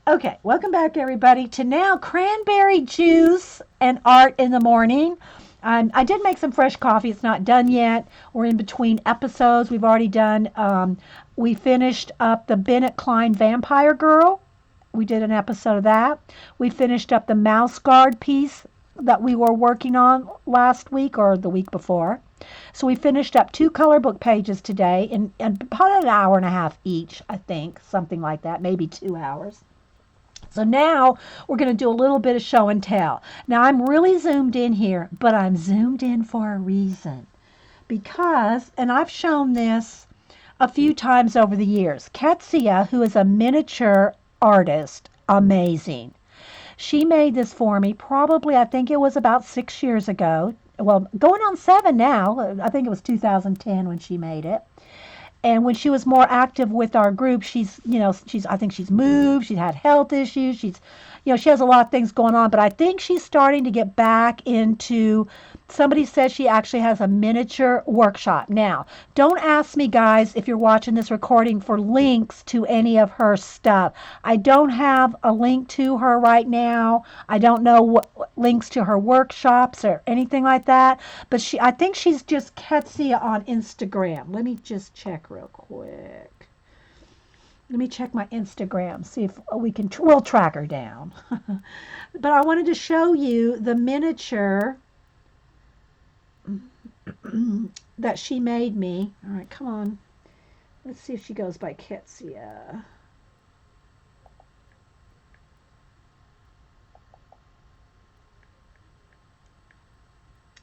Okay, welcome back everybody to now cranberry juice and art in the morning. I did make some fresh coffee. It's not done yet. We're in between episodes. We've already done, we finished up the Bennett Klein Vampire Girl. We did an episode of that. We finished up the Mouse Guard piece that we were working on last week or the week before. So we finished up two color book pages today in about an hour and a half each, I think, something like that, maybe 2 hours. So now we're going to do a little bit of show and tell. Now I'm really zoomed in here, but I'm zoomed in for a reason. Because, and I've shown this a few times over the years, Ketsia, who is a miniature artist, amazing. She made this for me probably, I think it was about 6 years ago. Well, going on 7 now. I think it was 2010 when she made it. And when she was more active with our group, I think she's moved, she's had health issues, she has a lot of things going on, but I think she's starting to get back into, somebody says she actually has a miniature workshop. Now, don't ask me, guys, if you're watching this recording for links to any of her stuff. I don't have a link to her right now. I don't know what links to her workshops or anything like that, but I think she's just Ketsia on Instagram. Let me just check real quick. Let me check my Instagram, see if we'll track her down. But I wanted to show you the miniature that she made me. All right, come on. Let's see if she goes by Ketsia.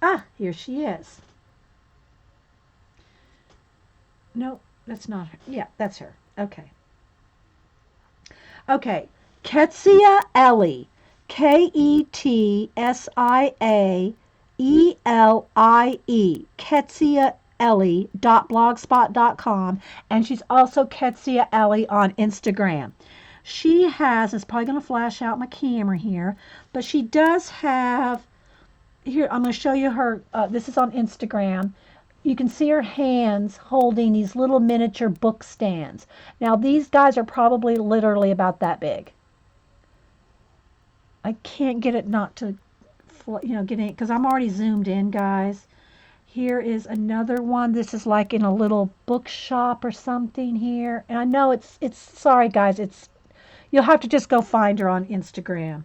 Ah, here she is. No, that's not her. Yeah, that's her. Okay. Okay, Ketsia Ellie, Ketsia Ellie, Ketsia Ellie.blogspot.com, and she's also Ketsia Ellie on Instagram. She has, it's probably going to flash out my camera here, but she does have, here, I'm going to show you her, this is on Instagram. You can see her hands holding these little miniature book stands. Now these guys are probably literally about that big. I can't get it not to, get in, because I'm already zoomed in, guys. Here is another one. This is like in a little bookshop or something here. And I know it's sorry guys, you'll have to just go find her on Instagram.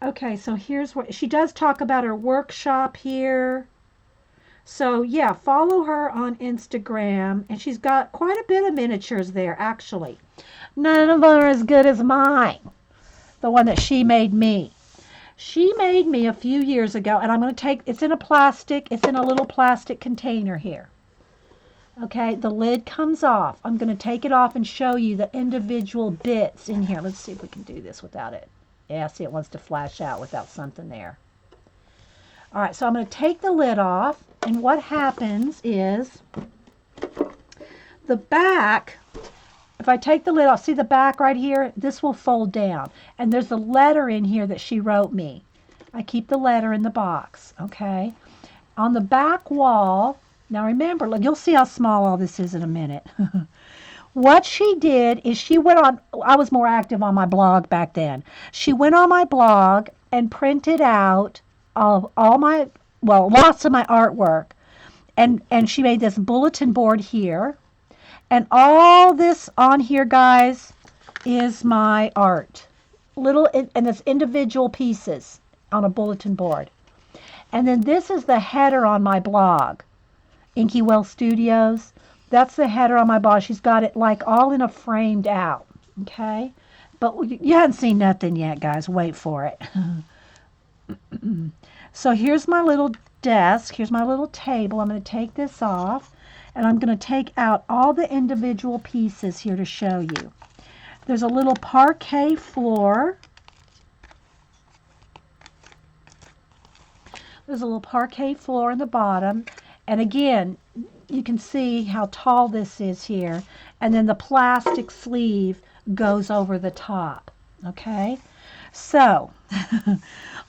Okay, so here's what she does talk about her workshop here. So yeah, follow her on Instagram, and she's got quite a bit of miniatures there actually. None of them are as good as mine, the one that she made me. She made me a few years ago, and I'm going to take, it's in a little plastic container here. Okay, the lid comes off. I'm going to take it off and show you the individual bits in here. Let's see if we can do this without it. Yeah, see, it wants to flash out without something there. All right, so I'm going to take the lid off, and what happens is the back, if I take the lid off, see the back right here? This will fold down, and there's a letter in here that she wrote me. I keep the letter in the box, okay? On the back wall, now remember, look, you'll see how small all this is in a minute. What she did is she went on, I was more active on my blog back then. She went on my blog and printed out all my, well, lots of my artwork. And she made this bulletin board here. And all this on here, guys, is my art. And it's individual pieces on a bulletin board. And then this is the header on my blog, Inkiwell Studios. That's the header on my blog. She's got it like all in a framed out. Okay? But you haven't seen nothing yet, guys. Wait for it. So here's my little desk. Here's my little table. I'm going to take this off. And I'm going to take out all the individual pieces here to show you. There's a little parquet floor. There's a little parquet floor in the bottom. And again, you can see how tall this is here. And then the plastic sleeve goes over the top. Okay? So,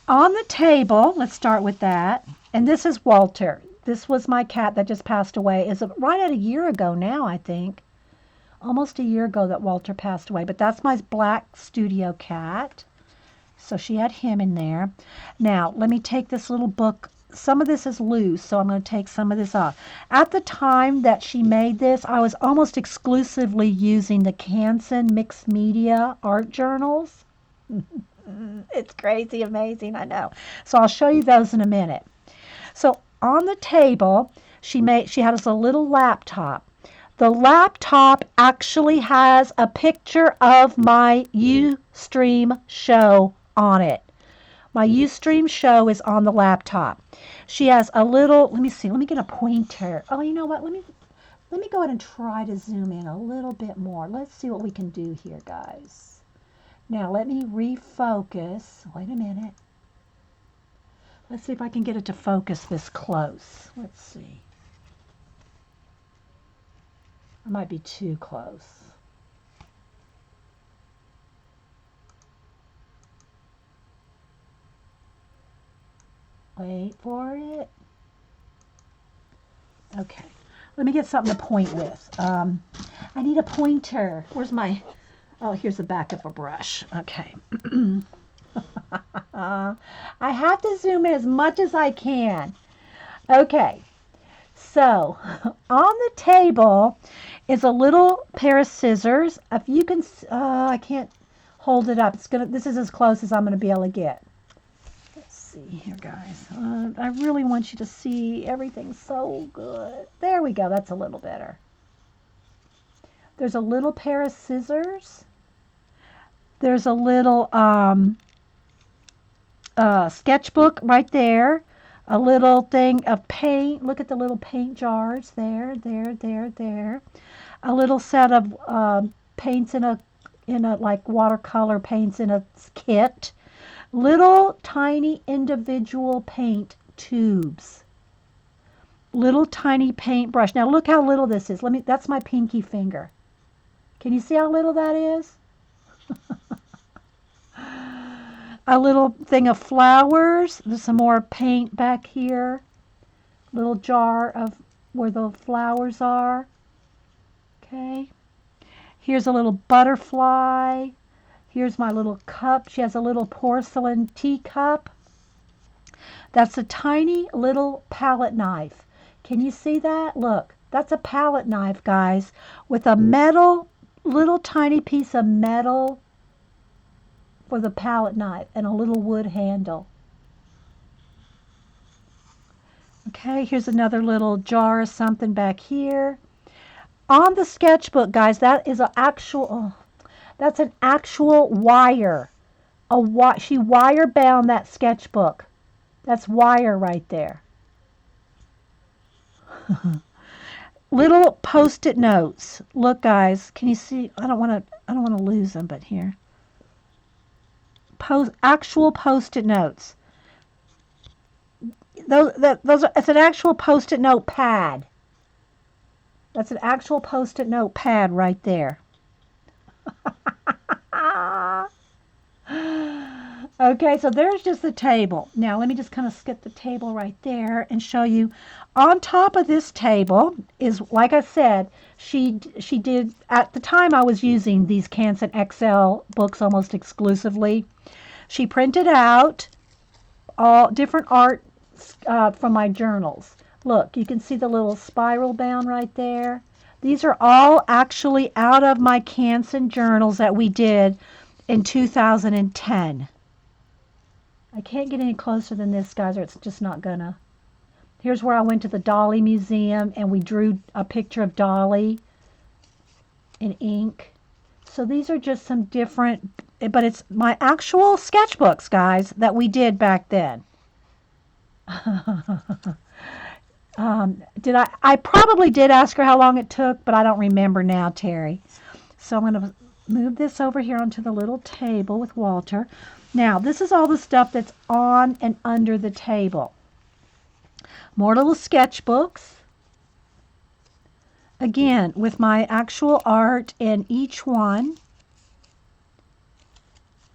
on the table, let's start with that. And this is Walter. This was my cat that just passed away. It's right at a year ago now, I think. Almost a year ago that Walter passed away. But that's my black studio cat. So she had him in there. Now, let me take this little book. Some of this is loose, so I'm going to take some of this off. At the time that she made this, I was almost exclusively using the Canson mixed media art journals. It's crazy amazing, I know. So I'll show you those in a minute. So on the table, she had us a little laptop. The laptop actually has a picture of my Ustream show on it. My Ustream show is on the laptop. She has a little, let me see, let me get a pointer. Oh, you know what? Let me go ahead and try to zoom in a little bit more. Let's see what we can do here, guys. Now, let me refocus. Wait a minute. Let's see if I can get it to focus this close. Let's see. I might be too close. Wait for it. Okay. Let me get something to point with. I need a pointer. Where's my... Oh, here's the back of a brush. Okay. I have to zoom in as much as I can. Okay. So, on the table is a little pair of scissors. If you can... I can't hold it up. This is as close as I'm going to be able to get. See here, guys. I really want you to see everything so good. There we go. That's a little better. There's a little pair of scissors. There's a little sketchbook right there. A little thing of paint. Look at the little paint jars there, there. A little set of paints in a like watercolor paints in a kit. Little tiny individual paint tubes. Little tiny paintbrush. Now look how little this is. That's my pinky finger. Can you see how little that is? A little thing of flowers. There's some more paint back here. Little jar of where the flowers are. Okay. Here's a little butterfly. Here's my little cup. She has a little porcelain teacup. That's a tiny little palette knife. Can you see that? Look, that's a palette knife, guys, with a little tiny piece of metal for the palette knife and a little wood handle. Okay, here's another little jar of something back here. On the sketchbook, guys, that is that's an actual wire. She wire bound that sketchbook. That's wire right there. Little post-it notes. Look, guys, can you see? I don't want to lose them, but here. Actual post-it notes. It's an actual post-it note pad. That's an actual post-it note pad right there. Okay, so there's just the table. Now let me just kind of skip the table right there and show you. On top of this table is, like I said, she did, at the time I was using these Canson XL books almost exclusively. She printed out all different art from my journals. Look, you can see the little spiral bound right there. These are all actually out of my Canson journals that we did in 2010. I can't get any closer than this, guys, or it's just not gonna. Here's where I went to the Dolly Museum and we drew a picture of Dolly in ink. So these are just some different, but it's my actual sketchbooks, guys, that we did back then. I probably did ask her how long it took, but I don't remember now, Terry. So I'm going to move this over here onto the little table with Walter. Now, this is all the stuff that's on and under the table. More little sketchbooks. Again, with my actual art in each one.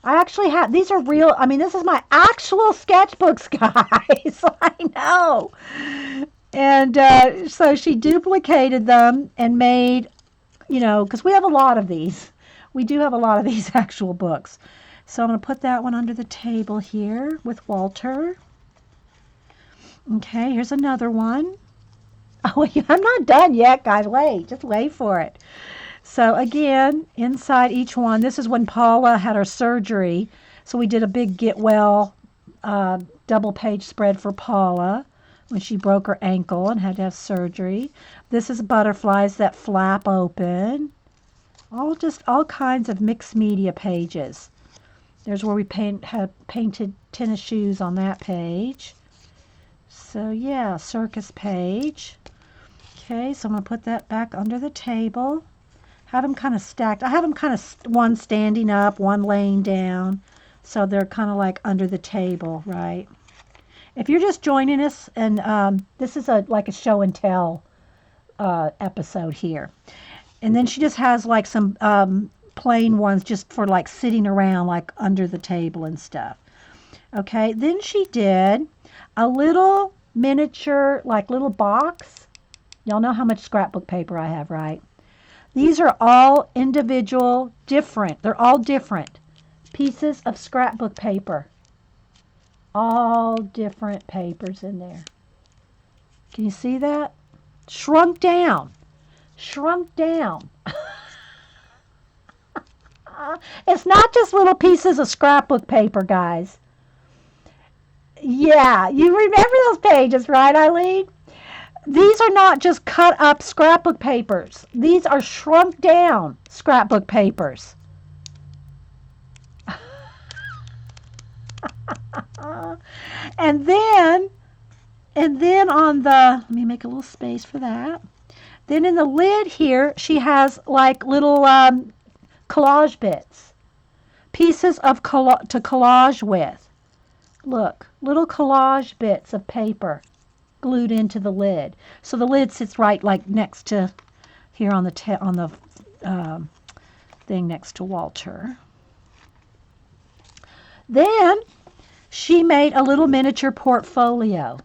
I actually have, these are real, I mean, this is my actual sketchbooks, guys. I know. And so she duplicated them and made, because we have a lot of these. We do have a lot of these actual books. So I'm going to put that one under the table here with Walter. Okay, here's another one. Oh, I'm not done yet, guys. Wait, just wait for it. So again, inside each one, this is when Paula had her surgery. So we did a big get well double page spread for Paula when she broke her ankle and had to have surgery. This is butterflies that flap open. All kinds of mixed media pages. There's where we had painted tennis shoes on that page. So yeah, circus page. Okay, so I'm going to put that back under the table. Have them kind of stacked. I have them kind of one standing up, one laying down. So they're kind of like under the table, right? If you're just joining us, and this is like a show and tell episode here. And then she just has like some plain ones just for like sitting around like under the table and stuff. Okay, then she did a little miniature, like little box. Y'all know how much scrapbook paper I have, right? These are all individual, different. They're all different pieces of scrapbook paper. All different papers in there. Can you see that? Shrunk down. Shrunk down. It's not just little pieces of scrapbook paper, guys. Yeah, you remember those pages, right, Eileen? These are not just cut up scrapbook papers. These are shrunk down scrapbook papers. And then on the, let me make a little space for that. Then in the lid here, she has like little collage bits, pieces of to collage with. Look, little collage bits of paper glued into the lid. So the lid sits right like next to here on the thing next to Walter. Then she made a little miniature portfolio.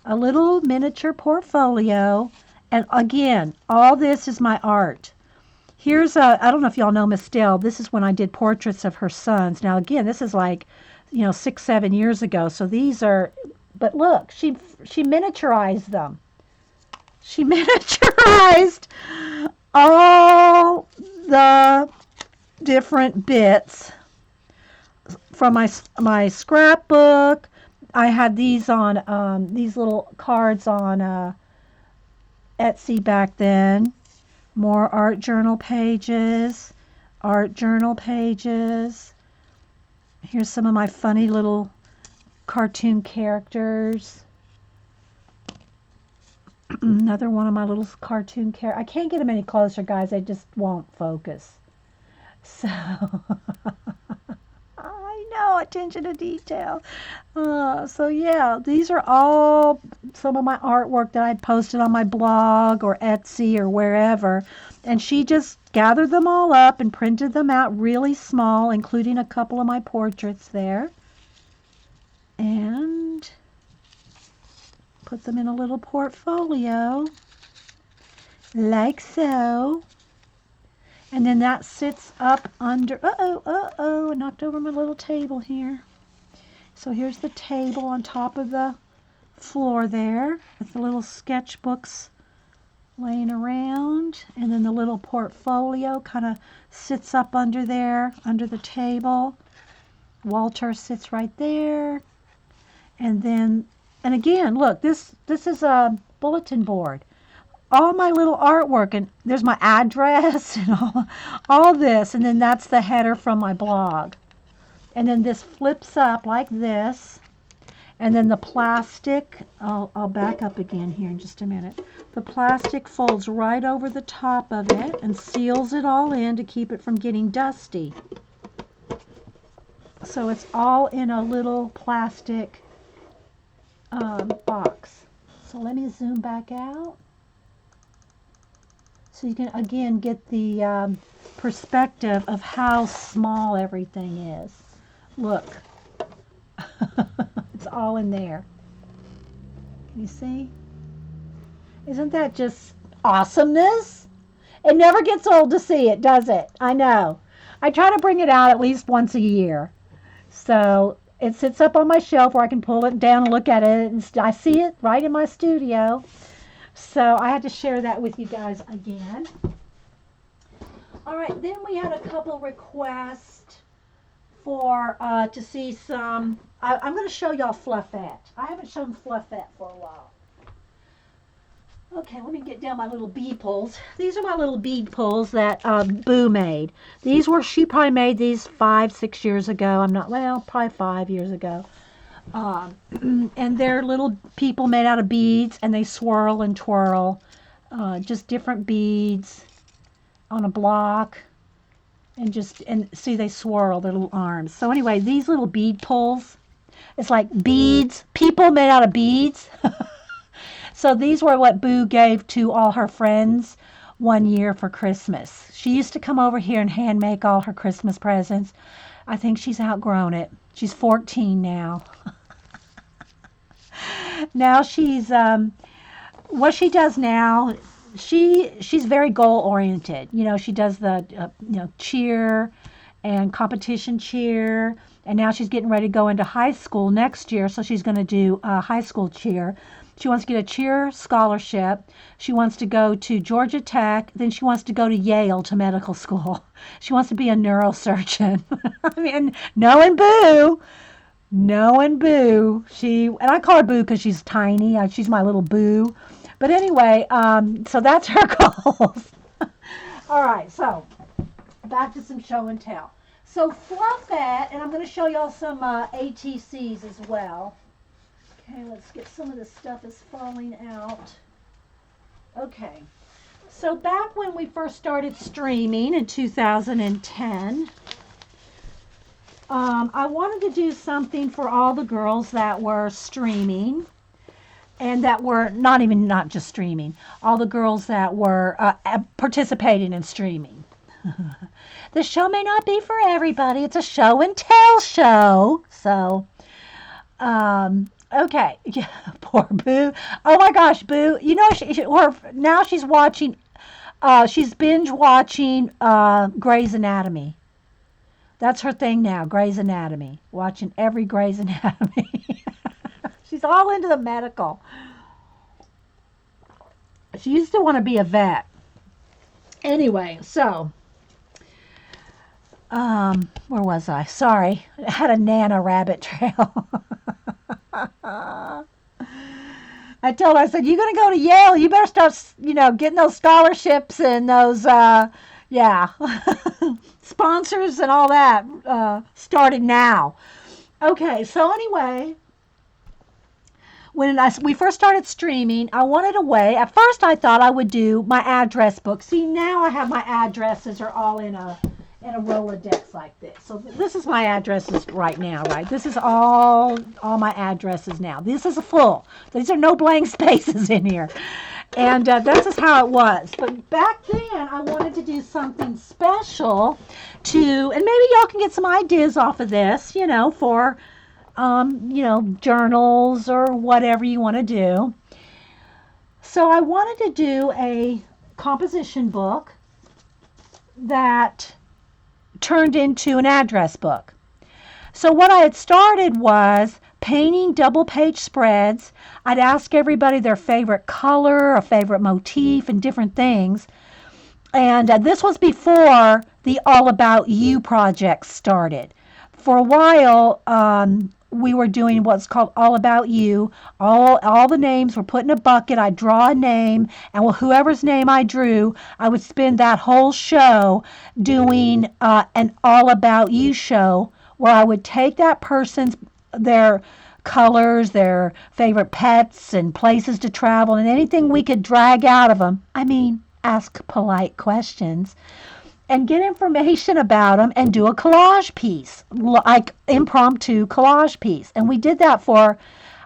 A little miniature portfolio. And again, all this is my art. Here's I don't know if y'all know Miss Dell. This is when I did portraits of her sons. Now again, this is like, 6-7 years ago. So these are, but look, she miniaturized them. She miniaturized all the different bits from my scrapbook. I had these on these little cards on Etsy back then. More art journal pages. Here's some of my funny little cartoon characters. Another one of my little cartoon characters. I can't get them any closer, guys. I just won't focus. So, I know, attention to detail. So yeah, these are all some of my artwork that I'd posted on my blog or Etsy or wherever. And she just gathered them all up and printed them out really small, including a couple of my portraits there. And put them in a little portfolio, like so. And then that sits up under, I knocked over my little table here. So here's the table on top of the floor there with the little sketchbooks laying around. And then the little portfolio kind of sits up under there, under the table. Walter sits right there. And then, and again, look, this is a bulletin board. All my little artwork, and there's my address and all this, and then that's the header from my blog. And then this flips up like this, and then the plastic, I'll back up again here in just a minute. The plastic folds right over the top of it and seals it all in to keep it from getting dusty. So it's all in a little plastic box. So let me zoom back out. So you can again get the perspective of how small everything is. Look, it's all in there. You see? Isn't that just awesomeness? It never gets old to see it, does it? I know. I try to bring it out at least once a year. So it sits up on my shelf where I can pull it down and look at it, and I see it right in my studio. So I had to share that with you guys again. All right, then we had a couple requests for to see some. I'm going to show y'all fluffette. I haven't shown fluffette for a while. Okay, let me get down my little bead pulls. These are my little bead pulls that Boo made. She probably made these 5-6 years ago. Probably 5 years ago. And they're little people made out of beads, and they swirl and twirl. Just different beads on a block. And see, they swirl their little arms. So anyway, these little bead pulls, it's like beads, people made out of beads. So these were what Boo gave to all her friends one year for Christmas. She used to come over here and hand make all her Christmas presents. I think she's outgrown it. She's 14 now. Now she's, what she does now, she's very goal oriented. She does the, cheer and competition cheer. And now she's getting ready to go into high school next year. So she's going to do high school cheer. She wants to get a cheer scholarship. She wants to go to Georgia Tech. Then she wants to go to Yale to medical school. She wants to be a neurosurgeon. I mean, knowing Boo. And I call her Boo because she's tiny. She's my little Boo. But anyway, so that's her goals. All right, so back to some show and tell. So fluffette, and I'm going to show y'all some ATCs as well. Okay, let's get some of this stuff is falling out. Okay, so back when we first started streaming in 2010, I wanted to do something for all the girls that were streaming and that were not just streaming, all the girls that were participating in streaming. The show may not be for everybody. It's a show and tell show. So, okay, yeah, poor Boo. Oh my gosh, Boo! Now she's watching. She's binge watching Grey's Anatomy. That's her thing now, Grey's Anatomy. Watching every Grey's Anatomy. She's all into the medical. She used to want to be a vet. Anyway, so where was I? Sorry, I had a Nana rabbit trail. I told her, I said, you're going to go to Yale. You better start, getting those scholarships and those, sponsors and all that starting now. Okay, so anyway, when we first started streaming, I wanted a way. At first, I thought I would do my address book. See, now I have my addresses are all in a Rolodex like this. So this is my addresses right now, right? This is all my addresses now. This is a full. These are no blank spaces in here. And this is how it was. But back then, I wanted to do something special and maybe y'all can get some ideas off of this, for, journals or whatever you want to do. So I wanted to do a composition book that turned into an address book. So what I had started was painting double page spreads. I'd ask everybody their favorite color, a favorite motif, and different things. And this was before the All About You project started. For a while, we were doing what's called All About You. All the names were put in a bucket. I'd draw a name, and whoever's name I drew, I would spend that whole show doing an All About You show where I would take that their colors, their favorite pets, and places to travel, and anything we could drag out of them. I mean, ask polite questions and get information about them and do a collage piece, like impromptu collage piece. And we did that for,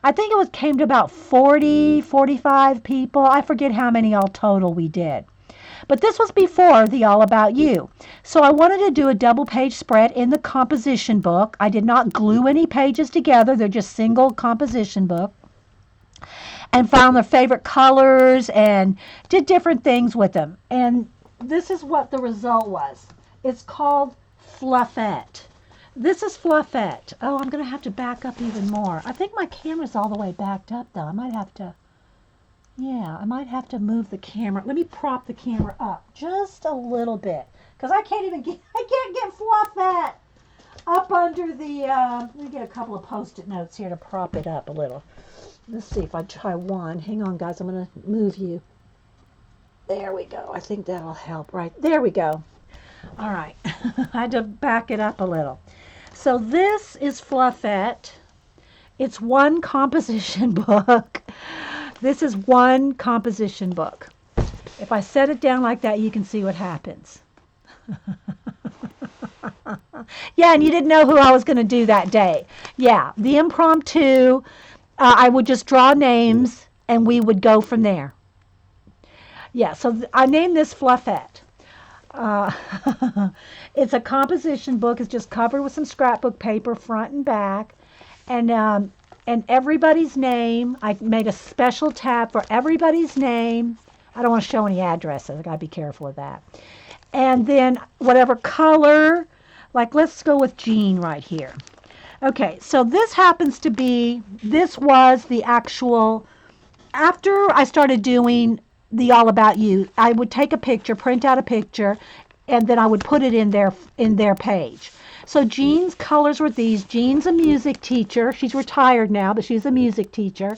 I think came to about 45 people. I forget how many all total we did. But this was before the All About You. So I wanted to do a double page spread in the composition book. I did not glue any pages together. They're just single composition book. and found their favorite colors and did different things with them. And this is what the result was. It's called Fluffette. This is Fluffette. Oh, I'm going to have to back up even more. I think my camera's all the way backed up, though. I might have to, yeah, I might have to move the camera. Let me prop the camera up just a little bit, because I can't get Fluffette up under the, let me get a couple of Post-it notes here to prop it up a little. Let's see if I try one. Hang on, guys. I'm going to move you. There we go. I think that'll help. Right. There we go. All right. I had to back it up a little. So this is Fluffette. It's one composition book. This is one composition book. If I set it down like that, you can see what happens. Yeah, and you didn't know who I was going to do that day. Yeah, the impromptu, I would just draw names and we would go from there. Yeah, so I named this Fluffette. It's a composition book. It's just covered with some scrapbook paper, front and back. And everybody's name. I made a special tab for everybody's name. I don't want to show any addresses. I got to be careful of that. And then whatever color, like let's go with Jean right here. Okay, so this happens to be, this was the actual, after I started doing the All About You, I would take a picture, print out a picture, and then I would put it in their page. So Jean's colors were these. Jean's a music teacher. She's retired now, but she's a music teacher.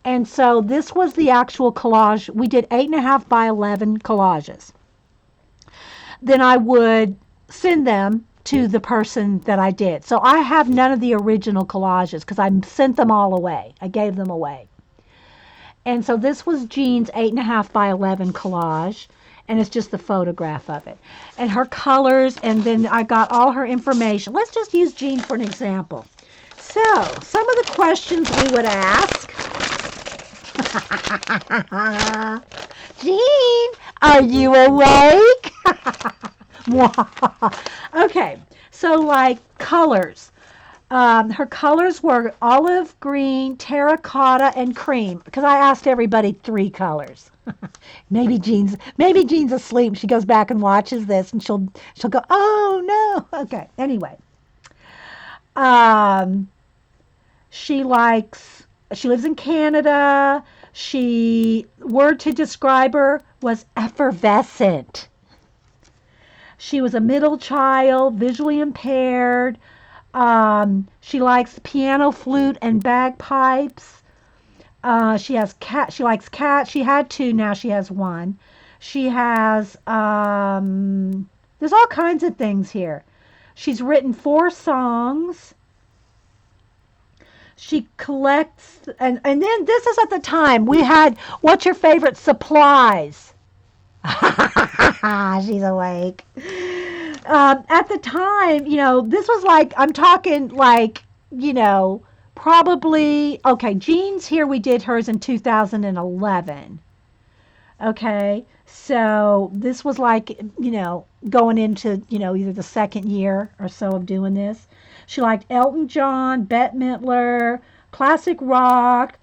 And so this was the actual collage. We did 8.5 by 11 collages. Then I would send them to the person that I did. So I have none of the original collages because I sent them all away. I gave them away. And so this was Jean's 8.5 by 11 collage, and it's just the photograph of it. And her colors, and then I got all her information. Let's just use Jean for an example. So, some of the questions we would ask. Jean, are you awake? Okay, so like colors. Her colors were olive green, terracotta, and cream. Because I asked everybody 3 colors. maybe Jean's asleep. She goes back and watches this, and she'll go, oh no. Okay. Anyway, she lives in Canada. Word to describe her was effervescent. She was a middle child, visually impaired. She likes piano, flute, and bagpipes. She likes cats. She had 2, now she has 1. She has, there's all kinds of things here. She's written 4 songs. She collects, and then this is at the time we had, what's your favorite supplies? She's awake. At the time, this was like, I'm talking like, probably, okay, Jean's here, we did hers in 2011. Okay, so this was like, going into, either the second year or so of doing this. She liked Elton John, Bette Midler, classic rock.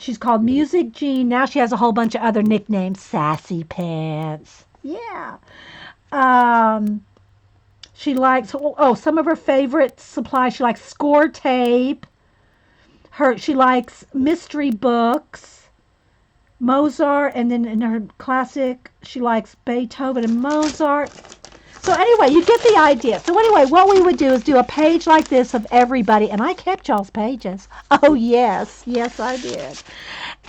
She's called Music Jean. Now she has a whole bunch of other nicknames. Sassy Pants. Yeah. She likes, some of her favorite supplies. She likes score tape. She likes mystery books. Mozart, and then in her classic, she likes Beethoven and Mozart. So anyway, you get the idea. So anyway, what we would do is do a page like this of everybody, and I kept y'all's pages. Oh yes, yes I did.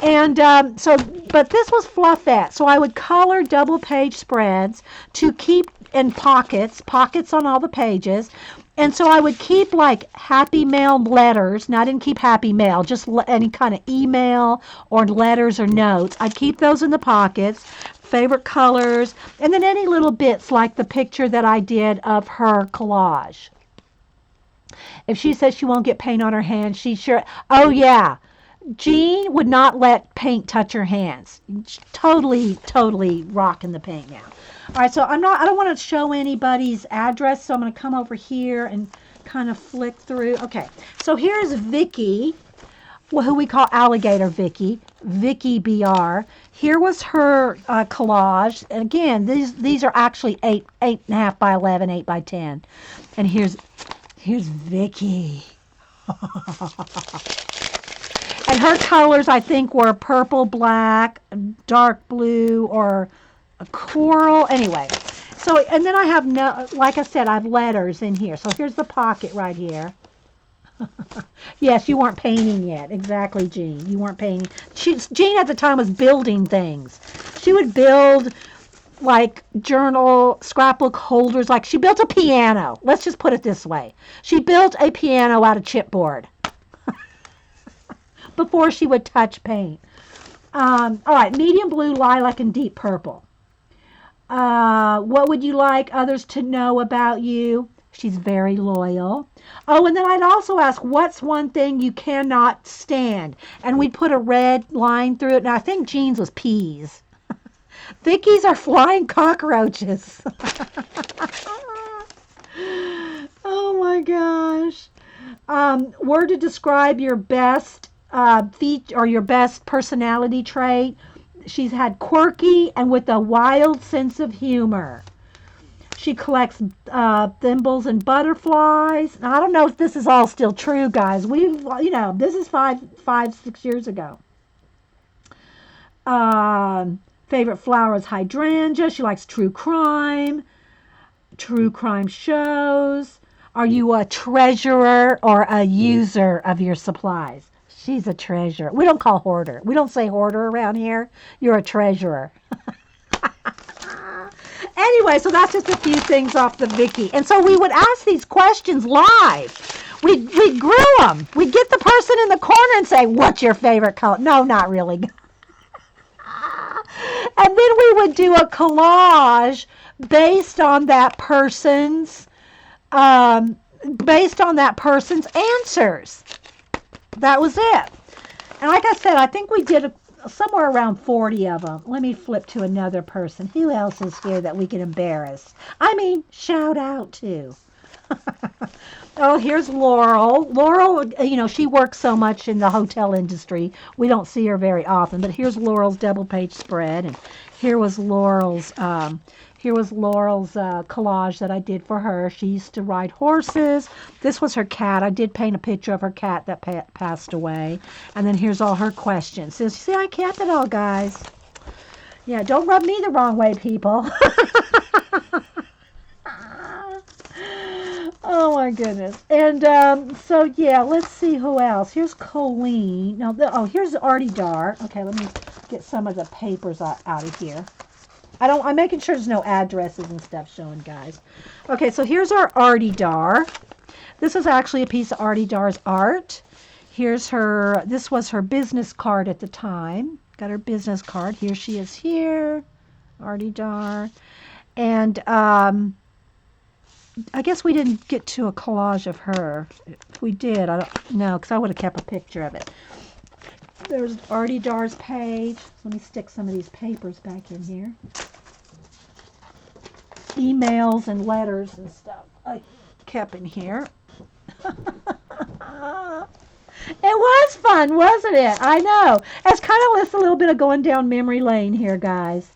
And but this was Fluffette. So I would color double page spreads to keep in pockets on all the pages. And so I would keep like happy mail letters. Now I didn't keep happy mail, just any kind of email or letters or notes. I'd keep those in the pockets. Favorite colors, and then any little bits like the picture that I did of her collage. If she says she won't get paint on her hands, she sure, oh yeah, Jean would not let paint touch her hands. Totally rocking the paint now. All right, so I don't want to show anybody's address, so I'm going to come over here and kind of flick through. Okay, so here's Vicky. who we call Alligator Vicky, Vicky BR. Here was her collage. And again, these are actually 8.5 by 11, 8 by 10. And here's Vicky. And her colors, I think, were purple, black, dark blue, or a coral. Anyway, so, and then I have, no, like I said, I have letters in here. So here's the pocket right here. Yes, you weren't painting yet. Exactly, Jean. You weren't painting. Jean at the time was building things. She would build like journal, scrapbook holders. Like she built a piano. Let's just put it this way. She built a piano out of chipboard before she would touch paint. All right, medium blue, lilac, and deep purple. What would you like others to know about you? She's very loyal. Oh, and then I'd also ask, what's one thing you cannot stand? And we'd put a red line through it. And I think Jean's was peas. Vicky's are flying cockroaches. Oh my gosh. Word to describe your best feature or your best personality trait. She's had quirky and with a wild sense of humor. She collects thimbles and butterflies. Now, I don't know if this is all still true, guys. This is 6 years ago. Favorite flower is hydrangea. She likes true crime shows. Are you a treasurer or a user of your supplies? She's a treasurer. We don't call hoarder. We don't say hoarder around here. You're a treasurer. Anyway, so that's just a few things off the Vicky. And so we would ask these questions live. We'd grill them. We'd get the person in the corner and say, what's your favorite color? No, not really. And then we would do a collage based on that person's answers. That was it. And like I said, I think we did somewhere around 40 of them. Let me flip to another person. Who else is here that we can embarrass? I mean, shout out to. Oh, here's Laurel. Laurel, she works so much in the hotel industry. We don't see her very often. But here's Laurel's double page spread. And here was Laurel's collage that I did for her. She used to ride horses. This was her cat. I did paint a picture of her cat that passed away. And then here's all her questions. So, see, I kept it all, guys. Yeah, don't rub me the wrong way, people. Oh, my goodness. And so, yeah, let's see who else. Here's Colleen. No, here's Artie Dar. Okay, let me get some of the papers out of here. I'm making sure there's no addresses and stuff showing, guys. Okay, so here's our Artie Dar. This is actually a piece of Artie Dar's art. This was her business card at the time. Got her business card. Here she is here, Artie Dar. And I guess we didn't get to a collage of her. If we did, I don't know, because I would have kept a picture of it. There's Artie Dar's page. Let me stick some of these papers back in here. Emails and letters and stuff I kept in here. It was fun, wasn't it? I know. It's kind of just a little bit of going down memory lane here, guys.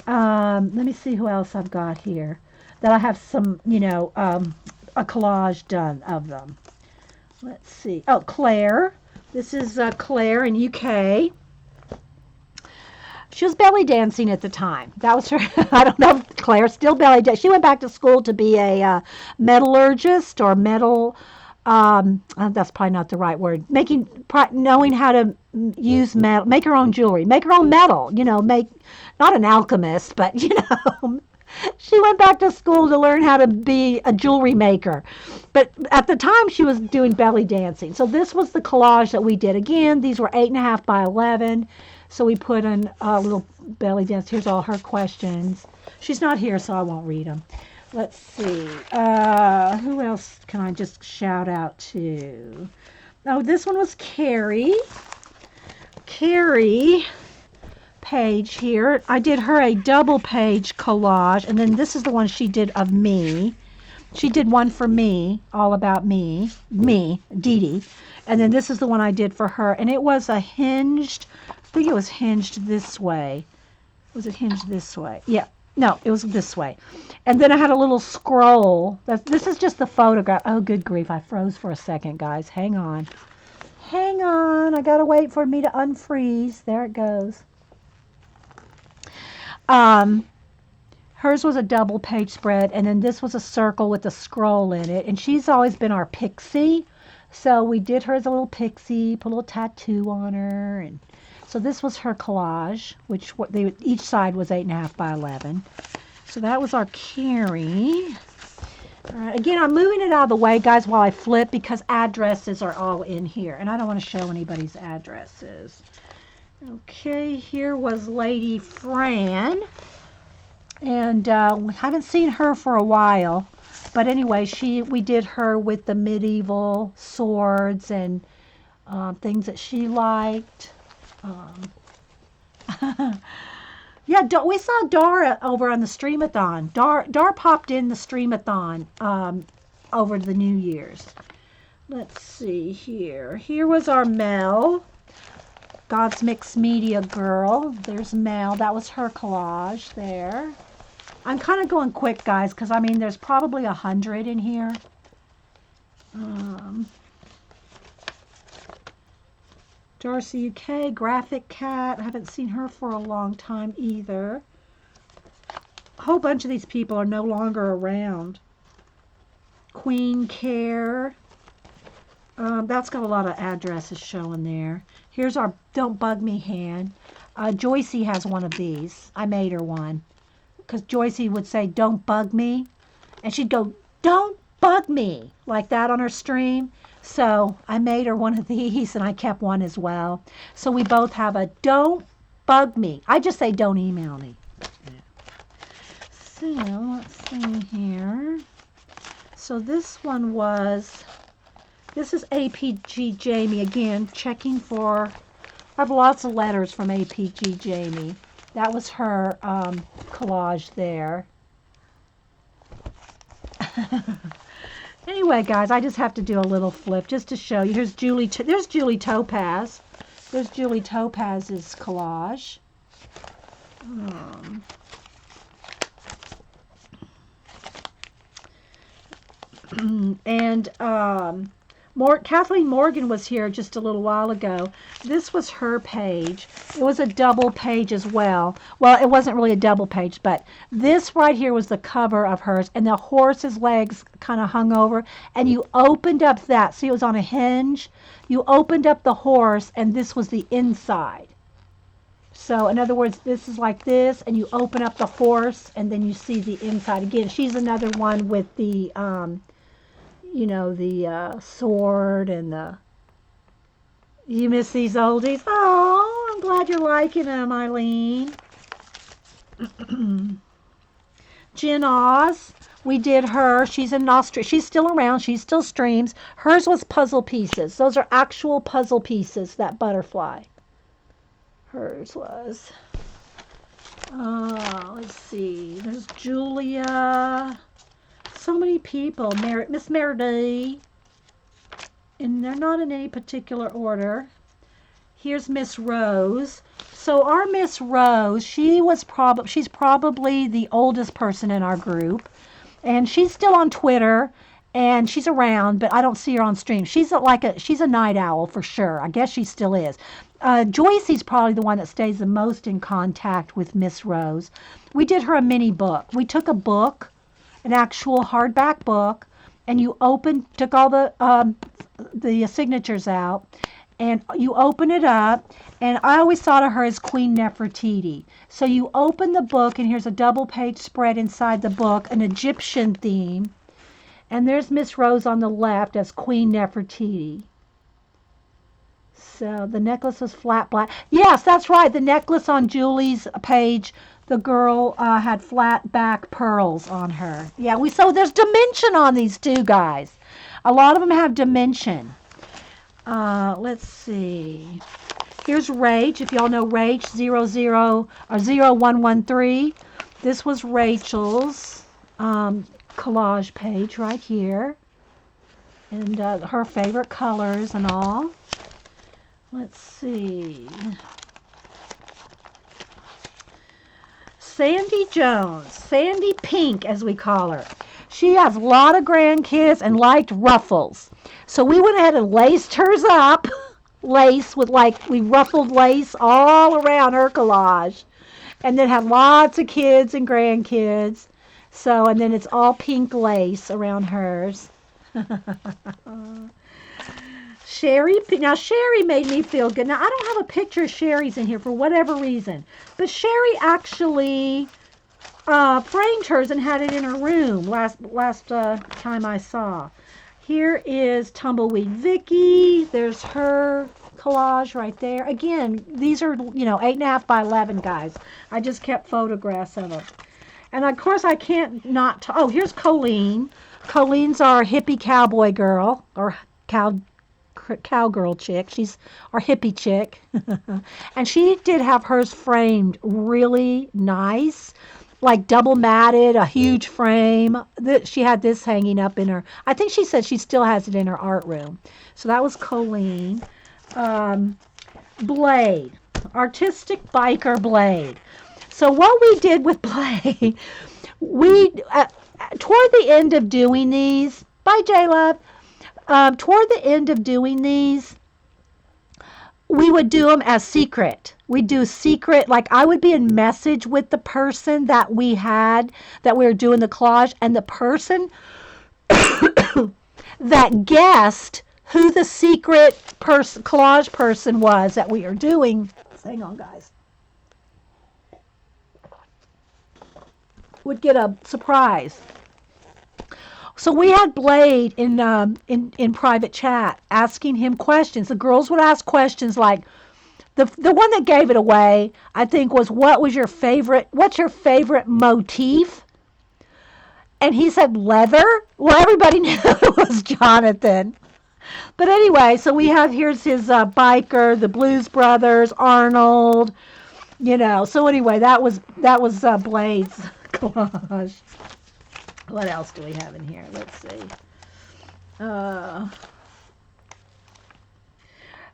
Let me see who else I've got here. That I have some, a collage done of them. Let's see. Oh, Claire. This is Claire in UK. She was belly dancing at the time. That was her. I don't know if Claire's still belly dancing. She went back to school to be a metallurgist or metal. That's probably not the right word. Knowing how to use metal, make her own jewelry, make her own metal. Not an alchemist, but she went back to school to learn how to be a jewelry maker. But at the time, she was doing belly dancing. So this was the collage that we did. Again, these were 8.5 by 11. So we put in a little belly dance. Here's all her questions. She's not here, so I won't read them. Let's see. Who else can I just shout out to? Oh, this one was Carrie. Carrie page here. I did her a double page collage, and then this is the one she did of me. She did one for me, all about me, Dede. And then this is the one I did for her. And it was a hinged, I think it was hinged this way. Was it hinged this way? Yeah. No, it was this way. And then I had a little scroll. This is just the photograph. Oh, good grief. I froze for a second, guys. Hang on. Hang on. I got to wait for me to unfreeze. There it goes. Hers was a double page spread, and then this was a circle with a scroll in it. And she's always been our pixie. So we did her as a little pixie, put a little tattoo on her. And so this was her collage, which each side was 8.5 by 11. So that was our Carrie. All right, again, I'm moving it out of the way, guys, while I flip because addresses are all in here. And I don't want to show anybody's addresses. Okay, here was Lady Fran. And we haven't seen her for a while. But anyway, we did her with the medieval swords and things that she liked. Yeah, we saw Dara over on the Streamathon. Dar popped in the Streamathon over the New Year's. Let's see here. Here was our Mel, God's Mixed Media girl. There's Mel. That was her collage there. I'm kind of going quick, guys, because, I mean, there's probably 100 in here. Darcy UK, Graphic Cat. I haven't seen her for a long time either. A whole bunch of these people are no longer around. Queen Care. That's got a lot of addresses showing there. Here's our Don't Bug Me hand. Joycey has one of these. I made her one. Because Joycey would say, don't bug me. And she'd go, don't bug me. Like that on her stream. So I made her one of these and I kept one as well. So we both have a don't bug me. I just say don't email me. So let's see here. So this one was, this is APG Jamie again, checking for, I have lots of letters from APG Jamie. That was her collage there. Anyway, guys, I just have to do a little flip just to show you. Here's Julie. There's Julie Topaz. There's Julie Topaz's collage. And Kathleen Morgan was here just a little while ago. This was her page. It was a double page as well. Well, it wasn't really a double page, but this right here was the cover of hers, and the horse's legs kind of hung over, and you opened up that. See, it was on a hinge. You opened up the horse, and this was the inside. So, in other words, this is like this, and you open up the horse, and then you see the inside. Again, she's another one with the you know, the sword and the... You miss these oldies? Oh, I'm glad you're liking them, Eileen. Jen Oz, we did her. She's in Australia. She's still around. She still streams. Hers was puzzle pieces. Those are actual puzzle pieces, that butterfly. Hers was. Let's see. There's Julia. So many people. Miss Meredith. And they're not in any particular order. Here's Miss Rose. So our Miss Rose, she's probably the oldest person in our group. And she's still on Twitter. And she's around, but I don't see her on stream. She's a night owl for sure. I guess she still is. Joycey's probably the one that stays the most in contact with Miss Rose. We did her a mini book. We took a book, an actual hardback book, and you took all the signatures out, and you open it up, and I always thought of her as Queen Nefertiti. So you open the book, and here's a double page spread inside the book, an Egyptian theme, and there's Miss Rose on the left as Queen Nefertiti. So the necklace was flat black. Yes, that's right. The necklace on Julie's page, the girl had flat back pearls on her. Yeah, so there's dimension on these too, guys. A lot of them have dimension. Let's see. Here's Rach. If y'all know Rach, 0113. This was Rachel's. collage page right here. And her favorite colors and all. Let's see. Sandy Jones, Sandy Pink as we call her. She has a lot of grandkids and liked ruffles. So we went ahead and laced hers up. Lace with we ruffled lace all around her collage. And then had lots of kids and grandkids. So, and then it's all pink lace around hers. Sherry, now Sherry made me feel good. Now I don't have a picture of Sherry's in here for whatever reason, but Sherry actually framed hers and had it in her room last time I saw. Here is Tumbleweed Vicky. There's her collage right there. Again, these are 8.5 by 11, guys. I just kept photographs of them. And of course I can't not. Oh, here's Colleen. Colleen's our hippie cowboy girl or cowgirl chick. She's our hippie chick. And she did have hers framed really nice, like double matted, a huge frame. She had this hanging up in her. I think she said she still has it in her art room. So that was Colleen. Blade, artistic biker Blade. So what we did with Blade, we toward the end of doing these, bye J-Love, toward the end of doing these, we would do them as secret. We'd do secret, like I would be in message with the person that we were doing the collage, and the person that guessed who the secret collage person was that we are doing. Hang on, guys. Would get a surprise. So we had Blade in private chat asking him questions. The girls would ask questions like, the one that gave it away, I think, was what's your favorite motif? And he said leather. Well, everybody knew it was Jonathan. But anyway, so here's his biker, the Blues Brothers, Arnold, So anyway, that was Blade's collage. What else do we have in here? Let's see.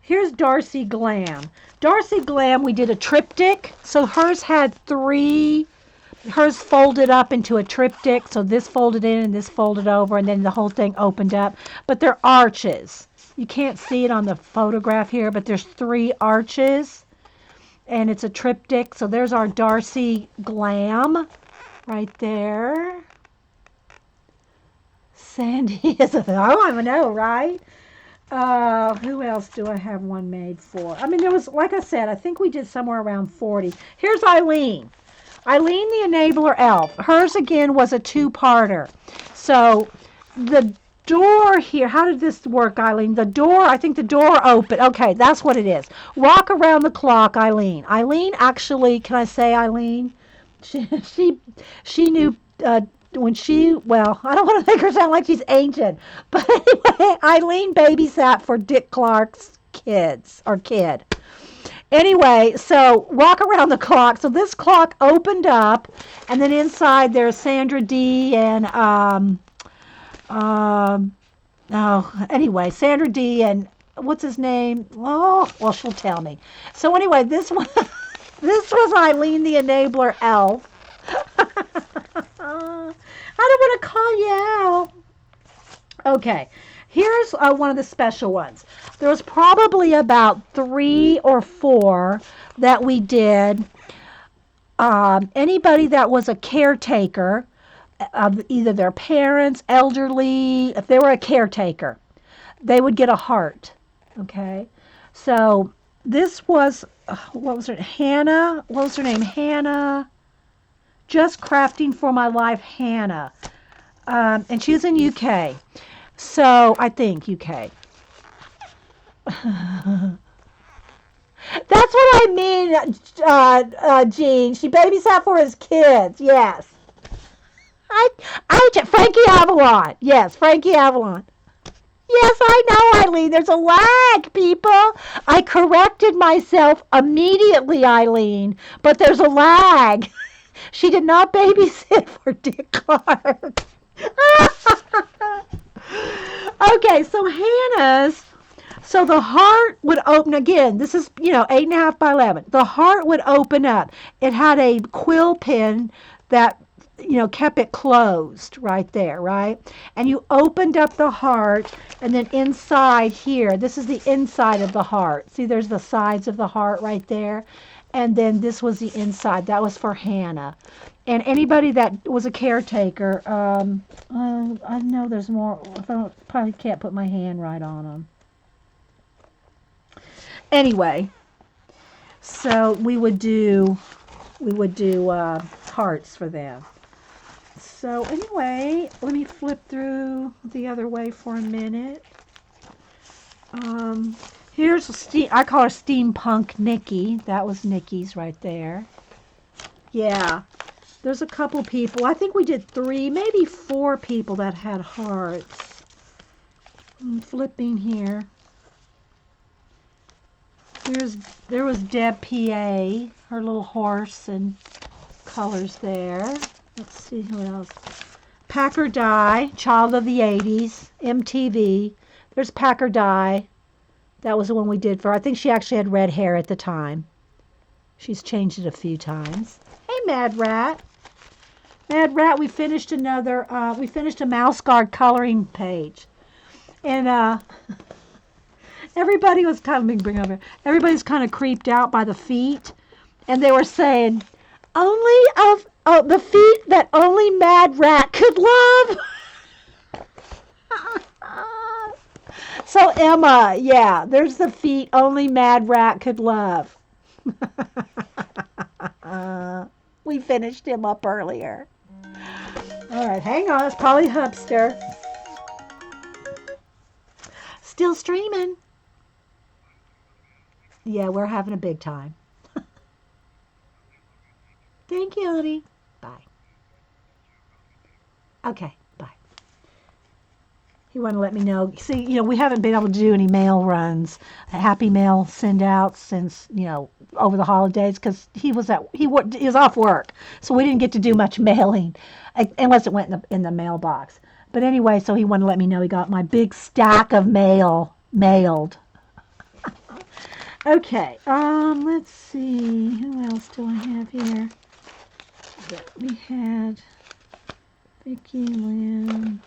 Here's Darcy Glam. Darcy Glam, we did a triptych. So hers had hers folded up into a triptych. So this folded in and this folded over, and then the whole thing opened up. But they're arches. You can't see it on the photograph here, but there's 3 arches. And it's a triptych. So there's our Darcy Glam right there. Sandy is I know, right? Who else do I have one made for? I mean, there was, like I said, I think we did somewhere around 40. Here's Eileen. Eileen the Enabler Elf. Hers, again, was a 2-parter. So the door here, how did this work, Eileen? I think the door opened. Okay, that's what it is. Walk around the clock, Eileen. Eileen actually, can I say Eileen? She knew when I don't want to make her sound like she's ancient, but anyway, Eileen babysat for Dick Clark's kid. Anyway, so walk around the clock. So this clock opened up, and then inside there's Sandra D and anyway, Sandra D and what's his name? Oh, well, she'll tell me. So anyway, this was Eileen the Enabler Elf. I don't want to call you out. Okay, here's one of the special ones. There was probably about 3 or 4 that we did. Anybody that was a caretaker of either their parents, elderly, if they were a caretaker, they would get a heart. Okay, so this was, what was her name? Hannah. What was her name? Hannah. Just Crafting for My Life, Hannah. And she's in UK. So, I think UK. That's what I mean, Jean. She babysat for his kids. Yes. Frankie Avalon. Yes, Frankie Avalon. Yes, I know, Eileen. There's a lag, people. I corrected myself immediately, Eileen. But there's a lag. She did not babysit for Dick Clark. Okay, so Hannah's, so the heart would open again. This is, 8.5 by 11. The heart would open up. It had a quill pen that, kept it closed right there, right? And you opened up the heart, and then inside here, this is the inside of the heart. See, there's the sides of the heart right there. And then this was the inside. That was for Hannah. And anybody that was a caretaker, I know there's more. I probably can't put my hand right on them. Anyway, so we would do hearts for them. So anyway, let me flip through the other way for a minute. Here's I call her Steampunk Nikki. That was Nikki's right there. Yeah, there's a couple people. I think we did 3, maybe 4 people that had hearts. I'm flipping here. There was Deb PA, her little horse and colors there. Let's see who else. Packer Dye, child of the 80s, MTV. There's Packer Dye. That was the one we did for her. I think she actually had red hair at the time. She's changed it a few times. Hey, Mad Rat. Mad Rat, we finished a mouse guard coloring page. And everybody was everybody's kind of creeped out by the feet. And they were saying, the feet that only Mad Rat could love. So Emma, yeah, there's the feet only Mad Rat could love. We finished him up earlier. All right, hang on. It's probably Hubster. Still streaming. Yeah, we're having a big time. Thank you, honey. Bye. Okay, bye. He wanted to let me know. See, we haven't been able to do any mail runs, happy mail send outs since, over the holidays because he was off work. So we didn't get to do much mailing unless it went in the mailbox. But anyway, so he wanted to let me know he got my big stack of mail mailed. Okay, let's see. Who else do I have here? We had Vicki, Lynn.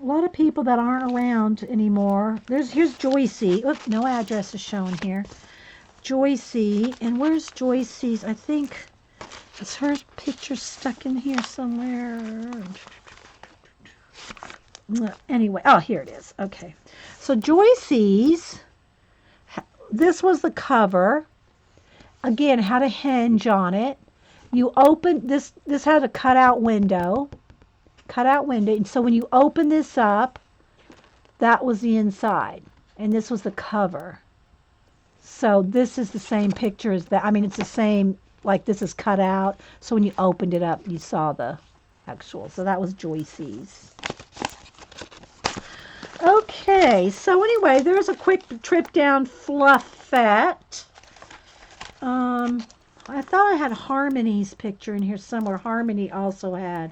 A lot of people that aren't around anymore. Here's Joycey. Oops, no address is shown here. Joycey, and where's Joycey's? I think is her picture stuck in here somewhere. Anyway, here it is. Okay, so Joycey's. This was the cover. Again, had a hinge on it. You open this. This had a cutout window. And so when you open this up, that was the inside, and this was the cover. So this is the same picture as that. I mean, it's the same, like this is cut out. So when you opened it up, you saw the actual. So that was Joycey's. Okay, so anyway, there's a quick trip down Fluffette. I thought I had Harmony's picture in here somewhere. Harmony also had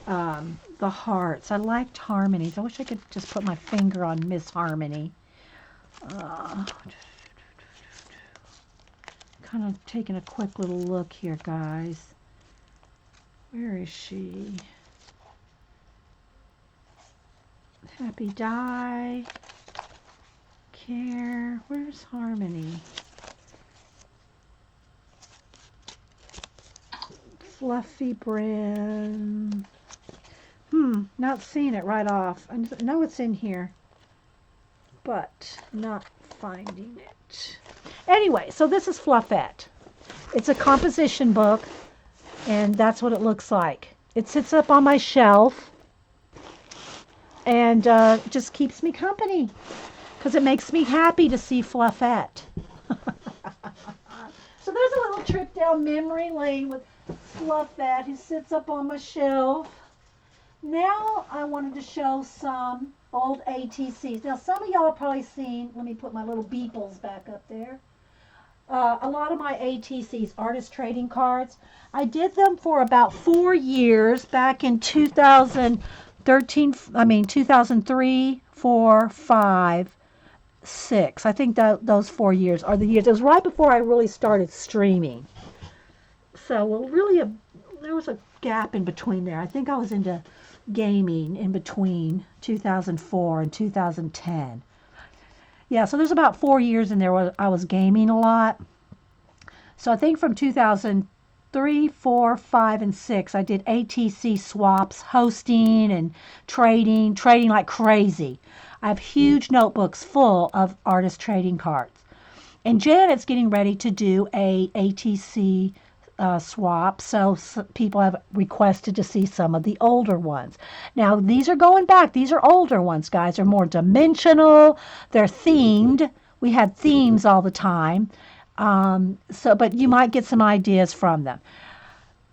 the hearts. I liked Harmony's. I wish I could just put my finger on Miss Harmony. Kind of taking a quick little look here, guys. Where is she? Happy Die. Care. Where's Harmony? Fluffy Brim. Not seeing it right off. I know it's in here, but not finding it. Anyway, so this is Fluffette. It's a composition book, and that's what it looks like. It sits up on my shelf, and just keeps me company, because it makes me happy to see Fluffette. So there's a little trip down memory lane with Fluffette, who sits up on my shelf. Now I wanted to show some old ATCs. Now some of y'all have probably seen, let me put my little beeples back up there. A lot of my ATCs, artist trading cards, I did them for about 4 years back in 2013, I mean 2003, 4, 5, 6. I think that those 4 years are the years. It was right before I really started streaming. So, well, really, there was a gap in between there. I think I was into gaming in between 2004 and 2010. Yeah, so there's about 4 years in there where I was gaming a lot. So I think from 2003, 4, 5, and 6, I did ATC swaps, hosting and trading like crazy. I have huge notebooks full of artist trading cards. And Janet's getting ready to do a ATC swap, so people have requested to see some of the older ones. Now, these are going back. These are older ones, guys. They're more dimensional. They're themed. We had themes all the time. But you might get some ideas from them.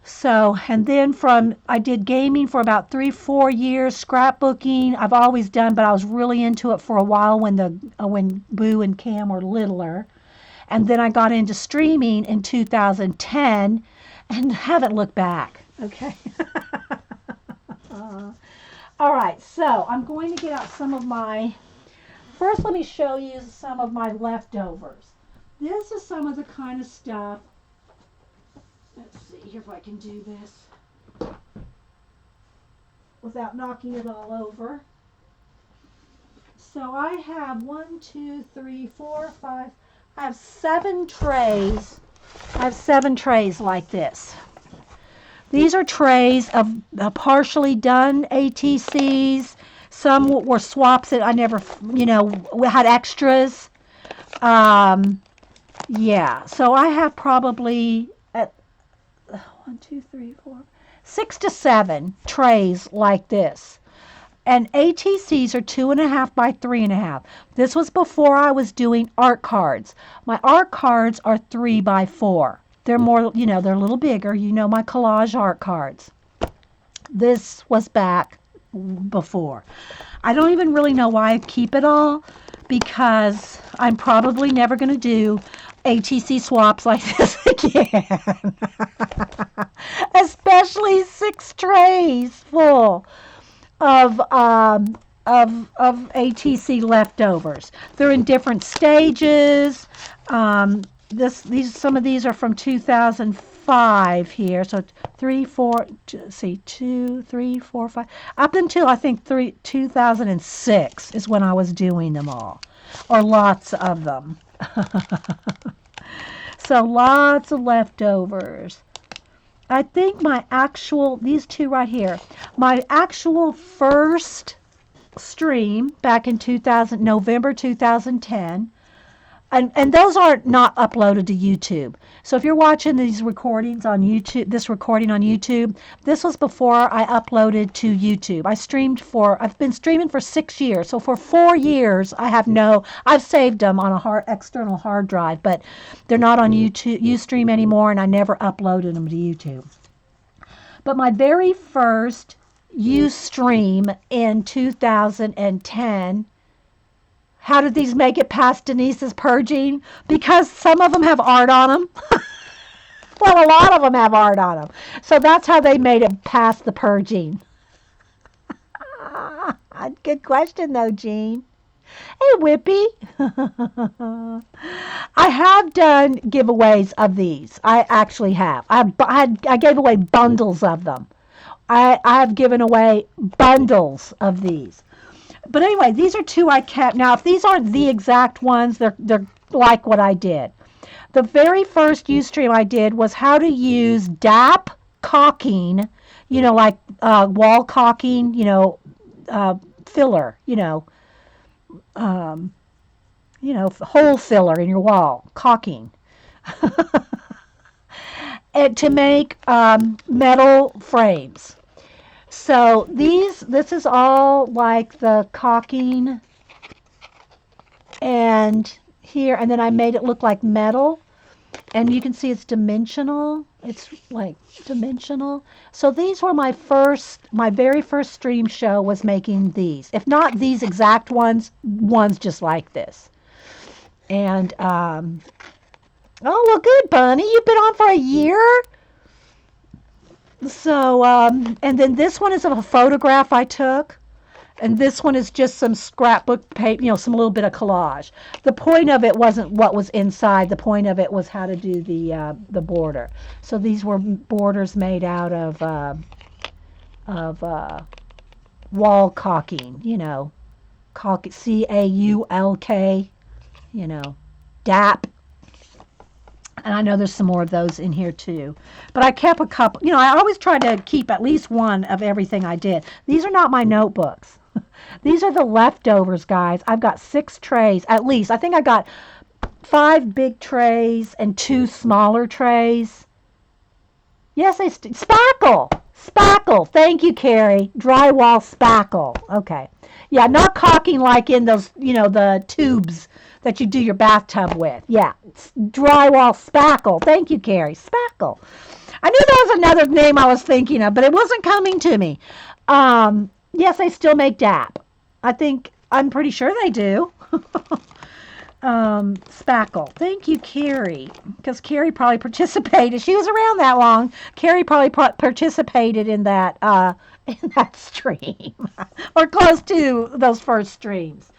So, and then I did gaming for about 3, 4 years, scrapbooking. I've always done, but I was really into it for a while when Boo and Cam were littler. And then I got into streaming in 2010 and haven't looked back. Okay. All right, so I'm going to get out some of my. First, let me show you some of my leftovers. This is some of the kind of stuff. Let's see here if I can do this without knocking it all over. So I have 1, 2, 3, 4, 5. I have 7 trays. I have 7 trays like this. These are trays of partially done ATCs. Some were swaps that I never, had extras. Yeah, so I have probably 1, 2, 3, 4, 6 to 7 trays like this. And ATCs are 2.5 by 3.5. This was before I was doing art cards. My art cards are 3 by 4. They're more, they're a little bigger. My collage art cards. This was back before. I don't even really know why I keep it all, because I'm probably never going to do ATC swaps like this again. Especially 6 trays full of ATC leftovers. They're in different stages. Some of these are from 2005 here. So 3, 4, 2, 3, 4, 5, up until I think 2006 is when I was doing them all, or lots of them. So lots of leftovers. I think these 2 right here, my actual first stream back in November 2010, and those are not uploaded to YouTube. So if you're watching these recordings on YouTube, this recording on YouTube, this was before I uploaded to YouTube. I've been streaming for 6 years. So for 4 years, I've saved them on a external hard drive, but they're not on YouTube, Ustream anymore, and I never uploaded them to YouTube. But my very first Ustream in 2010, how did these make it past Denise's purging? Because some of them have art on them. Well, a lot of them have art on them. So that's how they made it past the purging. Good question, though, Jean. Hey, Whippy. I have done giveaways of these. I actually have. I gave away bundles of them. I have given away bundles of these. But anyway, these are 2 I kept. Now, if these aren't the exact ones, they're like what I did. The very first Ustream I did was how to use DAP caulking, like wall caulking, filler, hole filler in your wall, caulking. And to make metal frames. So this is all like the caulking, and here, and then I made it look like metal, and you can see it's dimensional. It's like dimensional. So these were my very first stream show was making these. If not these exact ones just like this. And Oh, well, good, Bunny. You've been on for a year? So, and then this one is of a photograph I took. And this one is just some scrapbook paper, some little bit of collage. The point of it wasn't what was inside. The point of it was how to do the border. So these were borders made out of wall caulking, caulk, CAULK, DAP. And I know there's some more of those in here too. But I kept a couple. I always try to keep at least one of everything I did. These are not my notebooks. These are the leftovers, guys. I've got 6 trays at least. I think I got 5 big trays and 2 smaller trays. Yes, spackle. Spackle. Thank you, Carrie. Drywall spackle. Okay. Yeah, not caulking like in those, the tubes that you do your bathtub with. Yeah, it's drywall spackle. Thank you, Carrie. Spackle. I knew there was another name I was thinking of, but it wasn't coming to me. Yes, they still make DAP. I'm pretty sure they do. Spackle. Thank you, Carrie. Because Carrie probably participated. She was around that long. Carrie probably participated in that stream or close to those first streams.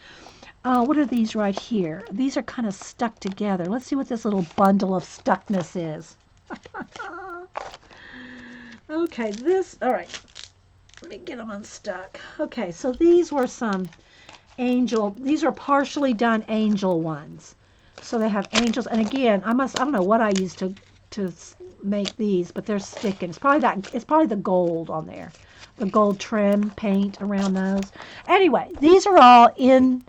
What are these right here? These are kind of stuck together. Let's see what this little bundle of stuckness is. Okay, all right. Let me get them unstuck. Okay, so these were some these are partially done angel ones. So they have angels, and again, I don't know what I used to make these, but they're sticking. It's probably the gold on there. The gold trim paint around those. Anyway, these are all in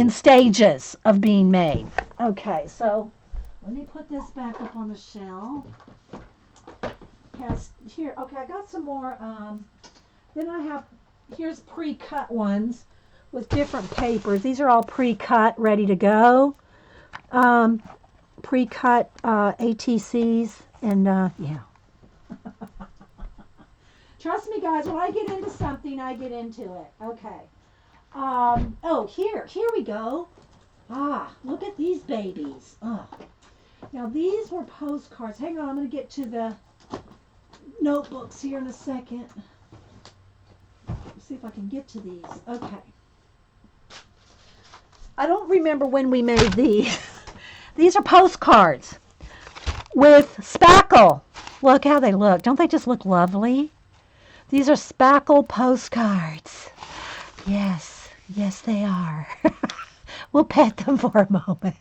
stages of being made. Okay, so let me put this back up on the shelf. Here, okay, I got some more. Then here's pre-cut ones with different papers. These are all pre-cut, ready to go. Pre-cut ATCs, and yeah. Trust me, guys, when I get into something, I get into it. Okay. Here we go. Look at these babies. Now, these were postcards. Hang on, I'm going to get to the notebooks here in a second. Let's see if I can get to these. Okay. I don't remember when we made these. These are postcards with spackle. Look how they look. Don't they just look lovely? These are spackle postcards. Yes, they are. We'll pet them for a moment.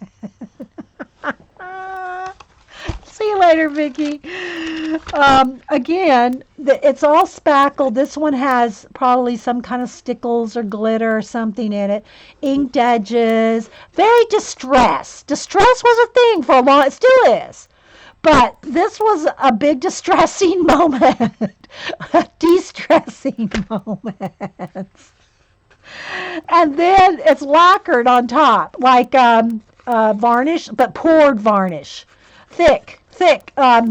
See you later, Vicki. Again, it's all spackle. This one has probably some kind of stickles or glitter or something in it. Inked edges. Very distressed. Distress was a thing for a while. It still is. But this was a big distressing moment. A de-stressing moment. And then it's lacquered on top, like varnish, but poured varnish. Thick. I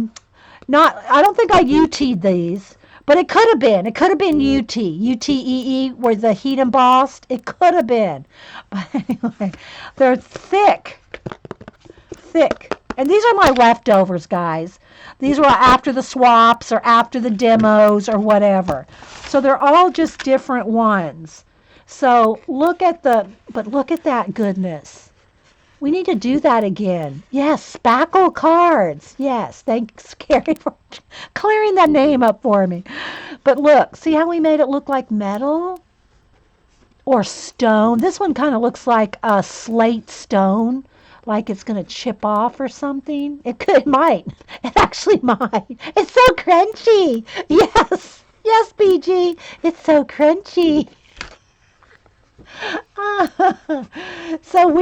don't think I UT'd these, but it could have been. It could have been UTEE, where the heat embossed. It could have been. But anyway, they're thick. And these are my leftovers, guys. These were after the swaps or after the demos or whatever. So they're all just different ones. So look at that goodness. We need to do that again. Yes, spackle cards. Yes, thanks, Carrie, for clearing that name up for me. But look, see how we made it look like metal? Or stone. This one kind of looks like a slate stone, like it's going to chip off or something. It might. It actually might. It's so crunchy. Yes, BG. It's so crunchy. So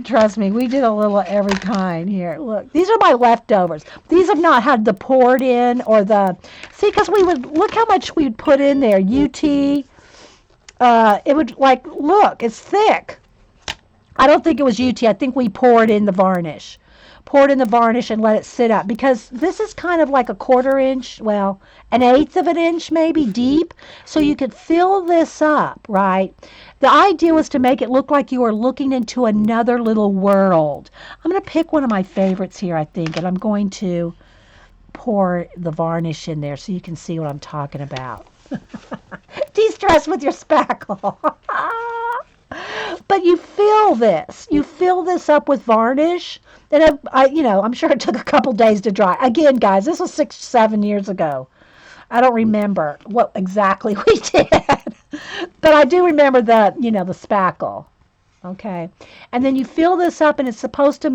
trust me, we did a little every kind here. Look, these are my leftovers. These have not had the poured in or because look how much we'd put in there. It would look, it's thick. I don't think it was UT. I think we poured in the varnish. pour it in the varnish and let it sit up, because this is kind of like a 1/4 inch, well, an 1/8 of an inch maybe deep, so you could fill this up, right? The idea was to make it look like you were looking into another little world. I'm going to pick one of my favorites here, I think, and I'm going to pour the varnish in there so you can see what I'm talking about. De-stress with your spackle. But you fill this. You fill this up with varnish. And I'm sure it took a couple days to dry. Again, guys, this was 6, 7 years ago. I don't remember what exactly we did, but I do remember the spackle. Okay, and then you fill this up, and it's supposed to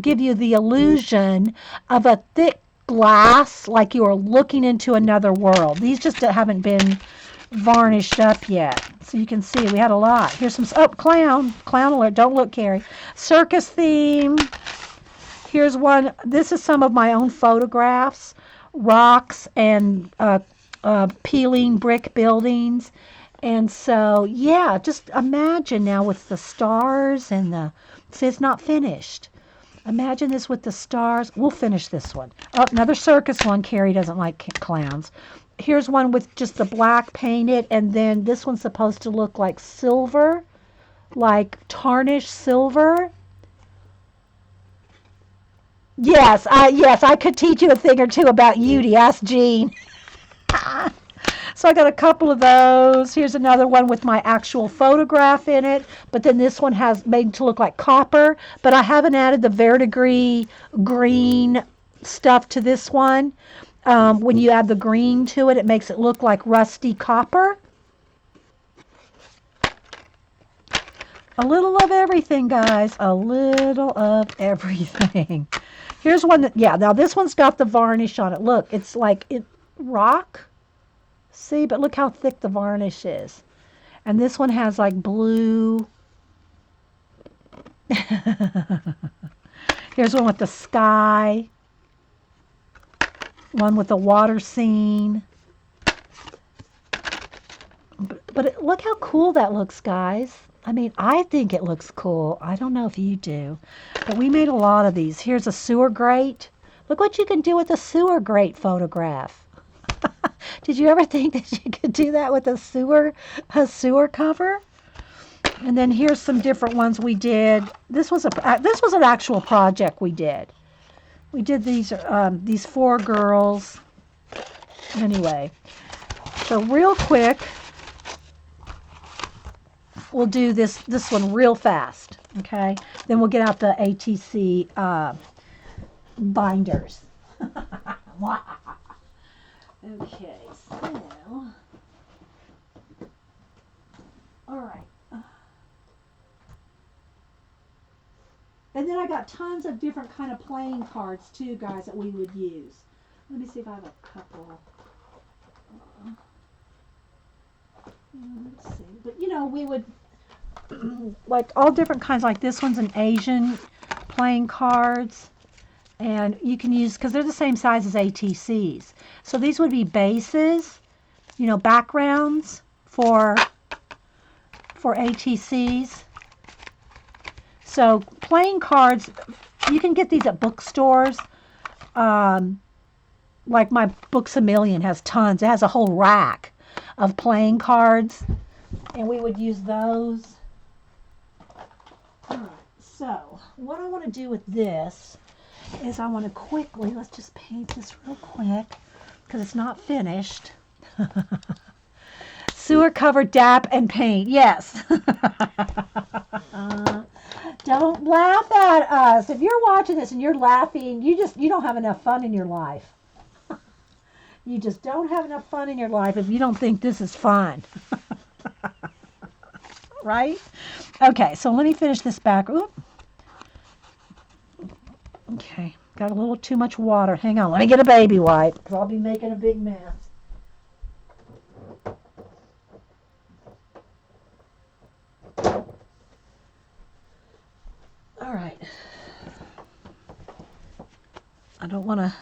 give you the illusion of a thick glass, like you are looking into another world. These just haven't been varnished up yet, so you can see we had a lot. Here's some clown alert. Don't look, Carrie. Circus theme. Here's one. This is some of my own photographs, rocks and peeling brick buildings. And so, yeah, just imagine now with the stars and see, it's not finished. Imagine this with the stars. We'll finish this one. Oh, another circus one. Carrie doesn't like clowns. Here's one with just the black painted, and then this one's supposed to look like silver, like tarnished silver. Yes, I could teach you a thing or two about Udi. Ask Jean. So I got a couple of those. Here's another one with my actual photograph in it, but then this one has made to look like copper, but I haven't added the verdigris green stuff to this one. When you add the green to it, it makes it look like rusty copper. A little of everything, guys. A little of everything. Here's one that, yeah, now this one's got the varnish on it. Look, it's like rock. See, but look how thick the varnish is. And this one has like blue. Here's one with the sky. One with the water scene. But look how cool that looks, guys. I mean, I think it looks cool. I don't know if you do. But we made a lot of these. Here's a sewer grate. Look what you can do with a sewer grate photograph. Did you ever think that you could do that with a sewer cover? And then here's some different ones we did. This was an actual project we did. We did these 4 girls. Anyway, so real quick, we'll do this one real fast. Okay, then we'll get out the ATC binders. Okay, so, all right. And then I got tons of different kind of playing cards too, guys, that we would use. Let me see if I have a couple. Let's see. But, we would, like all different kinds, like this one's an Asian playing cards. And you can use, because they're the same size as ATCs. So these would be bases, backgrounds for ATCs. So playing cards, you can get these at bookstores. Like my Books A Million has tons. It has a whole rack of playing cards. And we would use those. All right, so what I want to do with this is I want to quickly, let's just paint this real quick because it's not finished. Sewer cover, dap, and paint. Yes. Don't laugh at us. If you're watching this and you're laughing, you don't have enough fun in your life. You just don't have enough fun in your life if you don't think this is fun. Right? Okay, so let me finish this back. Oop. Okay, got a little too much water. Hang on, let me get a baby wipe because I'll be making a big mess. All right. I don't want to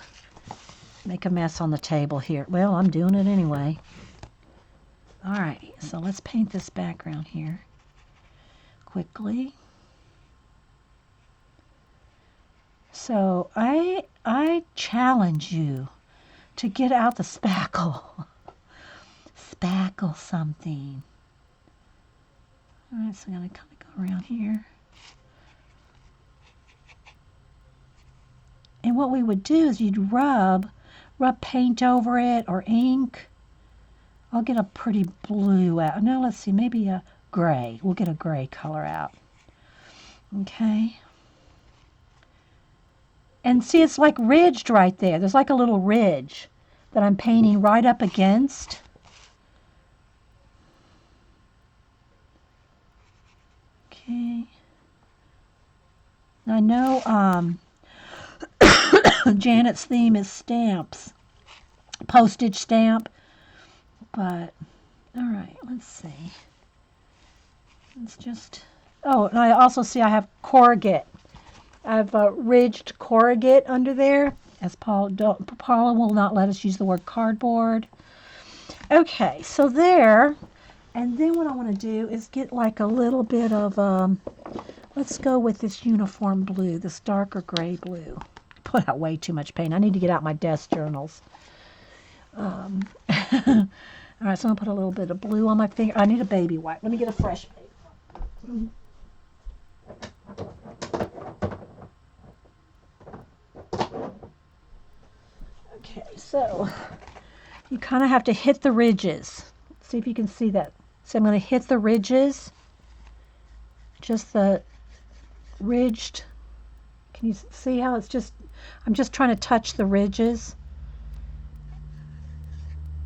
make a mess on the table here. Well, I'm doing it anyway. All right, so let's paint this background here quickly. So I challenge you to get out the spackle. Spackle something. All right, so I'm going to kind of go around here. And what we would do is you'd rub paint over it or ink. I'll get a pretty blue out. No, let's see, maybe a gray. We'll get a gray color out. Okay. And see, it's like ridged right there. There's like a little ridge that I'm painting right up against. Okay. I know Janet's theme is stamps, postage stamp, but all right, let's see. Let's just, oh, and I also see I have corrugate. I have ridged corrugate under there, as Paula will not let us use the word cardboard. Okay, so there, and then what I want to do is get like a little bit of, let's go with this uniform blue, this darker gray blue. Put out way too much paint. I need to get out my desk journals. All right, so I'm going to put a little bit of blue on my finger. I need a baby wipe. Let me get a fresh paper. Okay, so you kind of have to hit the ridges. See if you can see that. So I'm going to hit the ridges, just the ridged. Can you see how it's just, I'm just trying to touch the ridges.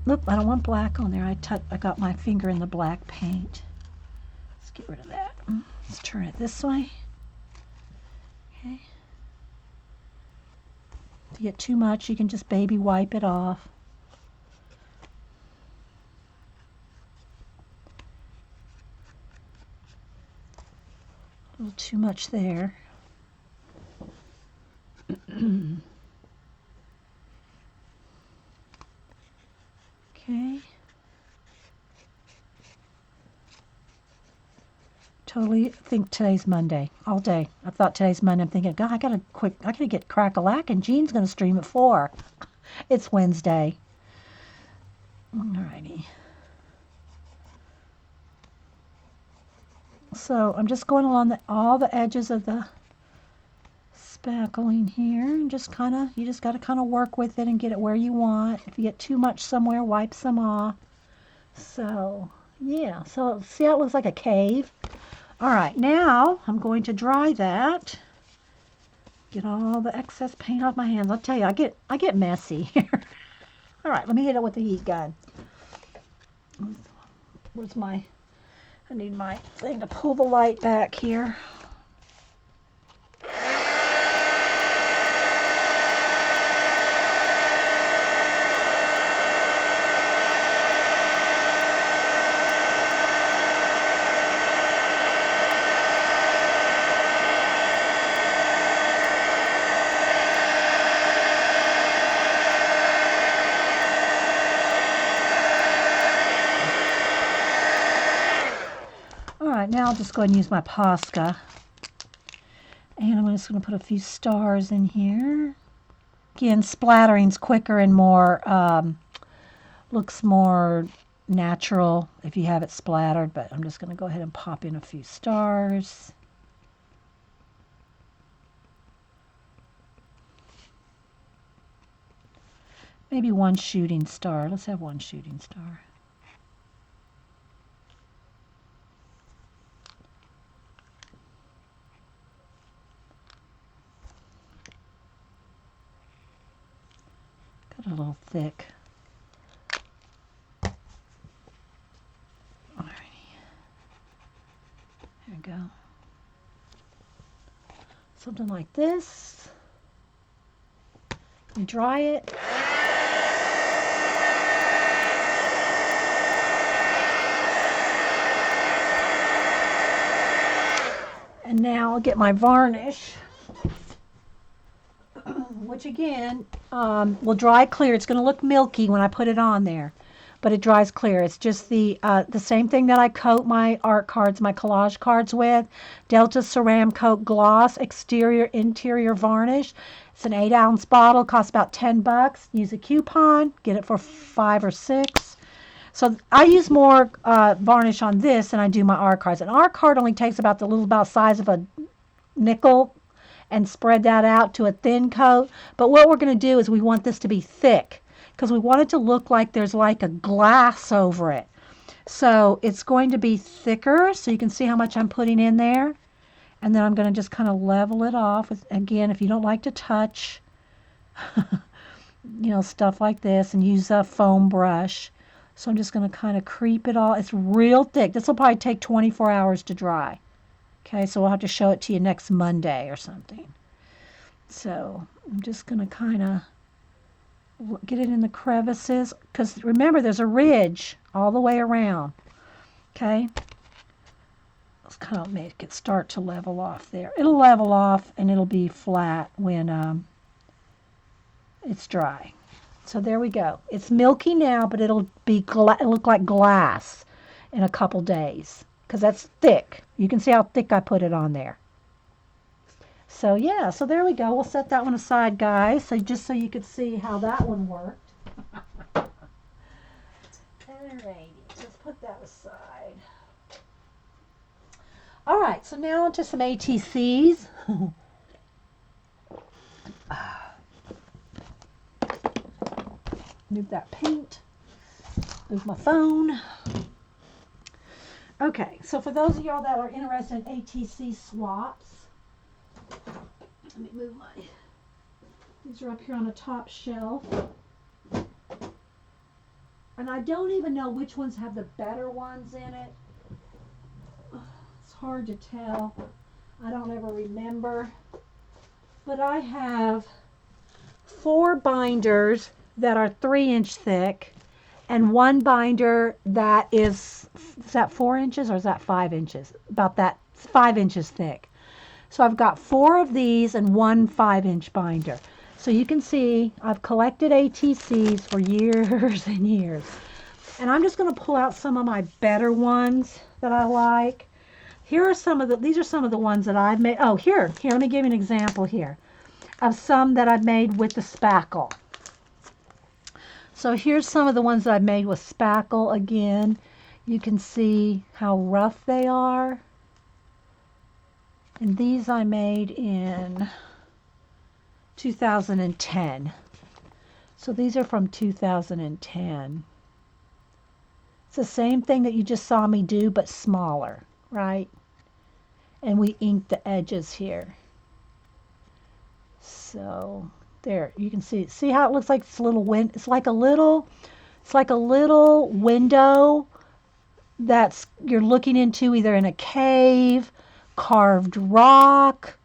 Look, I don't want black on there. I got my finger in the black paint. Let's get rid of that. Let's turn it this way. Okay. If you get too much, you can just baby wipe it off. A little too much there. Okay. Totally think today's Monday all day. I thought today's Monday. I'm thinking, God, I gotta get crack-a-lack, and Jean's gonna stream at 4. It's Wednesday. Alrighty. So I'm just going along all the edges of the spackling here, and you just got to kind of work with it and get it where you want. If you get too much somewhere, wipe some off. So yeah, so see how it looks like a cave. All right, now I'm going to dry that. Get all the excess paint off my hands. I'll tell you, I get messy here. All right, let me hit it with the heat gun. Where's my? I need my thing to pull the light back here. Now I'll just go ahead and use my Posca. And I'm just going to put a few stars in here. Again, splattering's quicker and more, looks more natural if you have it splattered, but I'm just going to go ahead and pop in a few stars. Maybe one shooting star. Let's have one shooting star. A little thick. Alrighty. There we go. Something like this. You dry it. And now I'll get my varnish, which again will dry clear. It's going to look milky when I put it on there, but it dries clear. It's just the same thing that I coat my art cards, my collage cards with. Delta Ceram Coat Gloss Exterior Interior Varnish. It's an 8-ounce bottle, costs about $10. Use a coupon, get it for 5 or 6. So I use more varnish on this than I do my art cards. An art card only takes about the little about size of a nickel and spread that out to a thin coat. But what we're going to do is we want this to be thick because we want it to look like there's like a glass over it. So it's going to be thicker, so you can see how much I'm putting in there. And then I'm going to just kind of level it off. Again, if you don't like to touch, stuff like this, and use a foam brush. So I'm just going to kind of creep it all. It's real thick. This will probably take 24 hours to dry. Okay, so we'll have to show it to you next Monday or something. So I'm just going to kind of get it in the crevices. Because remember, there's a ridge all the way around. Okay. Let's kind of make it start to level off there. It'll level off and it'll be flat when it's dry. So there we go. It's milky now, but it'll look like glass in a couple days because that's thick. You can see how thick I put it on there. So yeah, so there we go. We'll set that one aside, guys. So just so you could see how that one worked. Alrighty, let's put that aside. All right, so now onto some ATCs. Move that paint. Move my phone. Okay, so for those of y'all that are interested in ATC swaps, let me move these are up here on the top shelf. And I don't even know which ones have the better ones in it. It's hard to tell. I don't ever remember. But I have 4 binders that are 3-inch thick and 1 binder that is that 4 inches or is that 5 inches? About that, 5 inches thick. So I've got 4 of these and 1 5-inch binder. So you can see I've collected ATCs for years and years. And I'm just going to pull out some of my better ones that I like. Here are these are some of the ones that I've made. Oh, here, let me give you an example here of some that I've made with the spackle. So here's some of the ones that I've made with spackle. Again, you can see how rough they are. And these I made in 2010. So these are from 2010. It's the same thing that you just saw me do, but smaller, right? And we inked the edges here. So there, you can see how it looks like it's a little it's like a little window that's you're looking into either in a cave, carved rock,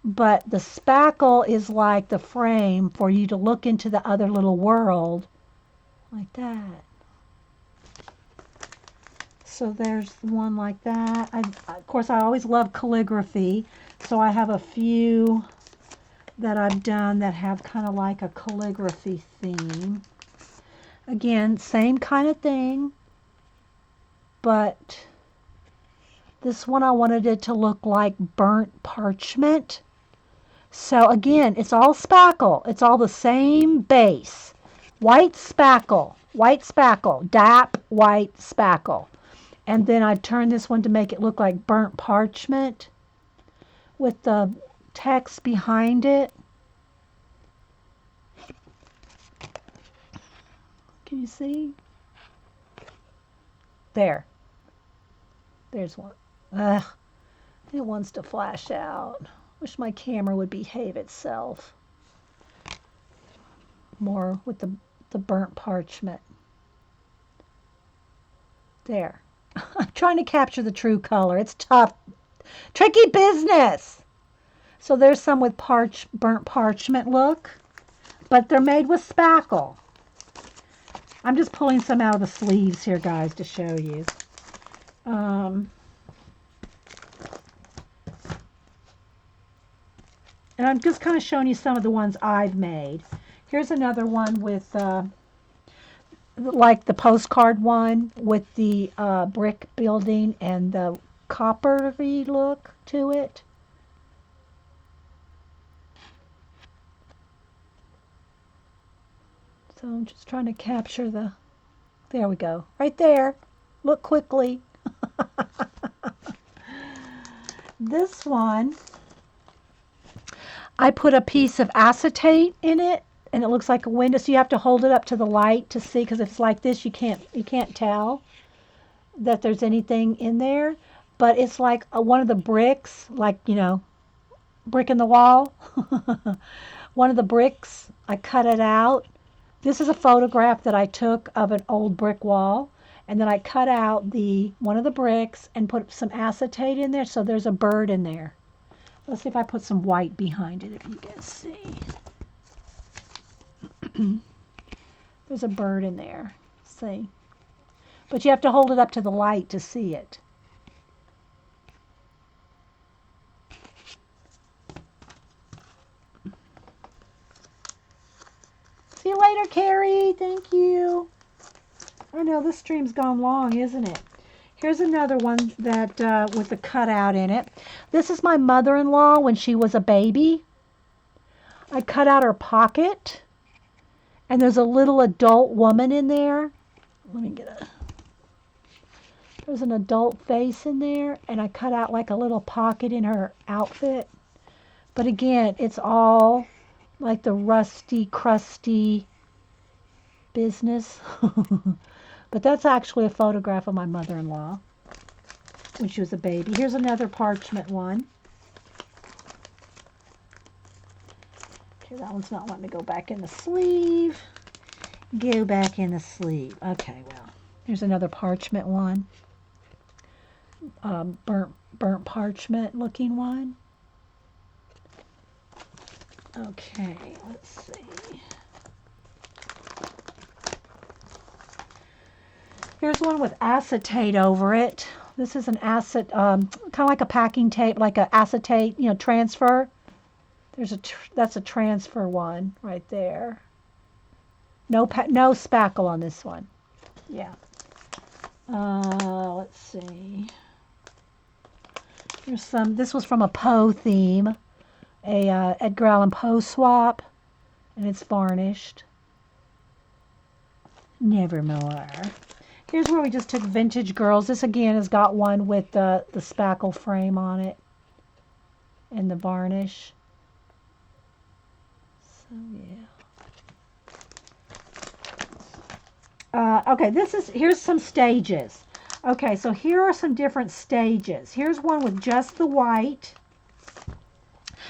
but the spackle is like the frame for you to look into the other little world like that. So there's one like that. Of course, I always love calligraphy, so I have a few that I've done that have kind of like a calligraphy theme. Again, same kind of thing, but this one I wanted it to look like burnt parchment. So again, it's all spackle. It's all the same base. White spackle, DAP white spackle. And then I turned this one to make it look like burnt parchment with the text behind it. Can you see? There's one. Ugh, it wants to flash out. Wish my camera would behave itself more with the burnt parchment. There. I'm trying to capture the true color. It's tough. Tricky business. So there's some with burnt parchment look, but they're made with spackle. I'm just pulling some out of the sleeves here, guys, to show you. And I'm just kind of showing you some of the ones I've made. Here's another one with like the postcard one with the brick building and the coppery look to it. So I'm just trying to capture the, there we go, right there. Look quickly. This one, I put a piece of acetate in it, and it looks like a window, so you have to hold it up to the light to see, because if it's like this, you can't tell that there's anything in there. But it's like one of the bricks, like, brick in the wall. One of the bricks, I cut it out. This is a photograph that I took of an old brick wall, and then I cut out the one of the bricks and put some acetate in there, so there's a bird in there. Let's see if I put some white behind it, if you guys see. There's a bird in there. See? But you have to hold it up to the light to see it. See you later, Carrie. Thank you. I know this stream's gone long, isn't it? Here's another one that with a cutout in it. This is my mother-in-law when she was a baby. I cut out her pocket, and there's a little adult woman in there. Let me get a... There's an adult face in there, and I cut out like a little pocket in her outfit. But again, it's all like the rusty, crusty business. But that's actually a photograph of my mother-in-law when she was a baby. Here's another parchment one. Okay, that one's not letting me go back in the sleeve. Go back in the sleeve. Okay, well, here's another parchment one. Burnt parchment looking one. Okay, let's see. Here's one with acetate over it. This is an kind of like a packing tape, like an acetate, transfer. That's a transfer one right there. No spackle on this one. Yeah. Let's see. Here's some. This was from a Poe theme, a Edgar Allan Poe swap, and it's varnished. Nevermore. Here's where we just took Vintage Girls. This again has got one with the spackle frame on it and the varnish. So yeah. Okay, here's some stages. Okay, so here are some different stages. Here's one with just the white.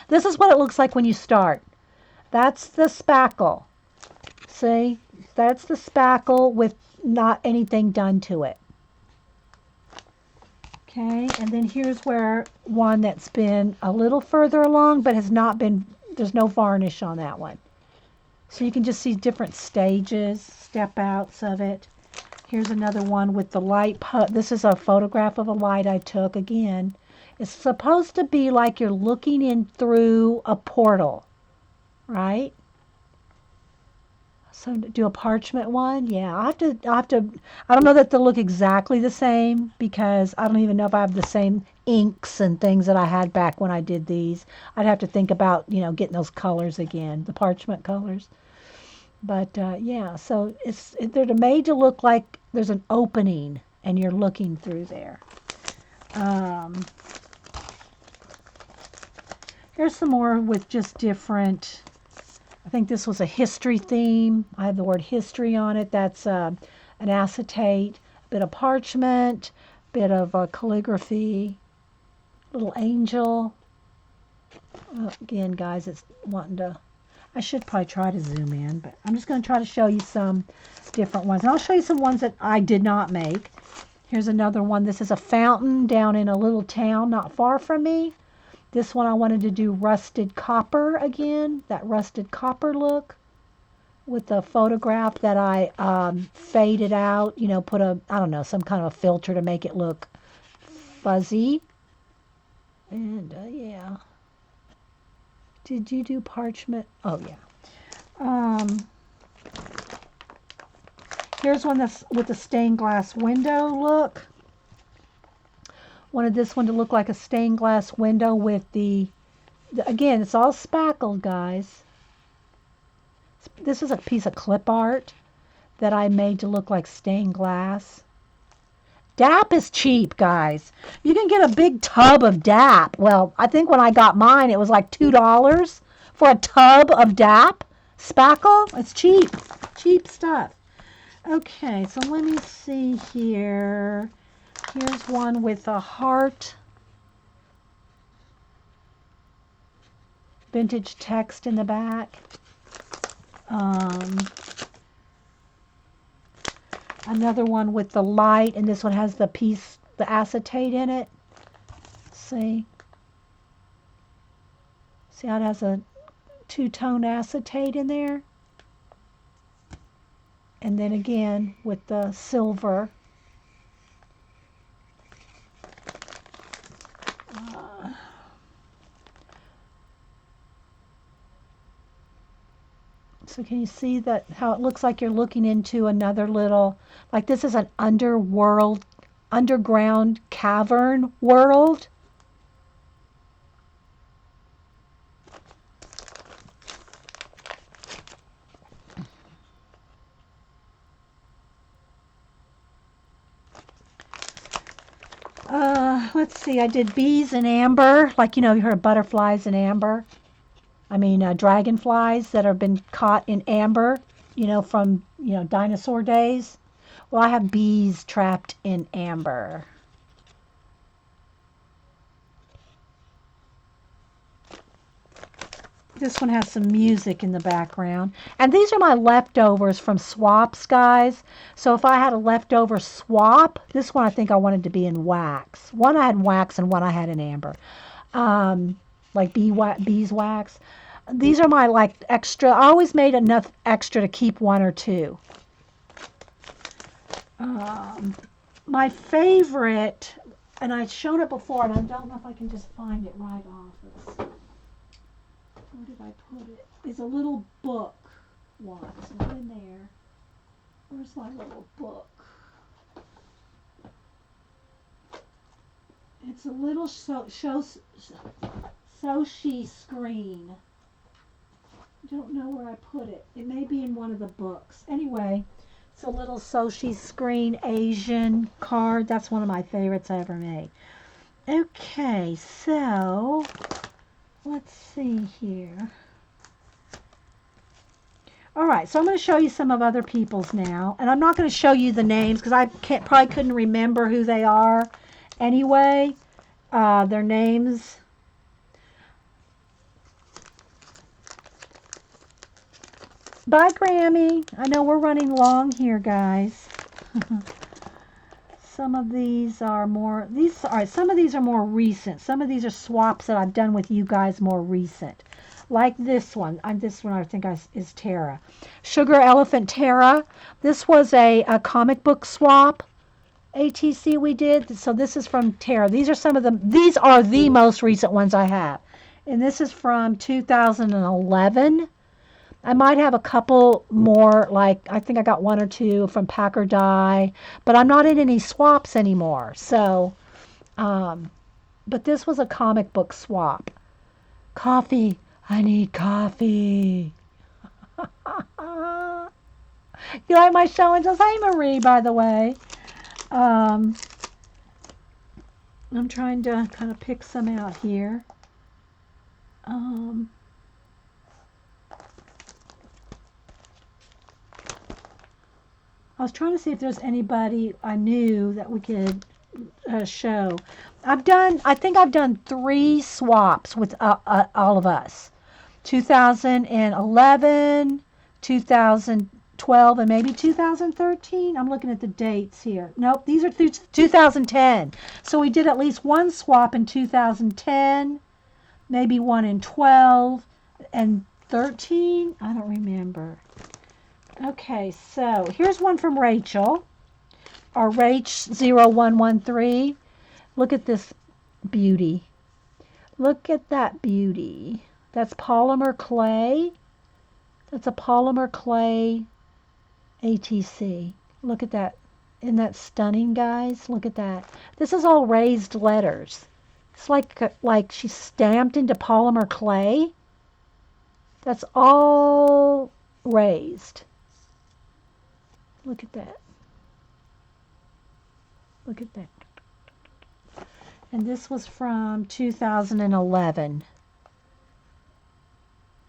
This is what it looks like when you start. That's the spackle. See? That's the spackle with not anything done to it. Okay, and then here's where one that's been a little further along but has not been, there's no varnish on that one. So you can just see different stages, step outs of it. Here's another one with the light. This is a photograph of a light I took again. It's supposed to be like you're looking in through a portal, right? So do a parchment one? Yeah, I don't know that they'll look exactly the same because I don't even know if I have the same inks and things that I had back when I did these. I'd have to think about, getting those colors again, the parchment colors. But yeah, so they're made to look like there's an opening and you're looking through there. Here's some more with just different. I think this was a history theme. I have the word history on it. That's an acetate, a bit of parchment, bit of calligraphy, little angel. Again, guys, it's wanting to. I should probably try to zoom in, but I'm just going to try to show you some different ones. And I'll show you some ones that I did not make. Here's another one. This is a fountain down in a little town not far from me. This one I wanted to do rusted copper again, that rusted copper look with a photograph that I faded out, put I don't know, some kind of a filter to make it look fuzzy. And yeah. Did you do parchment? Oh, yeah. Here's one that's with a stained glass window look. Wanted this one to look like a stained glass window with again, it's all spackled, guys. This is a piece of clip art that I made to look like stained glass. DAP is cheap, guys. You can get a big tub of DAP. Well, I think when I got mine, it was like $2 for a tub of DAP spackle. It's cheap. Cheap stuff. Okay, so let me see here. Here's one with a heart. Vintage text in the back. Another one with the light, and this one has the acetate in it. See how it has a two-tone acetate in there? And then again with the silver. So can you see that how it looks like you're looking into another little, like this is an underground cavern world? Let's see, I did bees in amber, like, you know, you heard of butterflies in amber. I mean, dragonflies that have been caught in amber, you know, from, you know, dinosaur days. Well, I have bees trapped in amber. This one has some music in the background. And these are my leftovers from swaps, guys. So if I had a leftover swap, this one I think I wanted to be in wax. One I had in wax and one I had in amber. Like beeswax. These are my like extra. I always made enough extra to keep one or two. My favorite, and I've shown it before, and I don't know if I can just find it right off. Where did I put it? It's a little book one. It's not in there. Where's my little book? It's a little Soshi screen. I don't know where I put it. It may be in one of the books. Anyway, it's a little Soshi screen Asian card. That's one of my favorites I ever made. Okay, so let's see here. All right, so I'm going to show you some of other people's now. And I'm not going to show you the names because I probably couldn't remember who they are anyway. Their names. Bye, Grammy. I know we're running long here, guys. Some of these are more, some of these are more recent. Some of these are swaps that I've done with you guys more recent. Like this one. This one I think is Tara. Sugar Elephant Tara. This was a comic book swap. ATC we did. So this is from Tara. These are the most recent ones I have. And this is from 2011. I might have a couple more, like I think I got one or two from Pack or Die, but I'm not in any swaps anymore. So, but this was a comic book swap. Coffee. I need coffee. You like my show and tells? Hey, Marie, by the way. I'm trying to kind of pick some out here. I was trying to see if there's anybody I knew that we could show. I think I've done 3 swaps with all of us. 2011, 2012, and maybe 2013. I'm looking at the dates here. Nope, these are 2010. So we did at least one swap in 2010, maybe one in 12, and 13. I don't remember. Okay, so here's one from Rachel, or Rach0113. Look at this beauty. Look at that beauty. That's polymer clay. That's a polymer clay ATC. Look at that. Isn't that stunning, guys? Look at that. This is all raised letters. It's like she's stamped into polymer clay. That's all raised. Look at that. Look at that. And this was from 2011.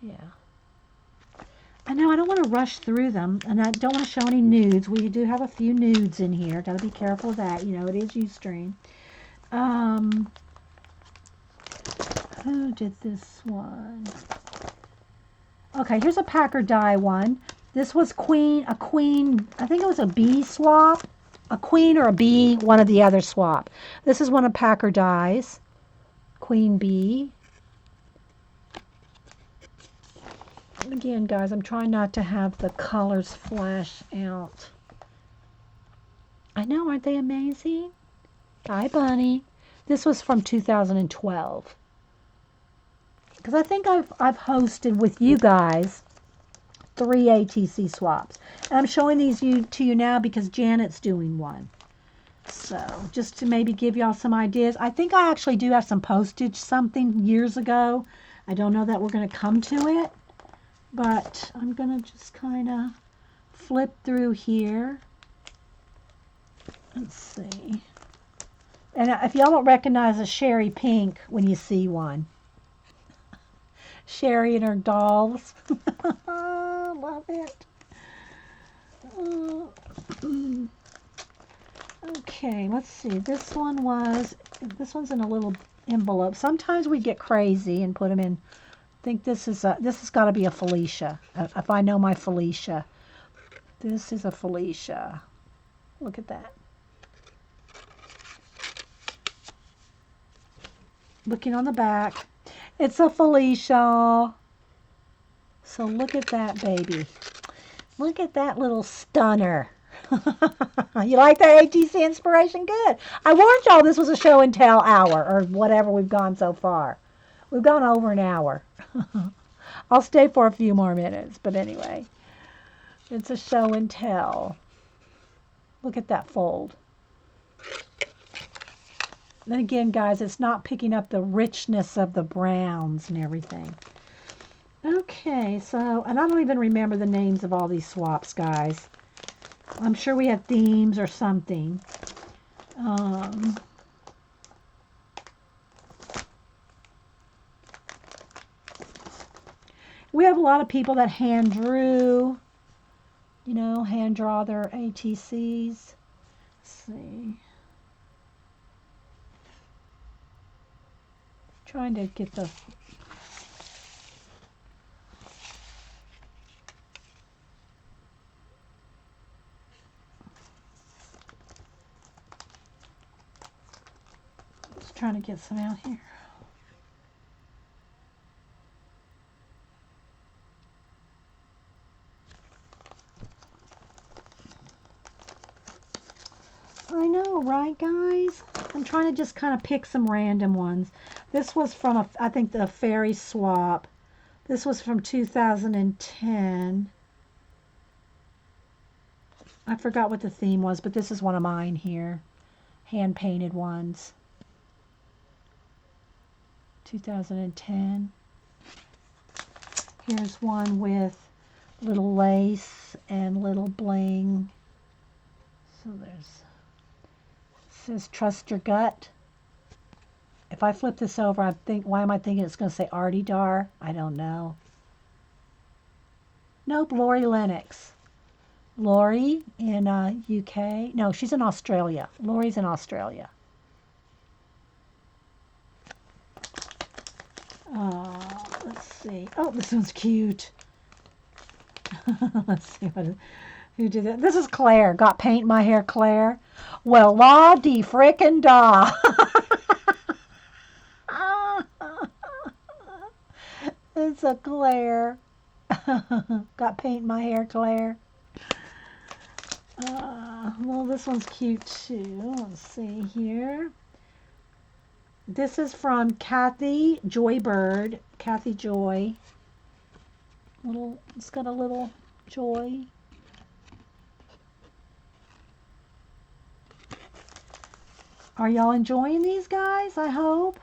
Yeah. I know I don't want to rush through them, and I don't want to show any nudes. We do have a few nudes in here. Got to be careful of that. You know, it is Ustream. Who did this one? Okay, here's a Packer die one. This was a queen, I think it was a B swap. A queen or a B, one of the other swap. This is one of Packer dies. Queen B. Again, guys, I'm trying not to have the colors flash out. I know, aren't they amazing? Bye, Bunny. This was from 2012. Because I think I've hosted with you guys 3 ATC swaps. And I'm showing these to you now because Janet's doing one. So, just to maybe give y'all some ideas. I think I actually do have some postage something years ago. I don't know that we're going to come to it. But I'm going to just kind of flip through here. Let's see. And if y'all don't recognize a Sherry Pink when you see one. Sherry and her dolls. Love it. Okay, let's see. This one's in a little envelope. Sometimes we get crazy and put them in. I think this has got to be a Felicia. If I know my Felicia. This is a Felicia. Look at that. Looking on the back. It's a Felicia. So look at that baby. Look at that little stunner. You like that ATC inspiration? Good. I warned y'all this was a show and tell hour or whatever we've gone so far. We've gone over an hour. I'll stay for a few more minutes, but anyway. It's a show and tell. Look at that fold. Then again, guys, it's not picking up the richness of the browns and everything. Okay, so, and I don't even remember the names of all these swaps, guys. I'm sure we had themes or something. We have a lot of people that hand drew, hand draw their ATCs. Let's see. Trying to get the trying to get some out here. I know, right, guys? I'm trying to just kind of pick some random ones. This was from, I think, the Fairy Swap. This was from 2010. I forgot what the theme was, but this is one of mine here. Hand-painted ones. 2010. Here's one with little lace and little bling. So there's, it says trust your gut. If I flip this over, I think, why am I thinking it's going to say Artie Dar? I don't know. Nope, Lori Lennox. Lori in UK. No, she's in Australia. Lori's in Australia. Let's see. Oh, this one's cute. Let's see who did it. This is Claire. Got paint in my hair, Claire. Well, la de frickin' da. It's a Claire. Got paint in my hair, Claire. Well, this one's cute too. Let's see here. This is from Kathy Joybird. Kathy Joy. It's got a little joy. Are y'all enjoying these, guys? I hope.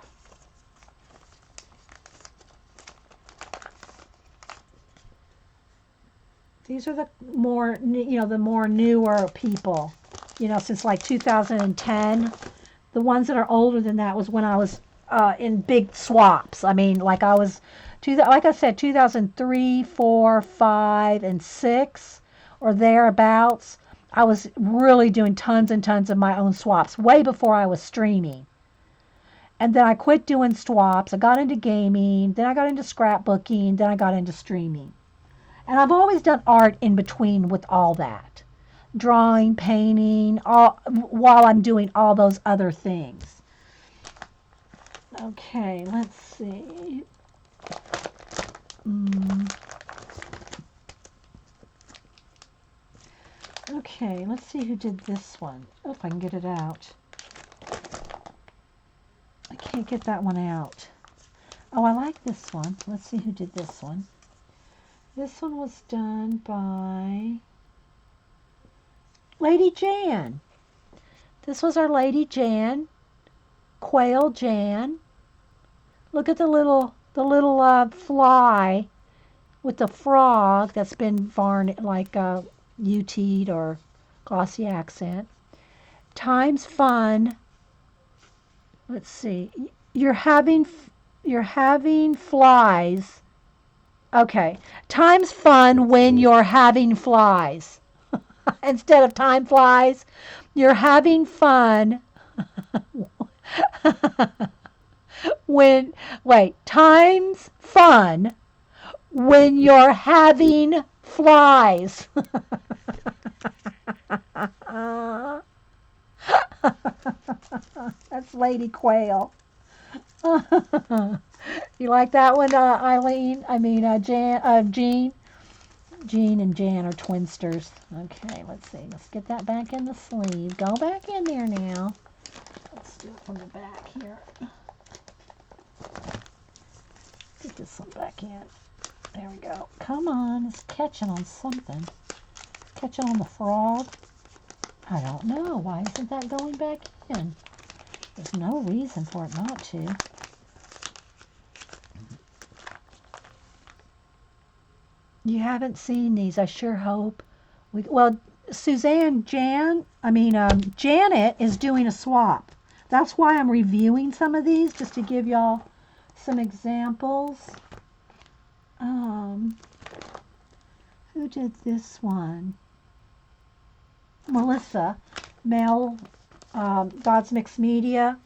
These are the more, the more newer people, since like 2010. The ones that are older than that was when I was in big swaps. I mean, like like I said, 2003, 4, 5, and 6, or thereabouts. I was really doing tons and tons of my own swaps way before I was streaming. And then I quit doing swaps. I got into gaming. Then I got into scrapbooking. Then I got into streaming. And I've always done art in between with all that. Drawing, painting, while I'm doing all those other things. Okay, let's see. Okay, let's see who did this one. Oh, if I can get it out. I can't get that one out. Oh, I like this one. Let's see who did this one. This one was done by Lady Jan. This was our Lady Jan, Quail Jan. Look at the little fly with the frog that's been varnished, like UT'd or glossy accent. Times fun. Let's see. You're having flies. Okay. Time's fun when you're having flies. Instead of time flies, you're having fun time's fun when you're having flies. That's Lady Quail. You like that one, Eileen? I mean, Jean? Jean and Jan are twinsters. Okay, let's see. Let's get that back in the sleeve. Go back in there now. Let's do it from the back here. Get this one back in. There we go. Come on. It's catching on something. Catching on the frog. I don't know. Why isn't that going back in? There's no reason for it not to. You haven't seen these, I sure hope. Janet is doing a swap. That's why I'm reviewing some of these, just to give y'all some examples. Who did this one? Melissa, God's Mixed Media.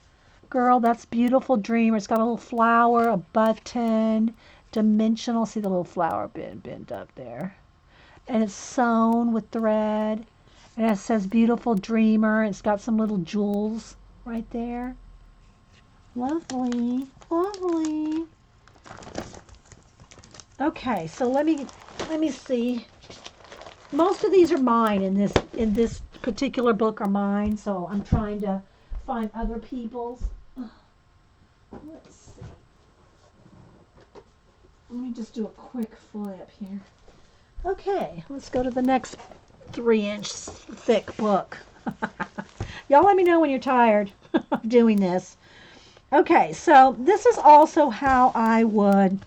Girl, that's beautiful dreamer. It's got a little flower, a button, dimensional. See the little flower bent up there. And it's sewn with thread. And it says beautiful dreamer. It's got some little jewels right there. Lovely. Lovely. Okay, so let me see. Most of these are mine in this particular book are mine, so I'm trying to find other people's. Let's see. Let me just do a quick flip here. Okay, let's go to the next 3-inch thick book. Y'all let me know when you're tired of doing this. Okay, so this is also how I would.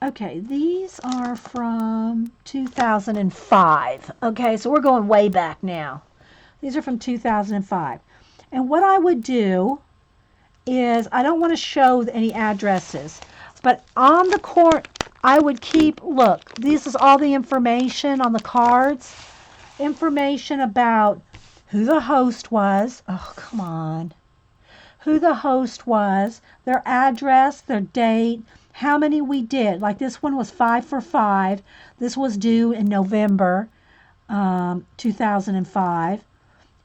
Okay, these are from 2005. Okay, so we're going way back now. These are from 2005. And what I would do is, I don't want to show any addresses, but on the I would keep, look, this is all the information on the cards. Information about who the host was. Oh, come on. Who the host was, their address, their date, how many we did. Like this one was 5 for 5. This was due in November 2005.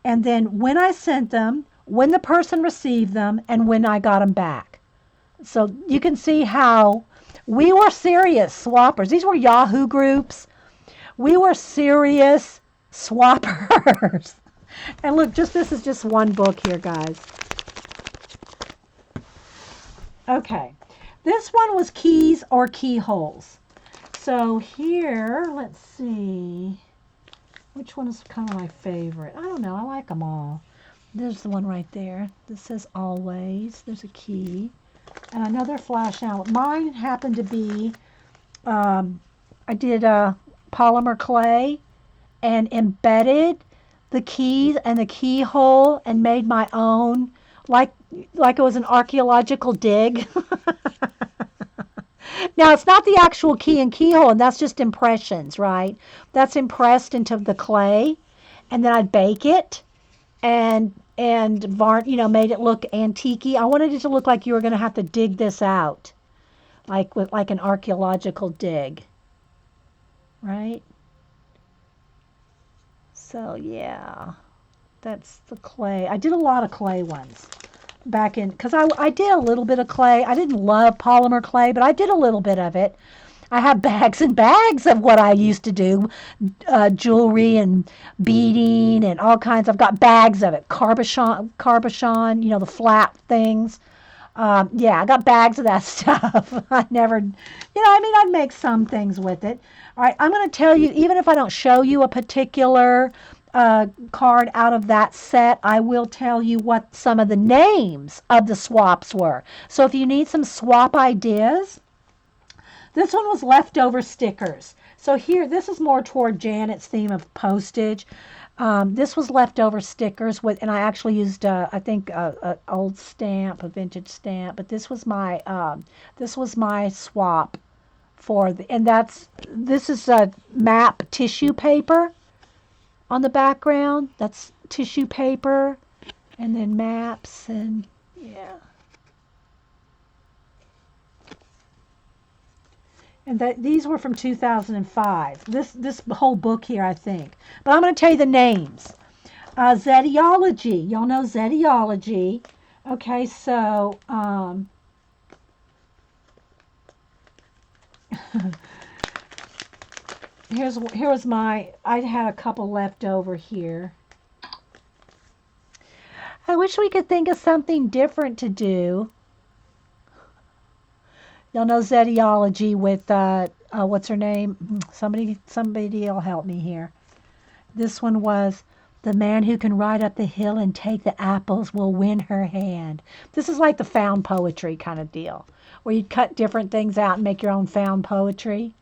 And then when I sent them, when the person received them, and when I got them back. So you can see how we were serious swappers. These were Yahoo groups. We were serious swappers. And look, this is just one book here, guys. Okay. This one was keys or keyholes. So here, let's see. Which one is kind of my favorite? I don't know. I like them all. There's the one right there. This says always. There's a key. And another flash out. Mine happened to be, I did a polymer clay and embedded the keys and the keyhole and made my own, like like it was an archaeological dig. Now it's not the actual key and keyhole, and that's just impressions, right? That's impressed into the clay, and then I'd bake it and made it look antique. I wanted it to look like you were going to have to dig this out, like with like an archaeological dig, right? So yeah, that's the clay. I did a lot of clay ones back in, because I did a little bit of clay. I didn't love polymer clay, but I did a little bit of it. I have bags and bags of what I used to do, jewelry and beading and all kinds. I've got bags of it. Carbochon, the flat things. Yeah, I got bags of that stuff. I never, I'd make some things with it. All right, I'm going to tell you, even if I don't show you a particular card out of that set, I will tell you what some of the names of the swaps were. So if you need some swap ideas, this one was leftover stickers. So here, this is more toward Janet's theme of postage. This was leftover stickers and I actually used, I think, a old stamp, a vintage stamp. But this was my swap and this is a map tissue paper on the background. That's tissue paper, and then maps, and yeah. And these were from 2005. This whole book here, I think. But I'm going to tell you the names. Zetiology. Y'all know Zetiology. Okay, so here was I had a couple left over here. I wish we could think of something different to do. Y'all know Zetiology with what's her name? Somebody will help me here. This one was the man who can ride up the hill and take the apples will win her hand. This is like the found poetry kind of deal, where you cut different things out and make your own found poetry.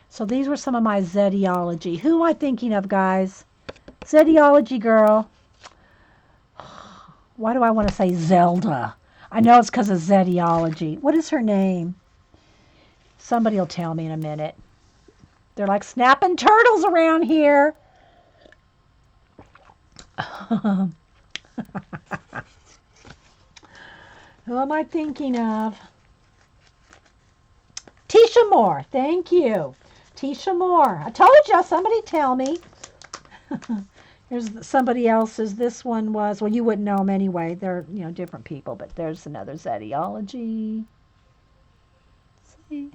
So these were some of my Zetiology. Who am I thinking of, guys? Zetiology girl. Why do I want to say Zelda? I know it's because of Zetiology. What is her name? Somebody will tell me in a minute. They're like snapping turtles around here. Who am I thinking of? Tisha Moore. Thank you. Tisha Moore. I told you. Somebody tell me. Here's somebody else's. This one was, well, you wouldn't know them anyway. They're, different people, but there's another Zetiology. Let's see.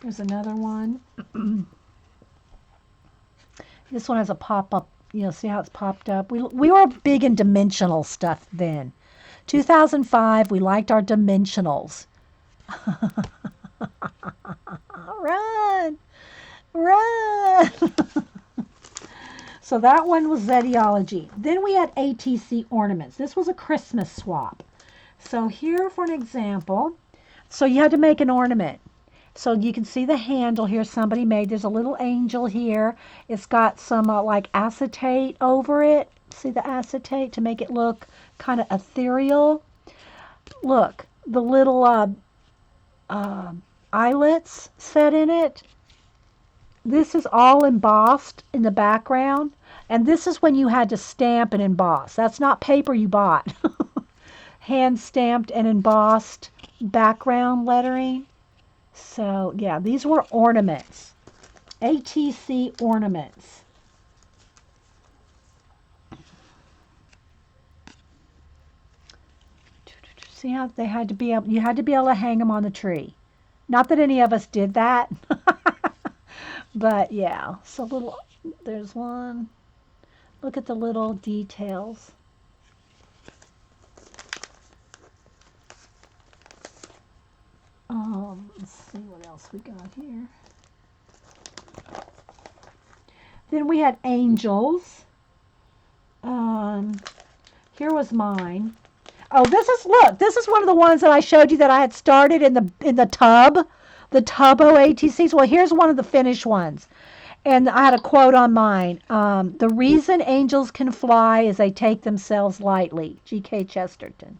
There's another one. This one has a pop-up. See how it's popped up? We were big in dimensional stuff then. 2005, we liked our dimensionals. Run! Run! So that one was Zetiology. Then we had ATC ornaments. This was a Christmas swap. So here for an example. So you had to make an ornament. So you can see the handle here somebody made. There's a little angel here. It's got some like acetate over it. See the acetate to make it look kind of ethereal. Look, the little eyelets set in it. This is all embossed in the background. And this is when you had to stamp and emboss. That's not paper you bought. Hand stamped and embossed background lettering. So, yeah, these were ornaments. ATC ornaments. See how they had to be able, you had to be able to hang them on the tree. Not that any of us did that. But, yeah. So, there's one. Look at the little details. Let's see what else we got here. Then we had angels. Um, Here was mine. Oh, look, this is one of the ones that I showed you that I had started in the tub OATCs. Well, here's one of the finished ones. And I had a quote on mine. The reason angels can fly is they take themselves lightly. G.K. Chesterton.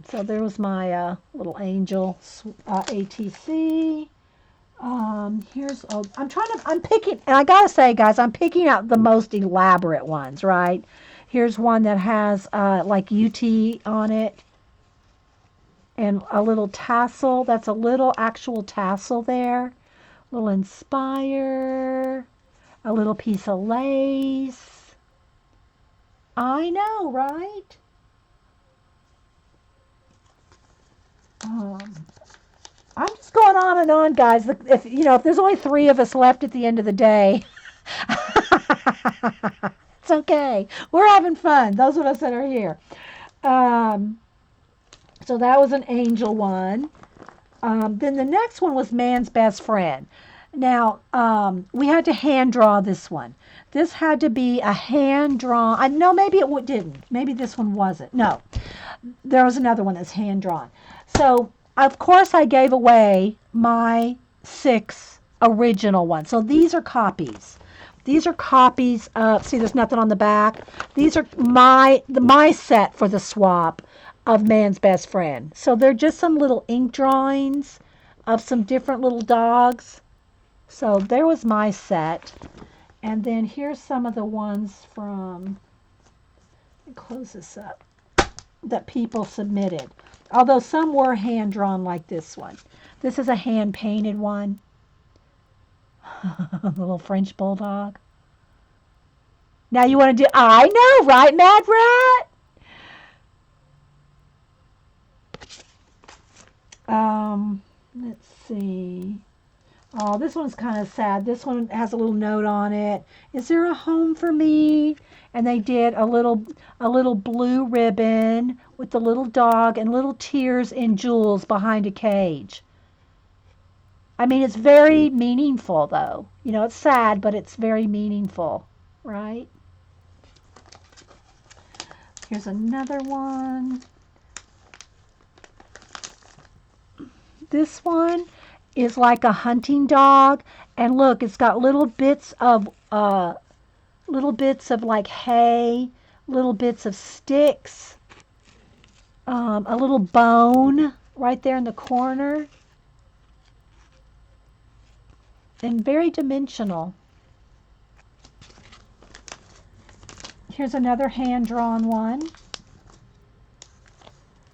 So there was my little angel ATC. I'm picking, and I gotta say, guys, I'm picking out the most elaborate ones, right? Here's one that has like UT on it and a little tassel. That's a little actual tassel there. A little inspire, a little piece of lace. I know, right? Um, I'm just going on and on, guys. If there's only 3 of us left at the end of the day, it's okay. We're having fun. Those of us that are here. Um, so that was an angel one. Then the next one was man's best friend. Now, we had to hand draw this one. This had to be a hand drawn. I know maybe it didn't. Maybe this one wasn't. No, there was another one that's hand drawn. So, of course, I gave away my 6 original ones. So these are copies. These are copies of, see, there's nothing on the back. These are my set for the swap of man's best friend. So they're just some little ink drawings of some different little dogs. So there was my set. And then here's some of the ones from, let me close this up, that people submitted. Although some were hand drawn like this one. This is a hand painted one. A little French bulldog. Now you want to do, I know, right, Mad Rat? Let's see. Oh, this one's kind of sad. This one has a little note on it. Is there a home for me? And they did a little blue ribbon with the little dog and little tears and jewels behind a cage. I mean, it's very meaningful, though. It's sad, but it's very meaningful, right? Here's another one. This one is like a hunting dog, and look, it's got little bits of like hay, little bits of sticks, a little bone right there in the corner, and very dimensional. Here's another hand-drawn one.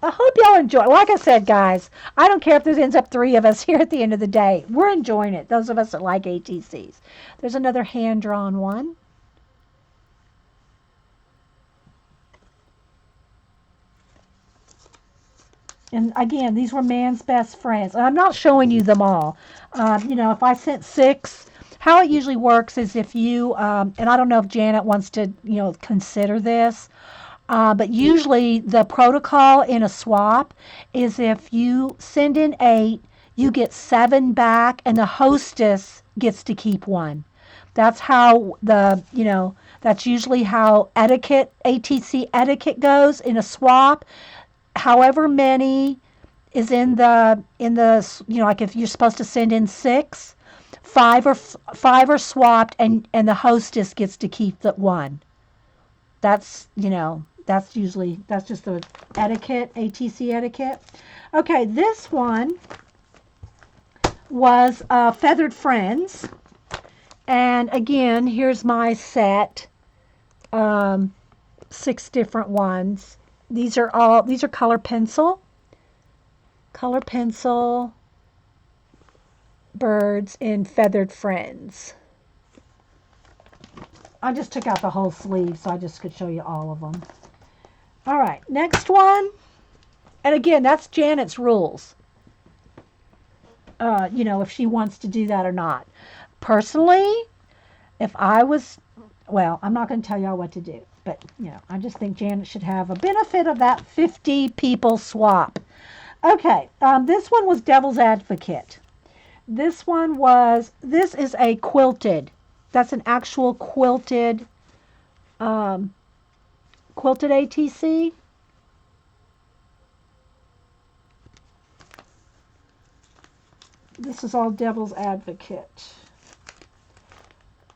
I hope y'all enjoy. Like I said, guys, I don't care if there ends up 3 of us here at the end of the day. We're enjoying it, those of us that like ATCs. There's another hand-drawn one. And again, these were man's best friends. And I'm not showing you them all. If I sent 6, how it usually works is if you, and I don't know if Janet wants to, consider this, but usually the protocol in a swap is if you send in 8, you get 7 back, and the hostess gets to keep 1. That's how that's usually how ATC etiquette goes in a swap. However many is in the like if you're supposed to send in 6, 5 are swapped, and the hostess gets to keep the 1. That's that's just the etiquette, ATC etiquette. Okay, this one was Feathered Friends, and again, here's my set, 6 different ones. These are color pencil birds in Feathered Friends. I just took out the whole sleeve so I just could show you all of them. All right, next one. And again, that's Janet's rules. If she wants to do that or not. Personally, if I was, well, I'm not going to tell y'all what to do. But, I just think Janet should have a benefit of that 50 people swap. Okay, this one was Devil's Advocate. This is a quilted That's an actual um, quilted ATC. This is all Devil's Advocate.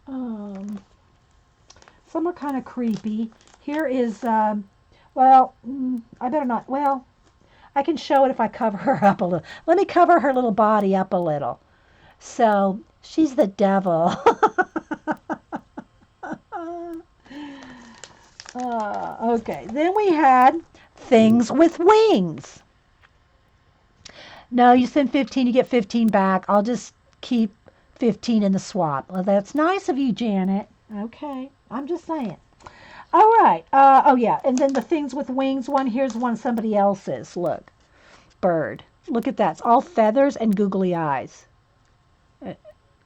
Um, some are kind of creepy. Here is, well, I better not. Well, I can show it if I cover her up a little. Let me cover her little body up a little. So she's the devil. Okay, then we had things with wings. No, you send 15, you get 15 back. I'll just keep 15 in the swap. Well, that's nice of you, Janet. Okay, I'm just saying. All right. Oh, yeah. And then the things with wings one, here's one somebody else's. Look, bird. Look at that. It's all feathers and googly eyes.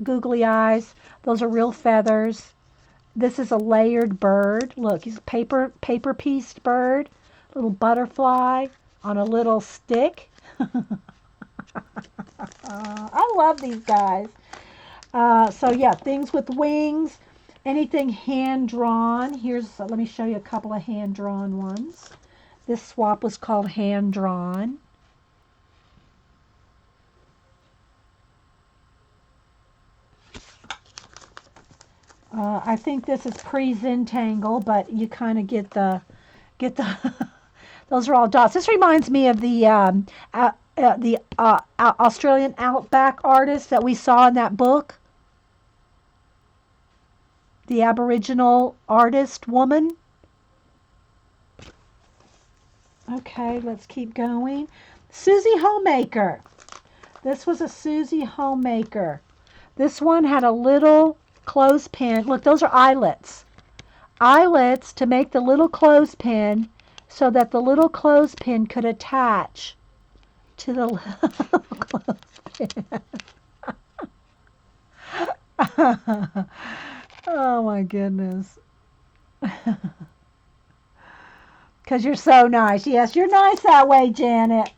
Googly eyes. Those are real feathers. This is a layered bird. Look, he's a paper pieced bird. Little butterfly on a little stick. I love these guys. So yeah, things with wings, anything hand drawn. Here's, let me show you a couple of hand drawn ones. This swap was called hand drawn. I think this is pre-Zentangle, but you kind of get the those are all dots. This reminds me of the Australian outback artist that we saw in that book. The Aboriginal artist woman. Okay, let's keep going. Susie Homemaker. This was a Susie Homemaker. This one had a little clothespin. Look, those are eyelets. Eyelets to make the little clothespin so that the little clothespin could attach to the little clothespin. Oh my goodness. Because you're so nice. Yes, you're nice that way, Janet.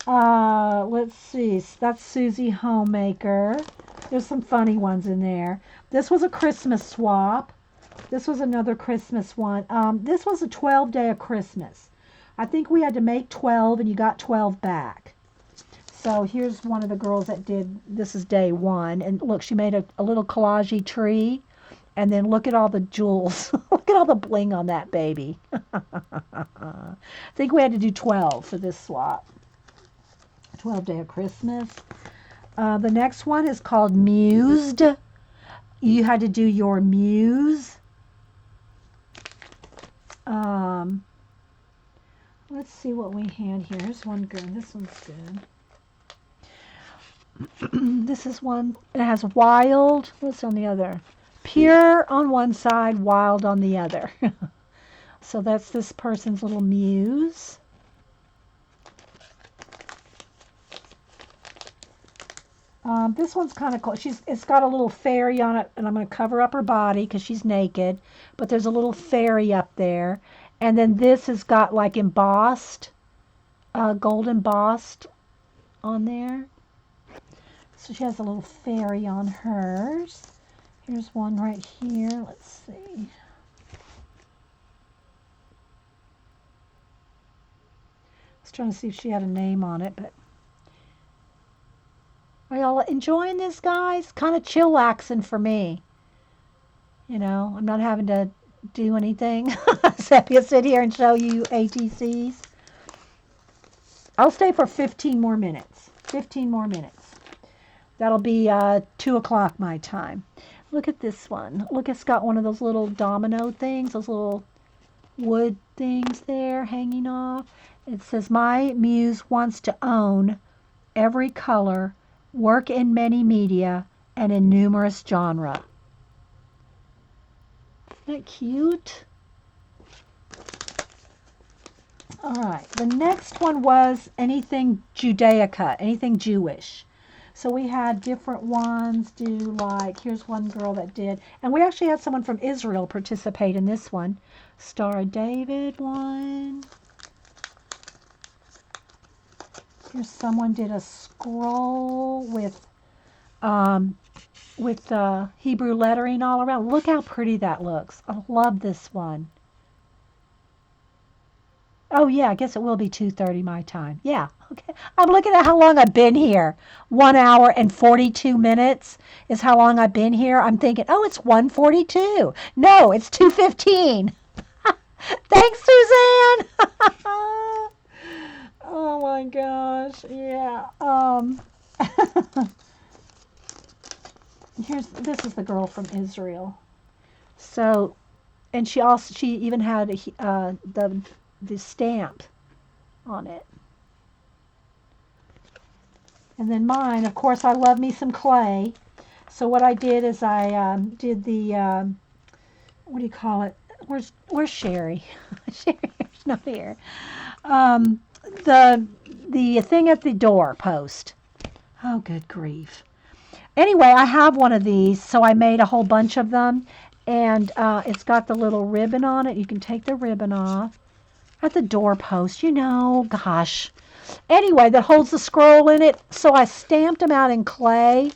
Let's see. That's Susie Homemaker. There's some funny ones in there. This was a Christmas swap. This was another Christmas one. This was a 12-day of Christmas. I think we had to make 12 and you got 12 back. So here's one of the girls that did, this is day one. And look, she made a little collage tree. And then look at all the jewels. Look at all the bling on that baby. I think we had to do 12 for this swap. 12-day of Christmas. The next one is called Mused. You had to do your muse. Let's see what we had here. Here's one good. This one's good. This is one. It has wild. What's on the other? Pure on one side, wild on the other. So that's this person's little muse. This one's kind of cool. It's got a little fairy on it, and I'm going to cover up her body because she's naked. But there's a little fairy up there. And then this has got like embossed, gold embossed on there. So she has a little fairy on hers. Here's one right here. Let's see. I was trying to see if she had a name on it, but are y'all enjoying this, guys? Kind of chillaxing for me. You know, I'm not having to do anything except to sit here and show you ATCs. I'll stay for 15 more minutes. 15 more minutes. That'll be 2 o'clock my time. Look at this one. Look, it's got one of those little domino things, those little wood things there hanging off. It says, my muse wants to own every color, work in many media, and in numerous genre. Isn't that cute? All right. The next one was anything Judaica, anything Jewish. So we had different ones do like, here's one girl that did, and we actually had someone from Israel participate in this one. Star of David one. Here's someone did a scroll with with Hebrew lettering all around. Look how pretty that looks. I love this one. Oh yeah, I guess it will be 2:30 my time. Yeah, okay. I'm looking at how long I've been here. 1 hour and 42 minutes is how long I've been here. I'm thinking, oh, it's 1:42. No, it's 2:15. Thanks, Suzanne. Oh my gosh. Yeah. This is the girl from Israel. So, and she even had the stamp on it. And then mine, of course, I love me some clay. So what I did is I did the what do you call it? Where's Sherry? Sherry's not here. Um, the thing at the door post. Oh, good grief. Anyway, I have one of these, so I made a whole bunch of them, and it's got the little ribbon on it. You can take the ribbon off at the doorpost, gosh. Anyway, that holds the scroll in it. So I stamped them out in clay,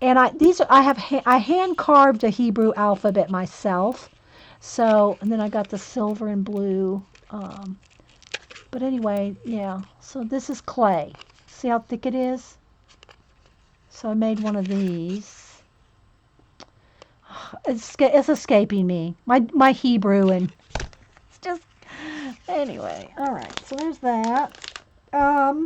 and I hand carved a Hebrew alphabet myself. So, and then I got the silver and blue. But anyway, yeah. So this is clay. See how thick it is? So I made one of these. It's escaping me. My Hebrew, and it's just anyway. All right. So there's that. I'll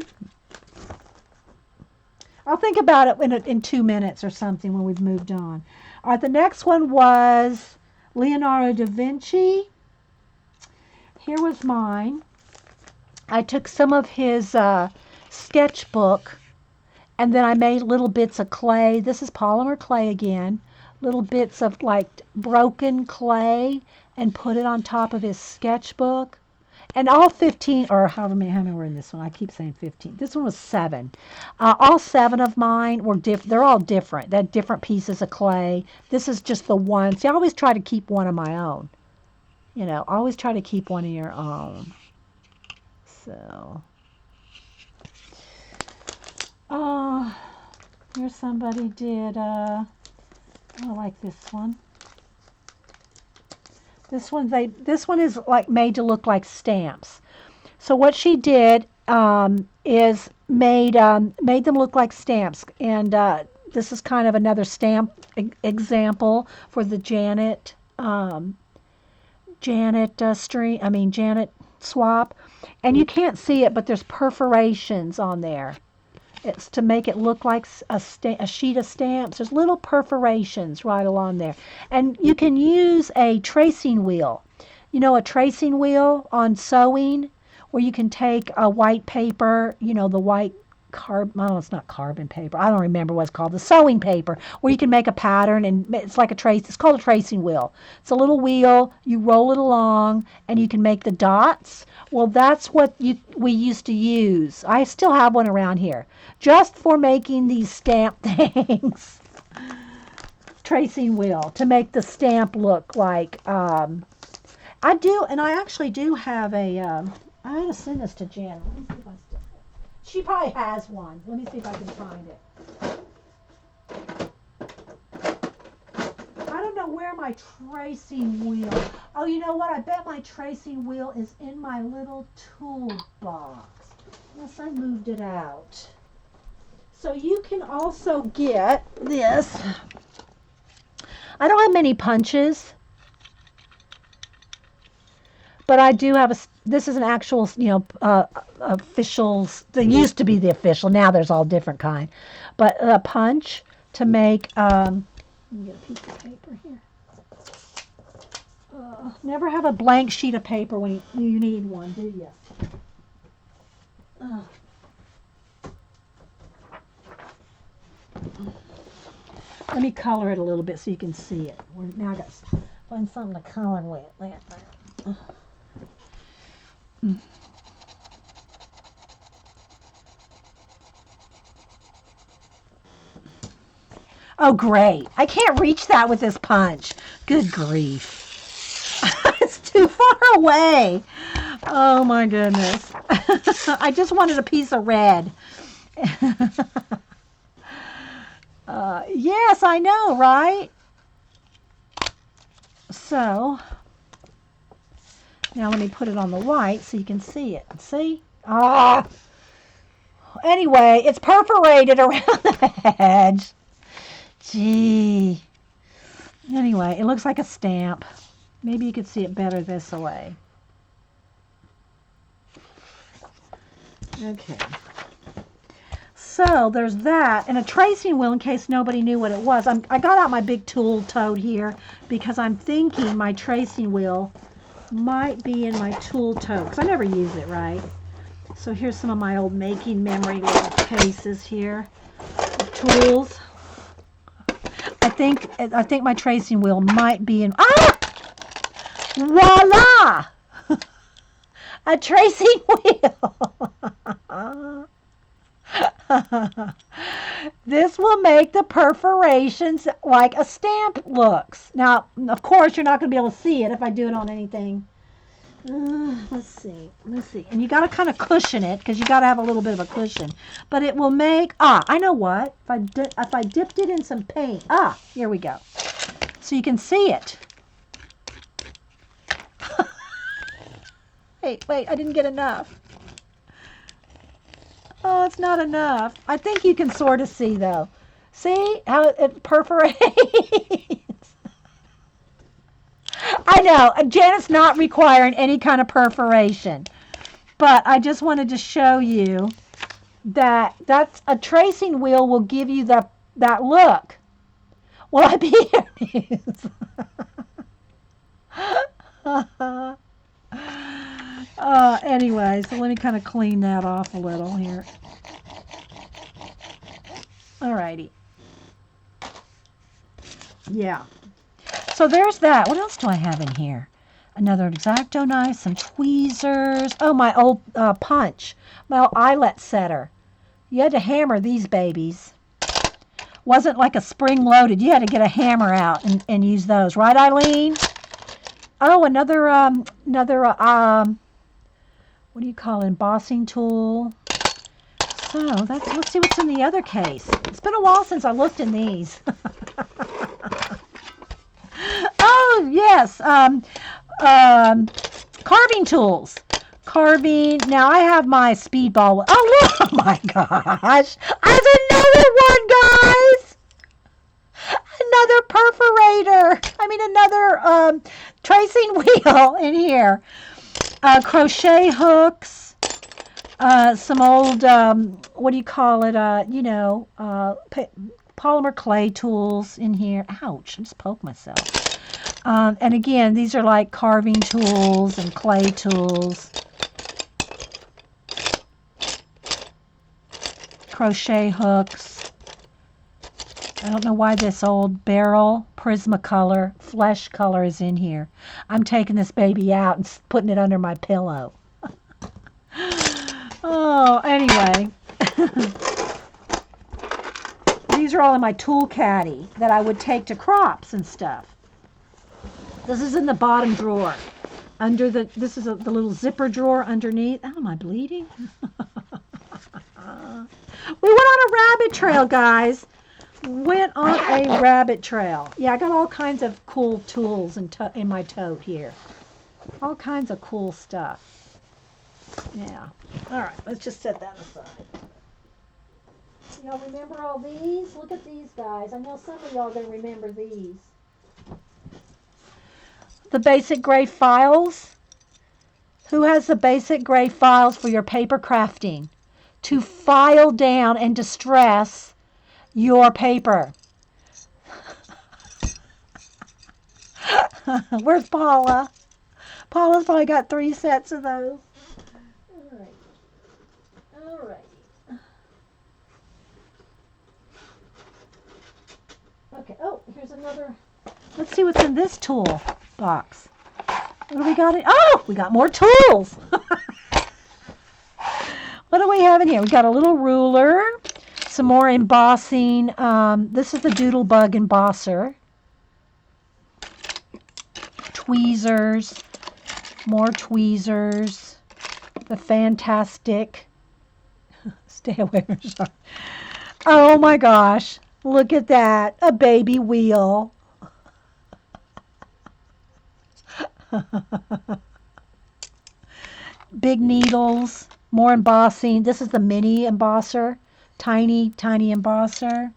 think about it in 2 minutes or something when we've moved on. All right. The next one was Leonardo da Vinci. Here was mine. I took some of his sketchbook, and then I made little bits of clay. This is polymer clay again. Little bits of like broken clay, and put it on top of his sketchbook. And all 15, or how many were in this one? I keep saying 15. This one was 7. All 7 of mine were different. They're all different. They're different pieces of clay. This is just the one. See, I always try to keep one of my own. Always try to keep one of your own. So, here somebody did, I like this one. This one is like made to look like stamps. So what she did is made them look like stamps, and this is kind of another stamp example for the Janet Janet swap, and you can't see it, but there's perforations on there. It's to make it look like a sheet of stamps. There's little perforations right along there. And you can use a tracing wheel. A tracing wheel on sewing, where you can take a white paper, the white it's not carbon paper. I don't remember what it's called. The sewing paper, where you can make a pattern, and it's like it's called a tracing wheel. It's a little wheel. You roll it along, and you can make the dots. Well, that's what we used to use. I still have one around here, just for making these stamp things. Tracing wheel to make the stamp look like. I do, and I actually do have a. I had to send this to Jen. Let me see if I still. She probably has one. Let me see if I can find it. I don't know where my tracing wheel. Oh, you know what? I bet my tracing wheel is in my little toolbox. Unless I moved it out. So you can also get this. I don't have many punches, but I do have this is an actual, official. They used to be the official. Now there's all different kind. But a punch to make. Let me get a piece of paper here. Never have a blank sheet of paper when you need one, do you? Let me color it a little bit so you can see it. Now I got to find something to color with. Oh, great. I can't reach that with this punch. Good grief. It's too far away. Oh, my goodness. I just wanted a piece of red. Yes, I know, right? So, now let me put it on the white so you can see it. See? Ah! Anyway, it's perforated around the edge. Gee. Anyway, it looks like a stamp. Maybe you could see it better this way. Okay. So there's that, and a tracing wheel in case nobody knew what it was. I got out my big tool tote here because I'm thinking my tracing wheel might be in my tool tote because I never use it, right? So here's some of my old making memory little cases here of tools. I think my tracing wheel might be in. Ah! Voila! A tracing wheel. This will make the perforations like a stamp looks. Now, of course, you're not going to be able to see it if I do it on anything. Let's see. And you got to kind of cushion it because you got to have a little bit of a cushion. But it will make, I know what. If I dipped it in some paint. Here we go. So you can see it. Wait, I didn't get enough. Oh, it's not enough. I think you can sort of see, though. See how it perforates? I know. Janet's not requiring any kind of perforation. But I just wanted to show you that that's a tracing wheel will give you that look. Will I be here? Anyway, so let me kind of clean that off a little here. Alrighty. Yeah. So there's that. What else do I have in here? Another X-Acto knife, some tweezers. Oh, my old punch. My old eyelet setter. You had to hammer these babies. Wasn't like a spring-loaded. You had to get a hammer out and use those. Right, Eileen? Oh, another what do you call it, embossing tool. So let's see what's in the other case. It's been a while since I looked in these. Oh yes, carving tools. Carving. Now I have my speedball. Oh my gosh! There's another one, guys. Another perforator. I mean another tracing wheel in here. Crochet hooks, some old, what do you call it, polymer clay tools in here. Ouch, I just poked myself. And again, these are like carving tools and clay tools. Crochet hooks. I don't know why this old barrel Prismacolor flesh color is in here. I'm taking this baby out and putting it under my pillow. Oh, anyway. These are all in my tool caddy that I would take to crops and stuff. This is in the bottom drawer. This is the little zipper drawer underneath. Oh, am I bleeding? We went on a rabbit trail, guys. Went on a rabbit trail. Yeah, I got all kinds of cool tools in my tote here. All kinds of cool stuff. Yeah. All right, let's just set that aside. Y'all remember all these? Look at these guys. I know some of y'all are going to remember these. The basic gray files. Who has the basic gray files for your paper crafting? To file down and distress your paper. Where's Paula? Paula's probably got 3 sets of those. All right. Okay. Oh, here's another. Let's see what's in this tool box. What do we got? Oh, we got more tools. What do we have in here? We got a little ruler. Some more embossing. This is the Doodle Bug embosser. Tweezers. More tweezers. The fantastic. Stay away from sharp. Oh my gosh. Look at that, a baby wheel. Big needles, more embossing. This is the mini embosser, tiny, tiny embosser.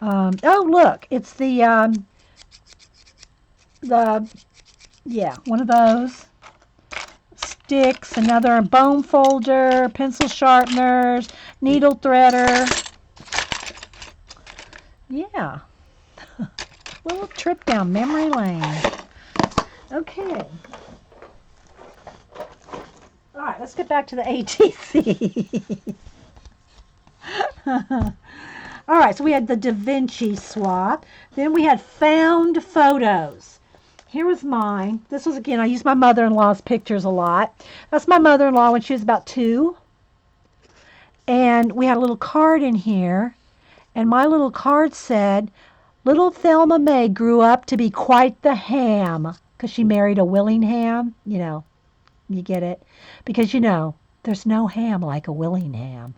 Oh, look, it's the yeah, one of those. Sticks, another bone folder, pencil sharpeners, needle threader. Yeah, little trip down memory lane. Okay. All right, let's get back to the ATC. All right, so we had the Da Vinci swap. Then we had found photos. Here was mine. This was, again, I used my mother-in-law's pictures a lot. That's my mother-in-law when she was about 2. And we had a little card in here. And my little card said, little Thelma May grew up to be quite the ham. Because she married a Willingham. You get it? Because, there's no ham like a Willingham.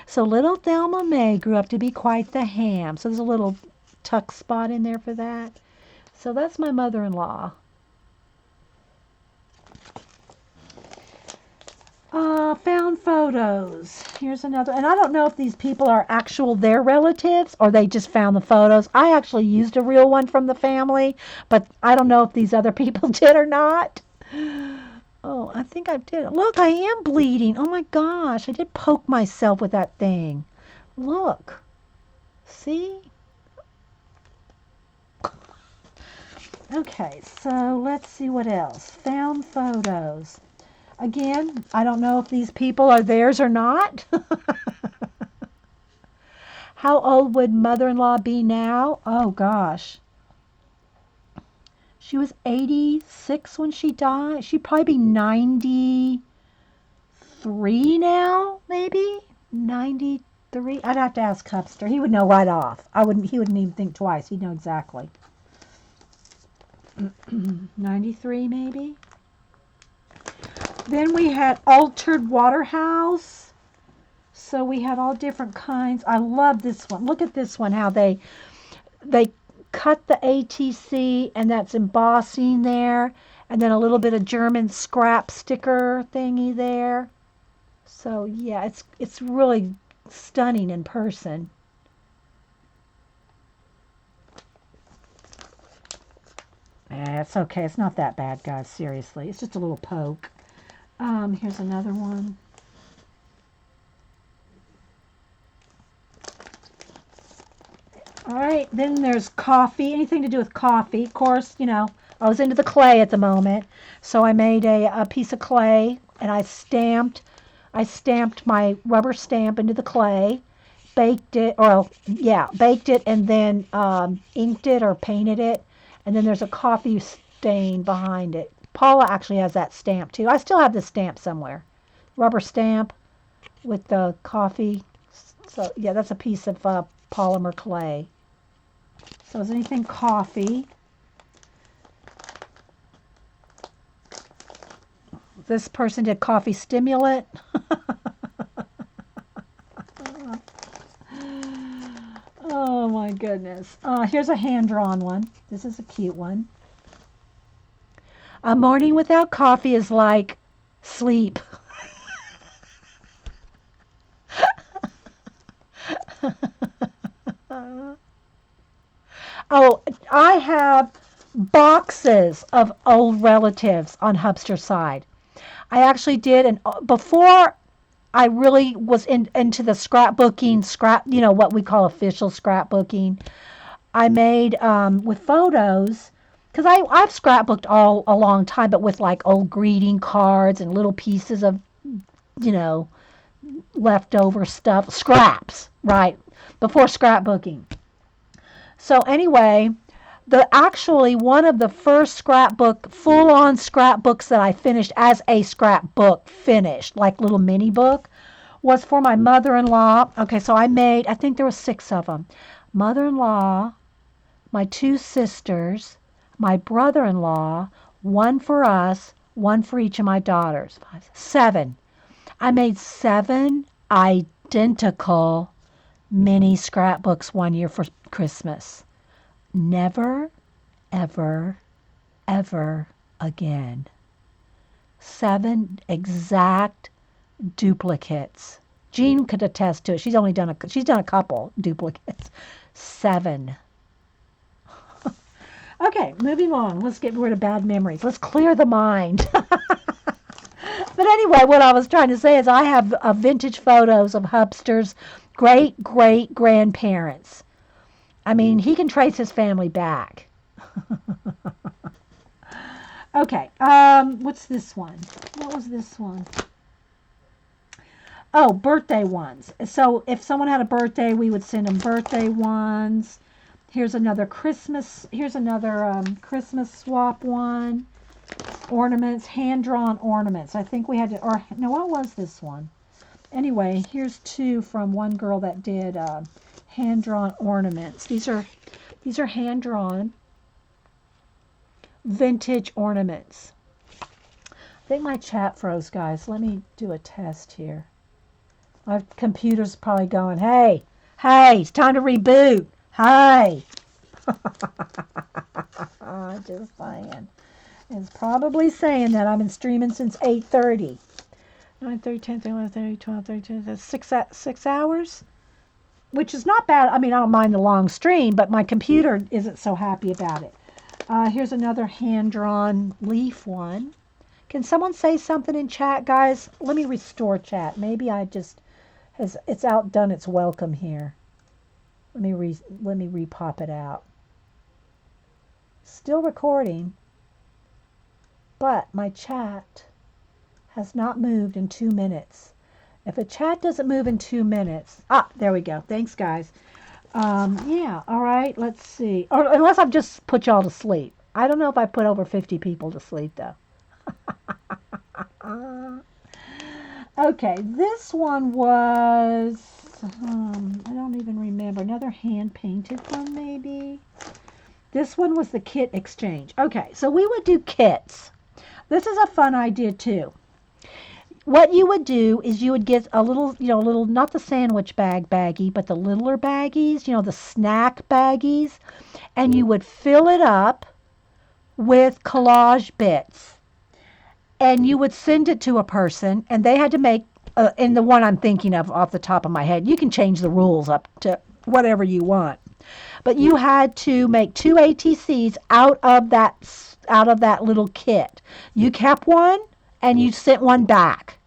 So little Thelma May grew up to be quite the ham. So there's a little tuck spot in there for that. So that's my mother-in-law. Found photos. Here's another. And I don't know if these people are their relatives or they just found the photos. I actually used a real one from the family, but I don't know if these other people did or not. Oh, I think I did. Look, I am bleeding. Oh my gosh, I did poke myself with that thing. Look. See? Okay, so let's see what else. Found photos. Again, I don't know if these people are theirs or not. How old would mother-in-law be now? Oh gosh. She was 86 when she died. She'd probably be 93 now, maybe? 93? I'd have to ask Cupster. He would know right off. He wouldn't even think twice. He'd know exactly. 93 maybe? Then we had altered Waterhouse. So we had all different kinds. I love this one. Look at this one, how they cut the ATC, and that's embossing there, and then a little bit of German scrap sticker thingy there. So yeah, it's really stunning in person. It's okay. It's not that bad, guys. Seriously, it's just a little poke. Here's another one. All right, then there's coffee, anything to do with coffee. Of course, I was into the clay at the moment, so I made a piece of clay, and I stamped my rubber stamp into the clay, baked it, and then inked it or painted it, and then there's a coffee stain behind it. Paula actually has that stamp too. I still have the stamp somewhere. Rubber stamp with the coffee. So yeah, that's a piece of polymer clay. So is anything coffee? This person did coffee stimulant. Oh my goodness. Here's a hand-drawn one. This is a cute one. A morning without coffee is like sleep. Oh, I have boxes of old relatives on Hubster's side. I actually did, and before I really was into the scrapbooking, what we call official scrapbooking, I made with photos, because I've scrapbooked all a long time, but with like old greeting cards and little pieces of, leftover stuff, scraps, right, before scrapbooking. So anyway, actually one of the first full-on scrapbooks that I finished as a scrapbook, finished, like little mini book, was for my mother-in-law. Okay, so I think there were 6 of them. Mother-in-law, my 2 sisters, my brother-in-law, one for us, one for each of my daughters. 7. I made 7 identical mini scrapbooks one year for Christmas. Never, ever, ever again. 7 exact duplicates. Jean could attest to it. She's done a couple duplicates. 7. Okay, moving on. Let's get rid of bad memories. Let's clear the mind. But anyway, what I was trying to say is I have vintage photos of Hubster's great grandparents. I mean, he can trace his family back. Okay, what's this one? What was this one? Oh, birthday ones. So if someone had a birthday, we would send them birthday ones. Here's another Christmas swap one. Ornaments, hand-drawn ornaments. I think we had to, or no, what was this one? Anyway, here's 2 from one girl that did hand-drawn ornaments. These are hand-drawn vintage ornaments. I think my chat froze, guys. Let me do a test here. My computer's probably going, hey, it's time to reboot. Hey. Just saying. It's probably saying that I've been streaming since 8:30. 9:30, 10:30, 11:30, 12:30, 13:30, 6 hours, which is not bad. I mean, I don't mind the long stream, but my computer isn't so happy about it. Here's another hand-drawn leaf one. Can someone say something in chat, guys? Let me restore chat. Maybe it's outdone its welcome here. Let me repop it out. Still recording, but my chat has not moved in 2 minutes. If a chat doesn't move in 2 minutes, there we go. Thanks, guys. Yeah, all right, let's see. Or unless I've just put y'all to sleep. I don't know if I put over 50 people to sleep, though. Okay, this one was, I don't even remember. Another hand-painted one, maybe? This one was the kit exchange. Okay, so we would do kits. This is a fun idea, too. What you would do is you would get a little, not the sandwich baggie, but the littler baggies, the snack baggies, and you would fill it up with collage bits. And you would send it to a person, and they had to make, in the one I'm thinking of off the top of my head, you can change the rules up to whatever you want. But you had to make 2 ATCs out of that little kit. You kept one, and you sent one back.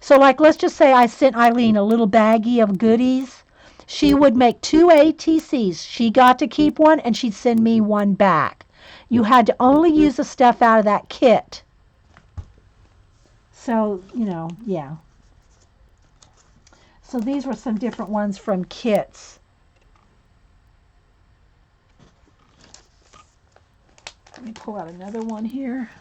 So let's just say I sent Eileen a little baggie of goodies. She would make 2 ATCs. She got to keep one, and she'd send me one back. You had to only use the stuff out of that kit. So, yeah. So these were some different ones from kits. Let me pull out another one here.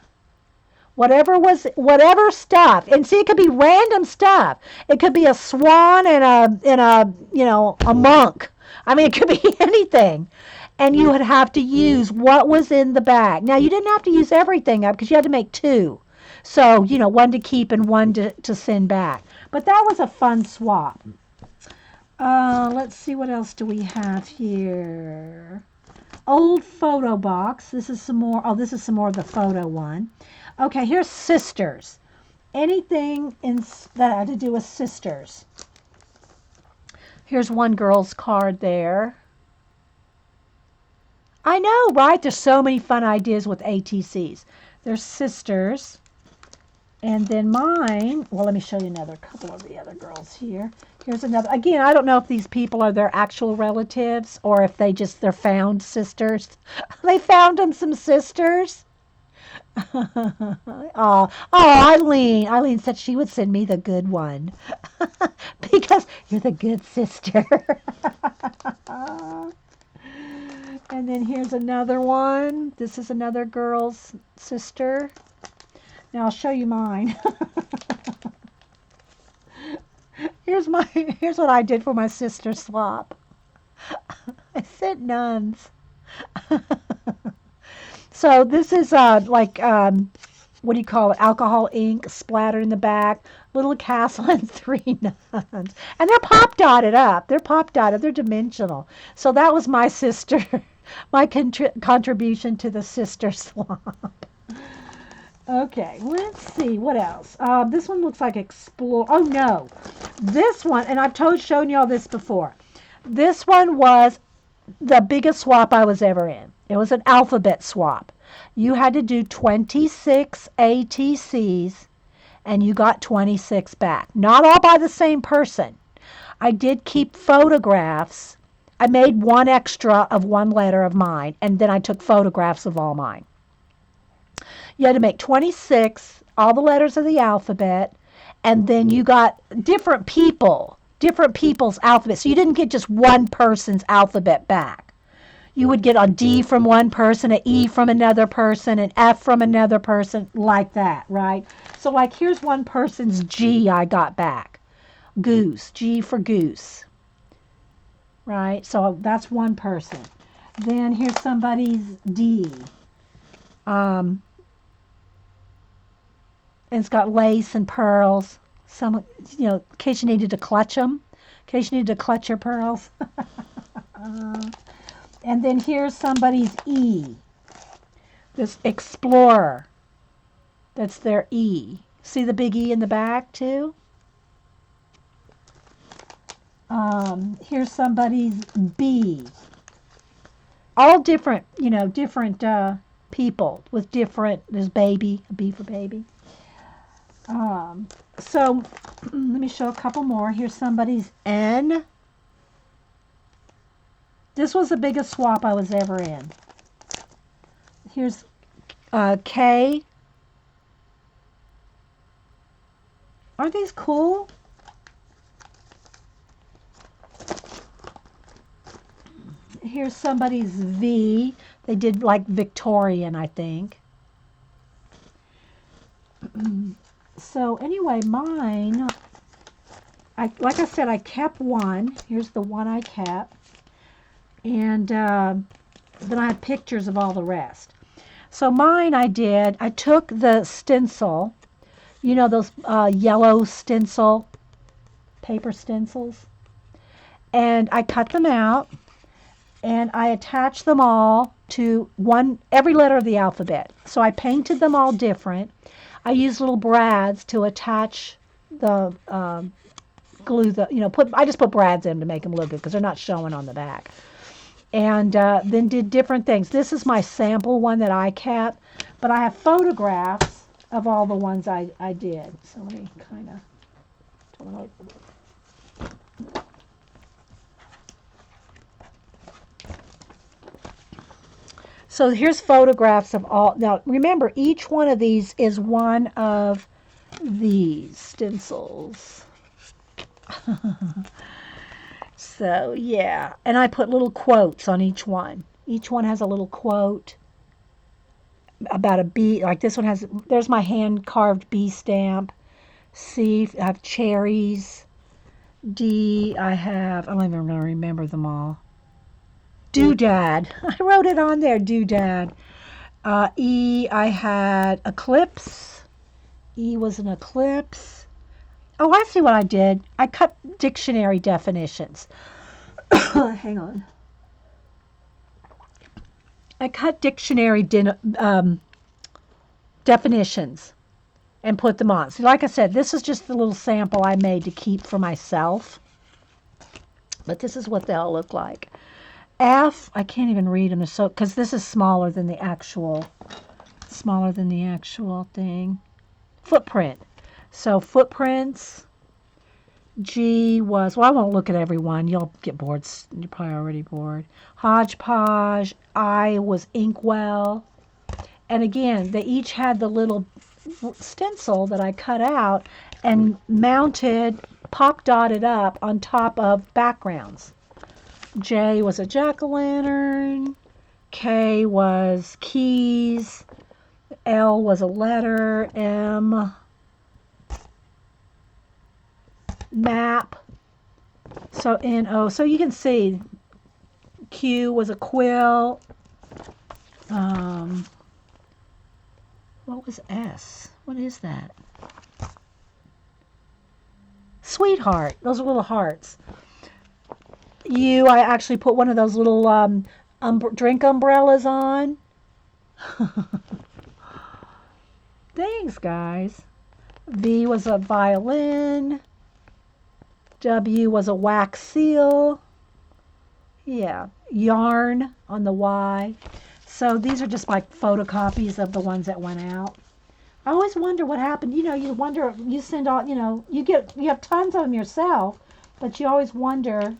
Whatever stuff, and see, it could be random stuff. It could be a swan and a monk. I mean, it could be anything, and you would have to use what was in the bag. Now, you didn't have to use everything up because you had to make 2, so one to keep and one to send back. But that was a fun swap. Let's see, what else do we have here? Old photo box. This is some more. Oh, this is some more of the photo one. Okay, here's sisters. Anything that had to do with sisters. Here's one girl's card there. I know, right? There's so many fun ideas with ATCs. There's sisters. And then mine, well, let me show you another couple of the other girls here. Here's another. Again, I don't know if these people are their actual relatives or if they're found sisters. They found them some sisters. Oh, Eileen said she would send me the good one because you're the good sister. And then here's another one. This is another girl's sister. Now I'll show you mine. Here's what I did for my sister swap. I sent nuns. So this is what do you call it, alcohol ink splattered in the back, little castle and three nuns. And they're pop dotted up. They're pop dotted. They're dimensional. So that was my sister, my contribution to the sister swamp. Okay, let's see what else. This one looks like explore. Oh no, this one, and I've shown you all this before. This one was the biggest swap I was ever in. It was an alphabet swap. You had to do 26 ATCs and you got 26 back. Not all by the same person. I did keep photographs. I made one extra of one letter of mine and then I took photographs of all mine. You had to make 26, all the letters of the alphabet, and then you got different people's alphabet. So you didn't get just one person's alphabet back. You would get a D from one person, an E from another person, an F from another person, like that, right? So like here's one person's G I got back. Goose, G for goose, right? So that's one person. Then here's somebody's D. And it's got lace and pearls. Some, in case you needed to clutch them, in case you needed to clutch your pearls. And then here's somebody's E. This explorer. That's their E. See the big E in the back too? Here's somebody's B. All different, different people with different. There's baby, a B for baby. So let me show a couple more. Here's somebody's N. This was the biggest swap I was ever in. Here's K. Aren't these cool? Here's somebody's V. They did like Victorian, I think. So anyway, mine, like I said, I kept one. Here's the one I kept. And then I have pictures of all the rest. So mine I took the stencil, those yellow stencil, paper stencils, and I cut them out, and I attached them all to every letter of the alphabet. So I painted them all different. I used little brads to attach the glue. I just put brads in to make them look good because they're not showing on the back. And then did different things. This is my sample one that I kept, but I have photographs of all the ones I did. So let me kind of. So here's photographs of all. Now remember, each one of these is one of these stencils. So yeah, and I put little quotes on each one. Each one has a little quote about a bee. Like this one has, there's my hand carved bee stamp. C, I have cherries. D, I don't even remember them all. Doodad. I wrote it on there, doodad. E, I had eclipse. E was an eclipse. Oh, I see what I did. I cut dictionary definitions. Hang on. I cut dictionary definitions and put them on. So like I said, this is just the little sample I made to keep for myself. But this is what they all look like. F, I can't even read them, so because this is smaller than the actual thing. Footprint. So footprints. G was, well, I won't look at every one. You'll get bored. You're probably already bored. Hodgepodge. I was inkwell. And again, they each had the little stencil that I cut out and mounted, pop dotted up on top of backgrounds. J was a jack-o'-lantern. K was keys. L was a letter. M, map. So N-O. So you can see Q was a quill. What was S? What is that? Sweetheart. Those are little hearts. I actually put one of those little drink umbrellas on. Thanks, guys. V was a violin. W was a wax seal. Yeah, yarn on the Y. So these are just like photocopies of the ones that went out. I always wonder what happened. You wonder, you send all, you have tons of them yourself, but you always wonder,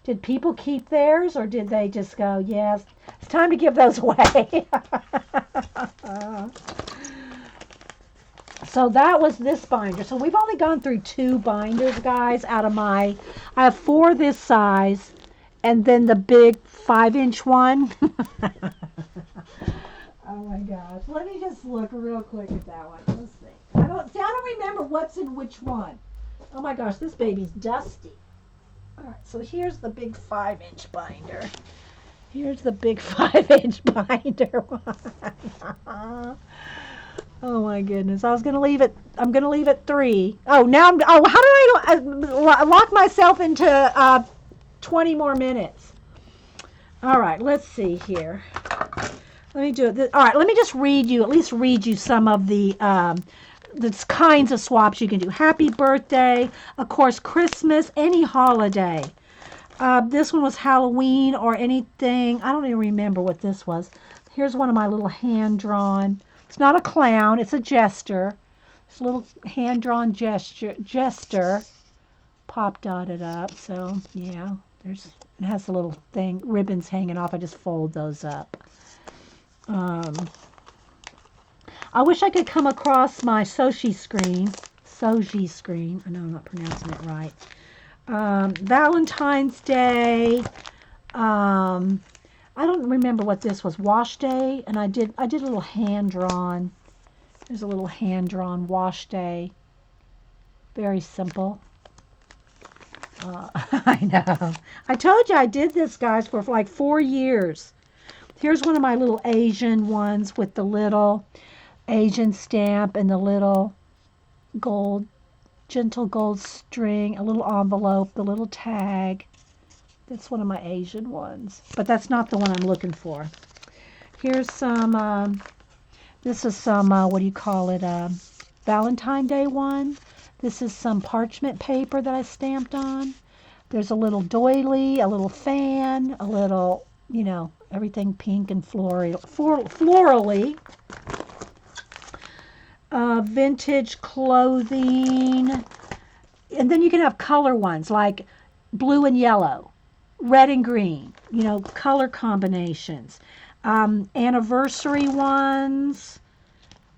did people keep theirs or did they just go, yes, it's time to give those away? So that was this binder. So we've only gone through 2 binders, guys, out of I have 4 this size and then the big 5-inch one. Oh my gosh. Let me just look real quick at that one. Let's see. I don't remember what's in which one. Oh my gosh, this baby's dusty. All right, so here's the big 5-inch binder. Here's the big 5-inch binder. Oh my goodness. I'm going to leave it 3. Oh, now how do I lock myself into 20 more minutes? All right, let's see here. Let me do it. All right, let me just at least read you some of the kinds of swaps you can do. Happy birthday, of course, Christmas, any holiday. This one was Halloween or anything. I don't even remember what this was. Here's one of my little hand-drawn. It's not a clown, it's a jester. It's a little hand-drawn jester. Pop dotted up, so yeah. It has a little thing, ribbons hanging off. I just fold those up. I wish I could come across my Soji screen. I know I'm not pronouncing it right. Valentine's Day. I don't remember what this was. Wash Day, and I did a little hand drawn. There's a little hand drawn wash day. Very simple. I know. I told you I did this, guys, for like 4 years. Here's one of my little Asian ones with the little Asian stamp and the little gentle gold string, a little envelope, the little tag. That's one of my Asian ones, but that's not the one I'm looking for. Here's some, this is some, what do you call it, Valentine's Day one. This is some parchment paper that I stamped on. There's a little doily, a little fan, a little, everything pink and florally. Vintage clothing. And then you can have color ones like blue and yellow, red and green, color combinations. Anniversary ones.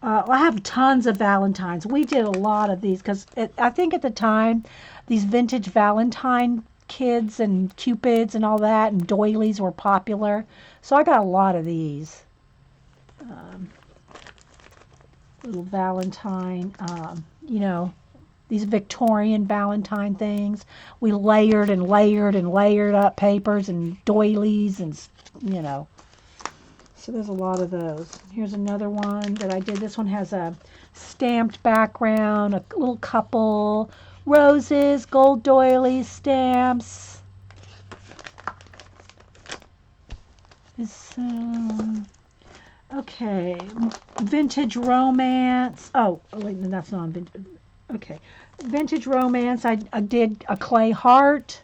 I have tons of Valentines. We did a lot of these because I think at the time, these vintage Valentine kids and cupids and all that and doilies were popular. So I got a lot of these. Little Valentine, these Victorian Valentine things. We layered and layered and layered up papers and doilies and, So there's a lot of those. Here's another one that I did. This one has a stamped background, a little couple, roses, gold doilies, stamps. Okay, vintage romance. Oh, wait, that's not vintage. Okay, vintage romance. I did a clay heart,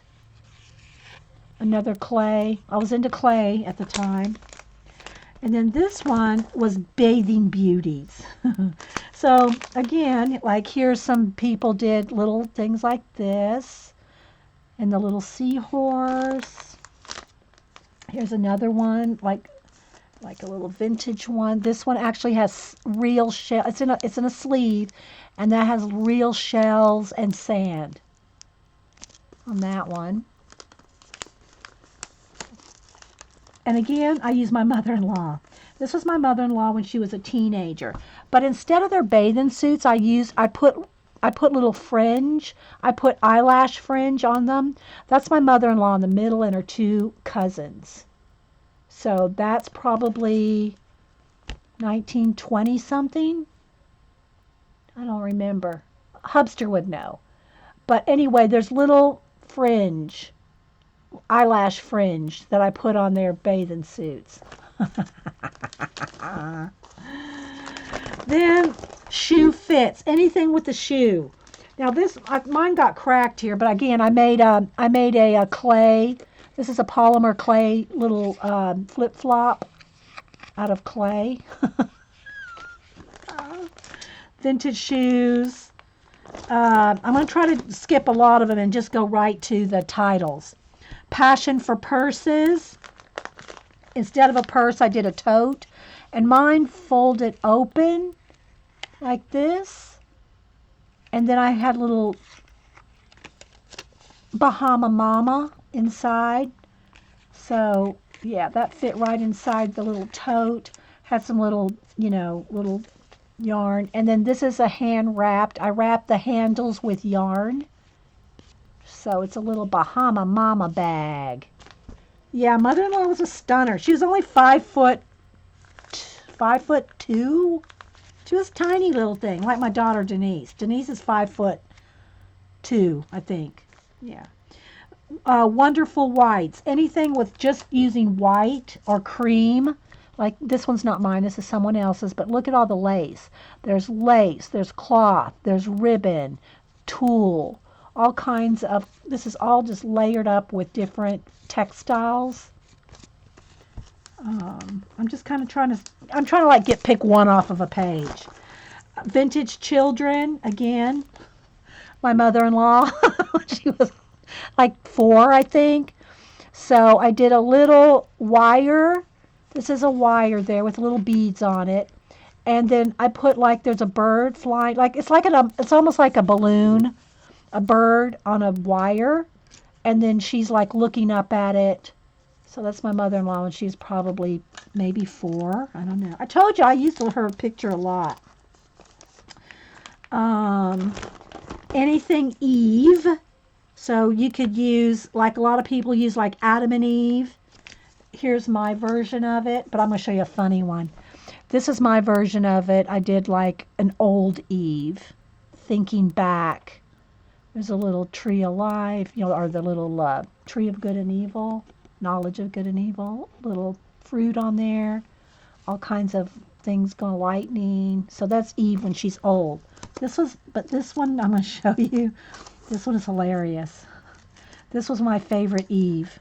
another clay. I was into clay at the time. And then this one was bathing beauties. So again, like here's some people did little things like this, and the little seahorse. Here's another one, like a little vintage one. This one actually has real shell. It's in a sleeve, and that has real shells and sand on that one. And again, I use my mother-in-law. This was my mother-in-law when she was a teenager. But instead of their bathing suits, I put little fringe. I put eyelash fringe on them. That's my mother-in-law in the middle and her 2 cousins. So that's probably 1920 something. I don't remember. Hubster would know. But anyway, there's little fringe, eyelash fringe that I put on their bathing suits. Then shoe fits, anything with the shoe. Now this, mine got cracked here, but again, I made a clay. This is a polymer clay little flip flop out of clay. Vintage shoes. I'm going to try to skip a lot of them and just go right to the titles. Passion for purses. Instead of a purse, I did a tote. And mine folded open like this. And then I had little Bahama Mama inside. So, yeah, that fit right inside the little tote. Had some little, little yarn. And then this is a hand wrapped. I wrapped the handles with yarn. So it's a little Bahama Mama bag. Yeah, mother-in-law was a stunner. She was only 5'2". She was a tiny little thing, like my daughter Denise. Denise is 5'2", I think. Yeah. Wonderful whites. Anything with just using white or cream. Like this one's not mine, this is someone else's, but look at all the lace. Lace, there's cloth, there's ribbon, tulle, all kinds of, this is all just layered up with different textiles. I'm just kind of trying to like pick one off of a page. Vintage children, again, my mother-in-law, she was like 4, I think. So I did a little wire. This is a wire there with little beads on it. And then I put like there's a bird flying, like it's almost like a balloon, a bird on a wire. And then she's like looking up at it. So that's my mother-in-law, and she's probably maybe 4. I don't know. I told you I used her picture a lot. Anything Eve. So you could use, like a lot of people use like Adam and Eve. Here's my version of it, but I'm going to show you a funny one. This is my version of it. I did like an old Eve, thinking back. There's a little tree of life, or the little tree of good and evil, knowledge of good and evil, little fruit on there, all kinds of things going lightning. So that's Eve when she's old. This one I'm going to show you. This one is hilarious. This was my favorite Eve.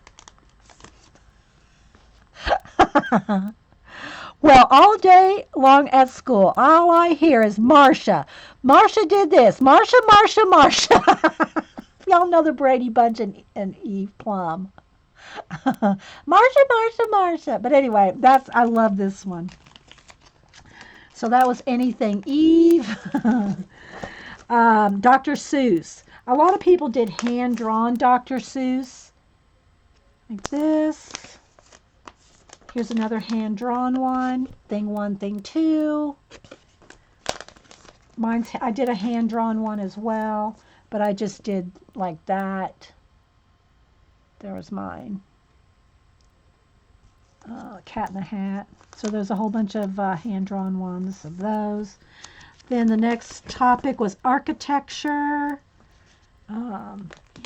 Well, all day long at school, all I hear is Marcia. Marcia did this. Marcia, Marcia, Marcia. Y'all know the Brady Bunch and Eve Plum. Marcia, Marcia, Marcia. But anyway, I love this one. So that was anything Eve. Dr. Seuss. A lot of people did hand-drawn Dr. Seuss. Like this. Here's another hand-drawn one. Thing 1, thing 2. I did a hand-drawn one as well, but I just did like that. There was mine. Cat in the Hat. So there's a whole bunch of hand-drawn ones of those. Then the next topic was architecture.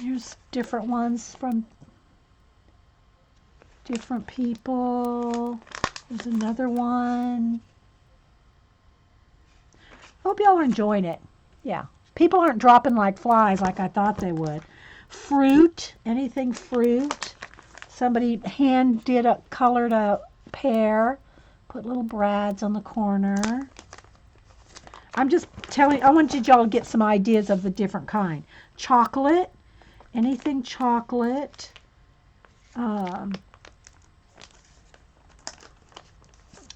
Here's different ones from different people. There's another one. Hope y'all are enjoying it. Yeah. People aren't dropping like flies like I thought they would. Fruit. Anything fruit. Somebody colored a pear. Put little brads on the corner. I'm just telling, I wanted y'all to get some ideas of the different kind. Chocolate. Anything chocolate.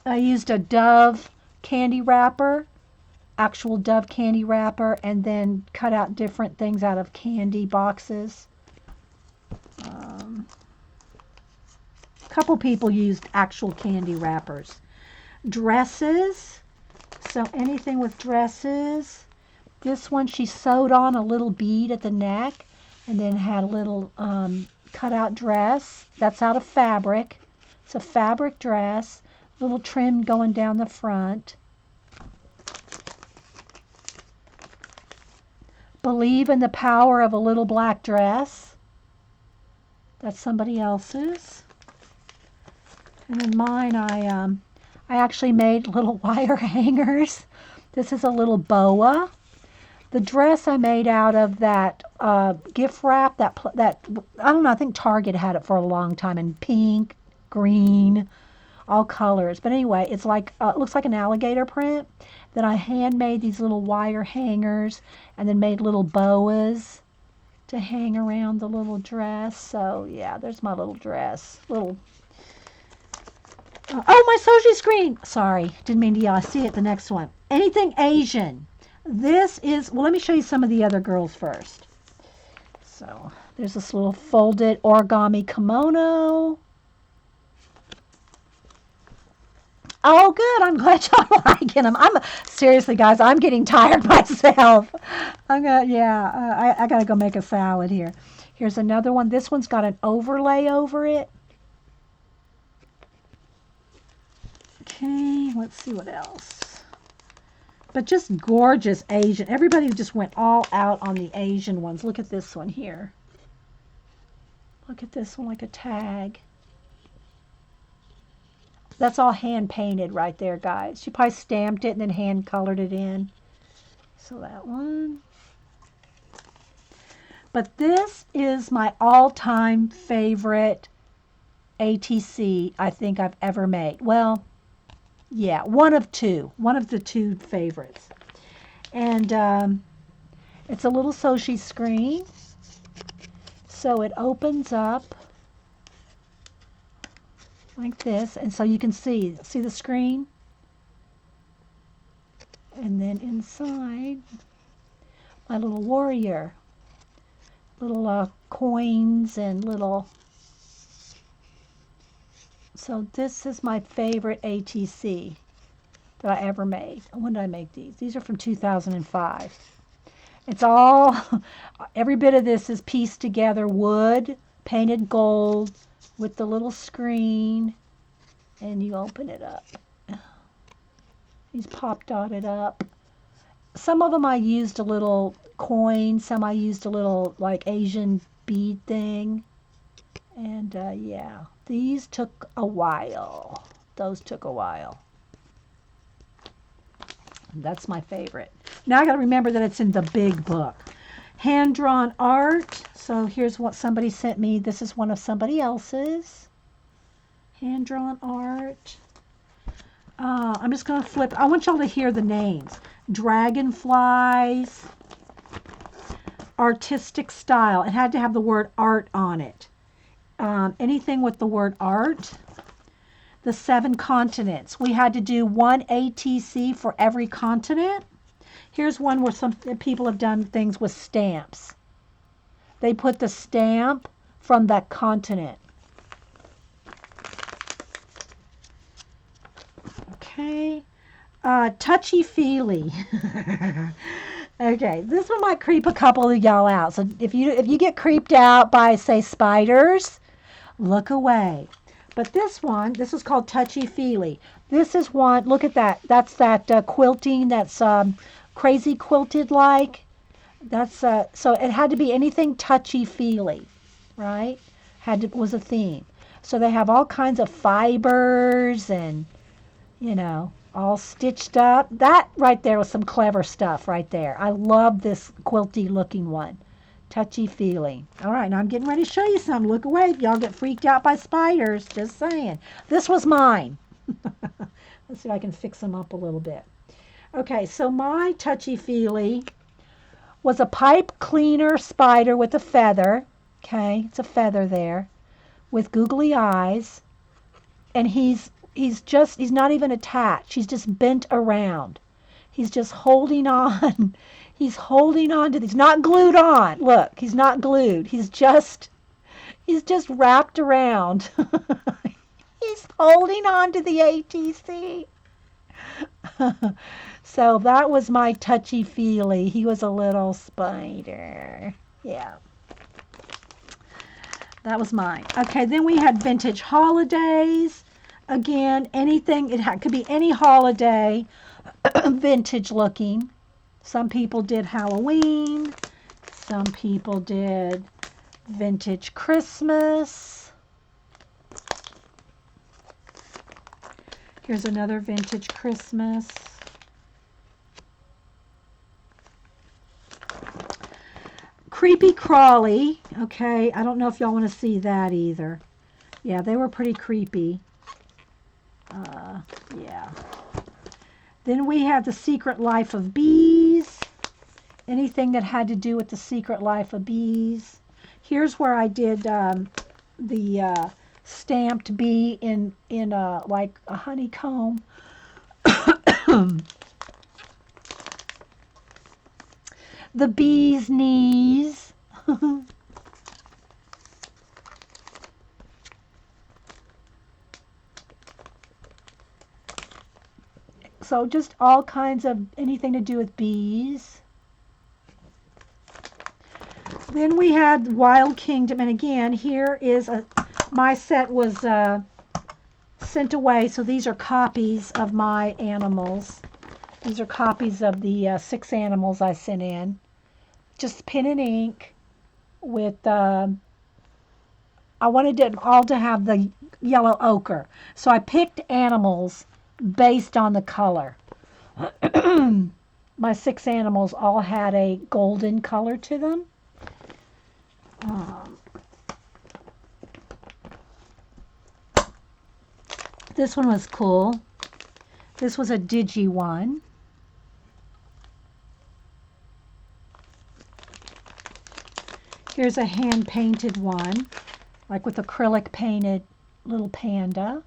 I used a Dove candy wrapper, actual Dove candy wrapper, and then cut out different things out of candy boxes. A couple people used actual candy wrappers. Dresses. So anything with dresses. This one she sewed on a little bead at the neck and then had a little cutout dress. That's out of fabric. It's a fabric dress. Little trim going down the front. Believe in the power of a little black dress. That's somebody else's. And then mine, I actually made little wire hangers. This is a little boa. The dress I made out of that gift wrap, that I don't know, I think Target had it for a long time in pink, green, all colors. But anyway, it's like it looks like an alligator print. Then I handmade these little wire hangers and then made little boas to hang around the little dress. So yeah, there's my little dress. Little. Oh, my Soji screen. Sorry, didn't mean to yell. I see it. The next one. Anything Asian. This is, well, let me show you some of the other girls first. So there's this little folded origami kimono. Oh, good. I'm glad y'all liking them. Seriously, guys, I'm getting tired myself. I got to go make a salad here. Here's another one. This one's got an overlay over it. Okay, let's see what else. But just gorgeous Asian. Everybody just went all out on the Asian ones. Look at this one here. Look at this one, like a tag. That's all hand painted right there, guys. She probably stamped it and then hand colored it in. So that one. But this is my all-time favorite ATC I think I've ever made. Well, yeah, one of the two favorites. And it's a little Soshi screen. So it opens up like this. And so you can see the screen? And then inside, my little warrior. Little coins and little... So this is my favorite ATC that I ever made. When did I make these? These are from 2005. It's all, every bit of this is pieced together wood, painted gold, with the little screen, and you open it up. These pop dotted up. Some of them I used a little coin, some I used a little like Asian bead thing. And yeah, these took a while. Those took a while. That's my favorite. Now I got to remember that it's in the big book. Hand-drawn art. So here's what somebody sent me. This is one of somebody else's. Hand-drawn art. I'm just going to flip. I want y'all to hear the names. Dragonflies. Artistic style. It had to have the word art on it. Anything with the word art. The 7 continents. We had to do one ATC for every continent. Here's one where some people have done things with stamps. They put the stamp from that continent. Okay. Touchy-feely. Okay, this one might creep a couple of y'all out. So if you get creeped out by, say, spiders, look away. But this is called Touchy-Feely. This is one, look at that. That's that quilting that's crazy quilted like. That's so it had to be anything touchy-feely, right? Was a theme. So they have all kinds of fibers and, you know, all stitched up. That right there was some clever stuff right there. I love this quilty looking one. Touchy-feely. All right, now I'm getting ready to show you some. Look away if y'all get freaked out by spiders. Just saying. This was mine. Let's see if I can fix them up a little bit. Okay, so my touchy-feely was a pipe cleaner spider with a feather. Okay, it's a feather there with googly eyes. And he's not even attached. He's just bent around. He's just holding on. He's holding on to these. Not glued on. Look, he's not glued. He's just wrapped around. He's holding on to the ATC. So that was my touchy-feely. He was a little spider. Yeah. That was mine. Okay, then we had vintage holidays. Again, anything, could be any holiday, vintage looking. Some people did Halloween. Some people did vintage Christmas. Here's another vintage Christmas. Creepy crawly. Okay, I don't know if y'all want to see that either. Yeah, they were pretty creepy. Yeah. Then we have The Secret Life of Bees. Anything that had to do with The Secret Life of Bees. Here's where I did the stamped bee in like a honeycomb. The bee's knees. So just all kinds of anything to do with bees. Then we had Wild Kingdom, and again, here is my set was sent away, so these are copies of my animals. These are copies of the 6 animals I sent in. Just pen and ink with, I wanted it all to have the yellow ochre. So I picked animals based on the color. My 6 animals all had a golden color to them. This one was cool. This was a digi one. Here's a hand-painted one, like with acrylic painted little panda.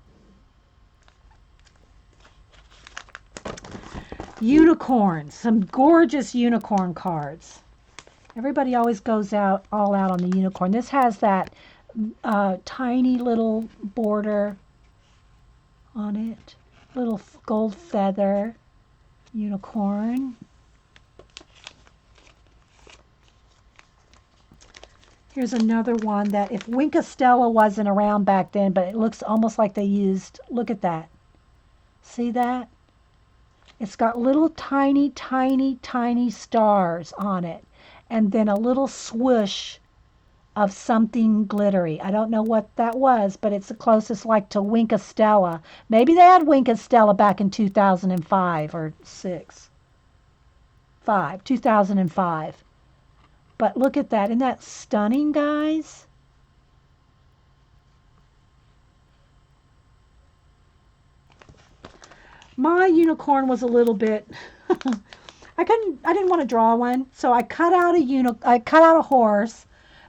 Unicorns, some gorgeous unicorn cards. Everybody always goes out all out on the unicorn. This has that tiny little border on it, little gold feather unicorn. Here's another one that if Winkastella wasn't around back then, but it looks almost like they used, look at that. See that? It's got little tiny, tiny, tiny stars on it. And then a little swoosh of something glittery. I don't know what that was, but it's the closest like to Winkastella. Maybe they had Winkastella back in 2005 or 2005. But look at that. Isn't that stunning, guys? My unicorn was a little bit I didn't want to draw one, so I cut out a horse,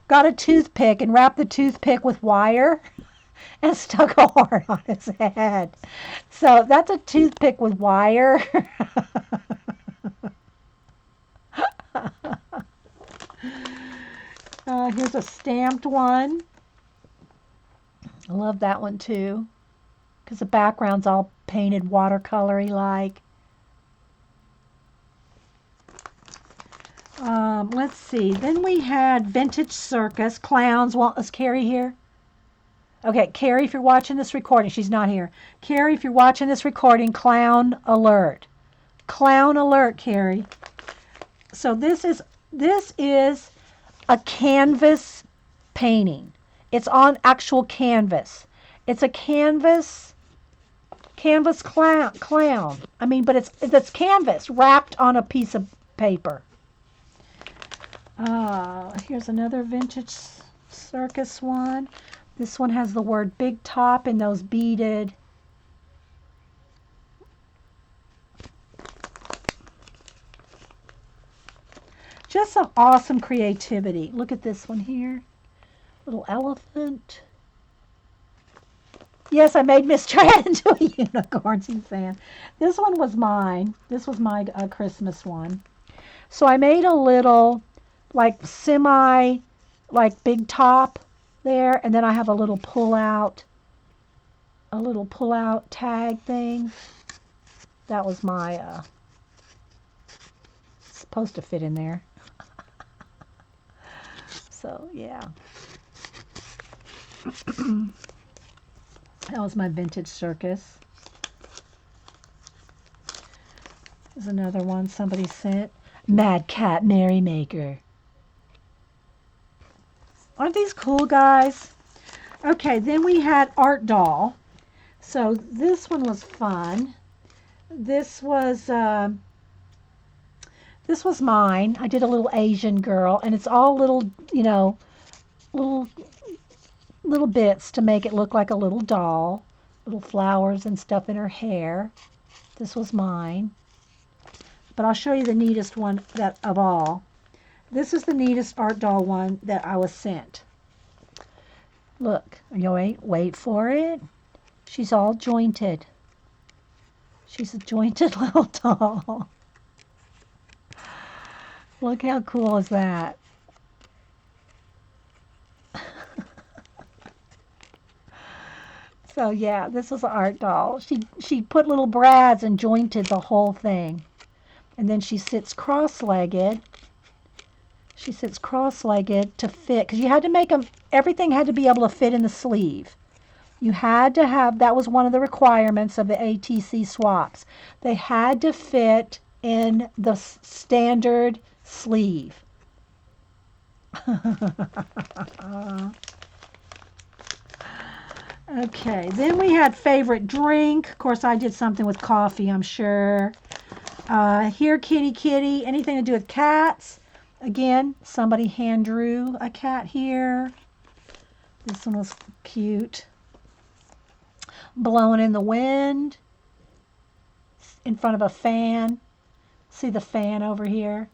got a toothpick and wrapped the toothpick with wire and stuck a horn on its head. So that's a toothpick with wire. Here's a stamped one. I love that one too, because the background's all painted watercolory like. Let's see. Then we had Vintage Circus Clowns. Is Carrie here? Okay, Carrie, if you're watching this recording, she's not here. Carrie, if you're watching this recording, clown alert. Clown alert, Carrie. So this is a canvas painting. It's on actual canvas. It's a canvas clown. I mean, but it's canvas wrapped on a piece of paper. Here's another Vintage Circus one. This one has the word Big Top in those beaded. Just some awesome creativity. Look at this one here. Little elephant. Yes, I made Miss Tran into a unicorn, she's saying. This one was mine. This was my Christmas one. So I made a little, like, big top there, and then I have a little pull-out tag thing. That was my, supposed to fit in there. So, yeah. That was my Vintage Circus. There's another one somebody sent. Mad Cat Merrymaker. Aren't these cool, guys? Okay, then we had Art Doll. So this one was fun. This was this was mine. I did a little Asian girl, and it's all little, little little bits to make it look like a little doll, little flowers and stuff in her hair. This was mine. But I'll show you the neatest one that of all. This is the neatest Art Doll one that I was sent. Look, wait for it. She's all jointed. She's a jointed little doll. Look how cool is that? So yeah, this was an Art Doll. She put little brads and jointed the whole thing. And then she sits cross-legged. She sits cross-legged to fit, because you had to make them, everything had to be able to fit in the sleeve. You had to have, that was one of the requirements of the ATC swaps. They had to fit in the standard sleeve. Okay, then we had favorite drink. Of course, I did something with coffee, I'm sure. Here, kitty, kitty. Anything to do with cats. Again, somebody hand drew a cat here. This one was cute. Blowing in the wind. In front of a fan. See the fan over here?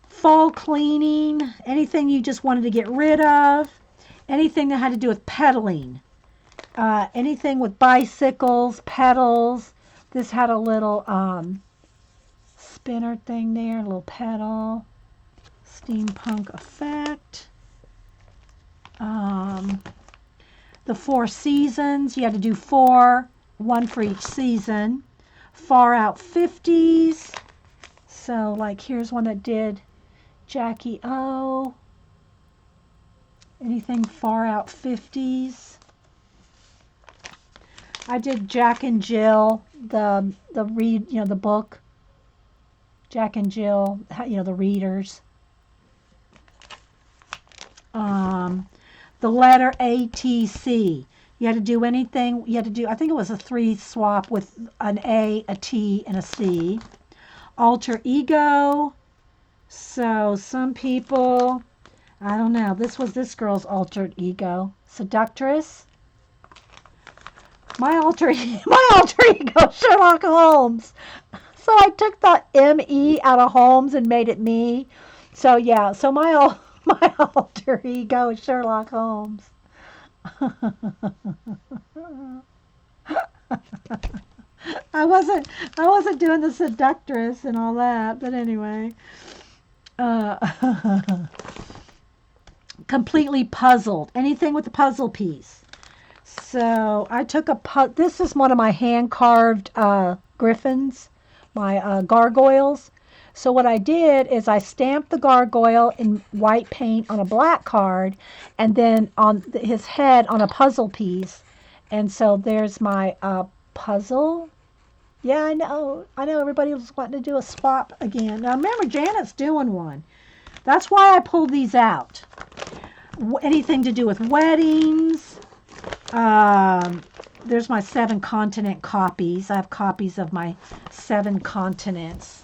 Fall cleaning. Anything you just wanted to get rid of. Anything that had to do with pedaling. Anything with bicycles, pedals. This had a little spinner thing there, a little pedal. Steampunk effect. The 4 seasons. You had to do 4, 1 for each season. Far out 50s. So, like, here's one that did Jackie O. Anything far out 50s. I did Jack and Jill, the read, the book. Jack and Jill, the readers. The letter ATC. You had to do anything. You had to do, I think it was a 3 swap with an A, a T, and a C. Alter ego. So some people, I don't know. This was this girl's altered ego. Seductress. My alter ego, Sherlock Holmes. So I took the M-E out of Holmes and made it me. So yeah, so my alter ego is Sherlock Holmes. I wasn't doing the seductress and all that, but anyway. Completely puzzled. Anything with the puzzle piece. So I took this is one of my hand carved griffins, my gargoyles. So what I did is I stamped the gargoyle in white paint on a black card, and then on his head on a puzzle piece. And so there's my puzzle. Yeah, I know everybody was wanting to do a swap again. Now remember, Janet's doing one. That's why I pulled these out. Anything to do with weddings. There's my 7 continent copies. I have copies of my 7 continents.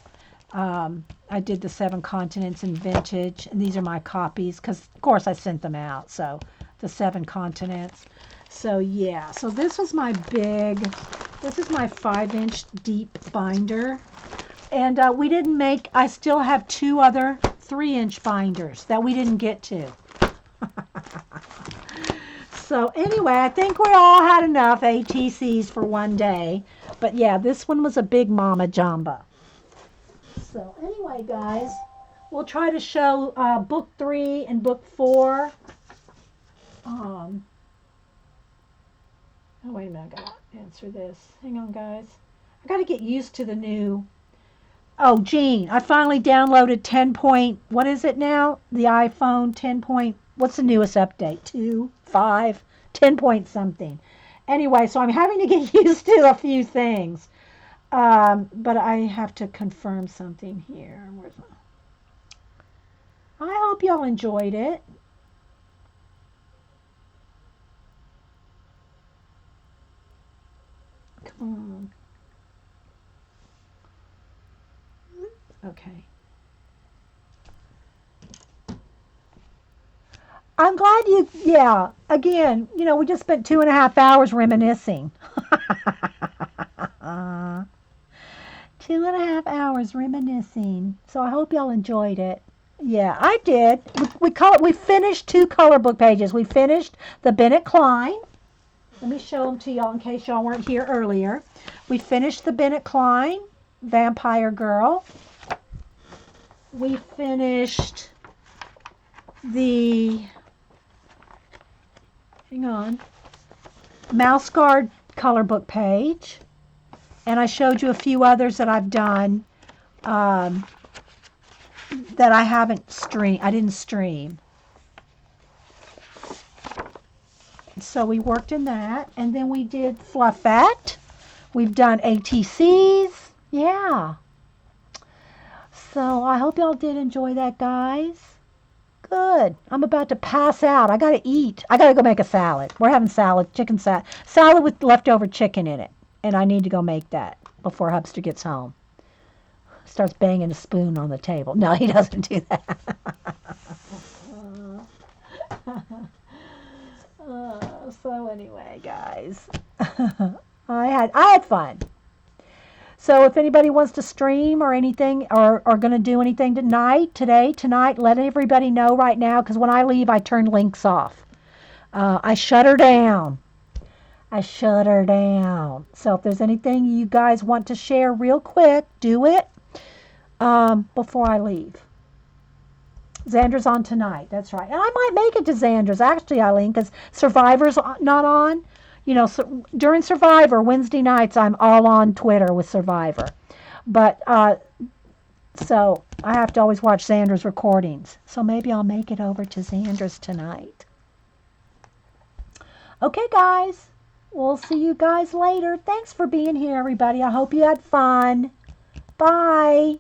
I did the 7 continents in vintage, and these are my copies because, of course, I sent them out. So the 7 continents. So yeah, so this is my 5-inch deep binder. And we didn't make, I still have 2 other 3-inch binders that we didn't get to. So anyway, I think we all had enough ATCs for one day. But yeah, this one was a big mama jamba. So anyway, guys, we'll try to show book 3 and book 4. Oh, wait a minute, I gotta answer this. Hang on, guys. I gotta get used to the new. Oh, Gene, I finally downloaded 10 point, what is it now? The iPhone 10 point, what's the newest update? 2, 5, 10 point something. Anyway, so I'm having to get used to a few things. But I have to confirm something here. I hope y'all enjoyed it. Come on. Okay. I'm glad yeah, again, we just spent 2.5 hours reminiscing. 2.5 hours reminiscing. So I hope y'all enjoyed it. Yeah, I did. We finished 2 color book pages. We finished the Bennett Klein. Let me show them to y'all in case y'all weren't here earlier. We finished the Bennett Klein, Vampire Girl. We finished the, hang on, Mouse Guard color book page. And I showed you a few others that I've done that I haven't streamed. I didn't stream. So we worked in that. And then we did Fluffette. We've done ATCs. Yeah. So I hope y'all did enjoy that, guys. Good. I'm about to pass out. I got to eat. I got to go make a salad. We're having salad, chicken salad. Salad with leftover chicken in it. And I need to go make that before Hubster gets home. Starts banging a spoon on the table. No, he doesn't do that. So anyway, guys, I had fun. So if anybody wants to stream or anything, or going to do anything tonight, let everybody know right now, because when I leave, I turn links off. I shut her down. So if there's anything you guys want to share real quick, do it before I leave. Xander's on tonight. That's right. And I might make it to Xander's, actually, Eileen, because Survivor's not on. So during Survivor, Wednesday nights, I'm all on Twitter with Survivor. But, so I have to always watch Xander's recordings. So maybe I'll make it over to Xander's tonight. Okay, guys. We'll see you guys later. Thanks for being here, everybody. I hope you had fun. Bye.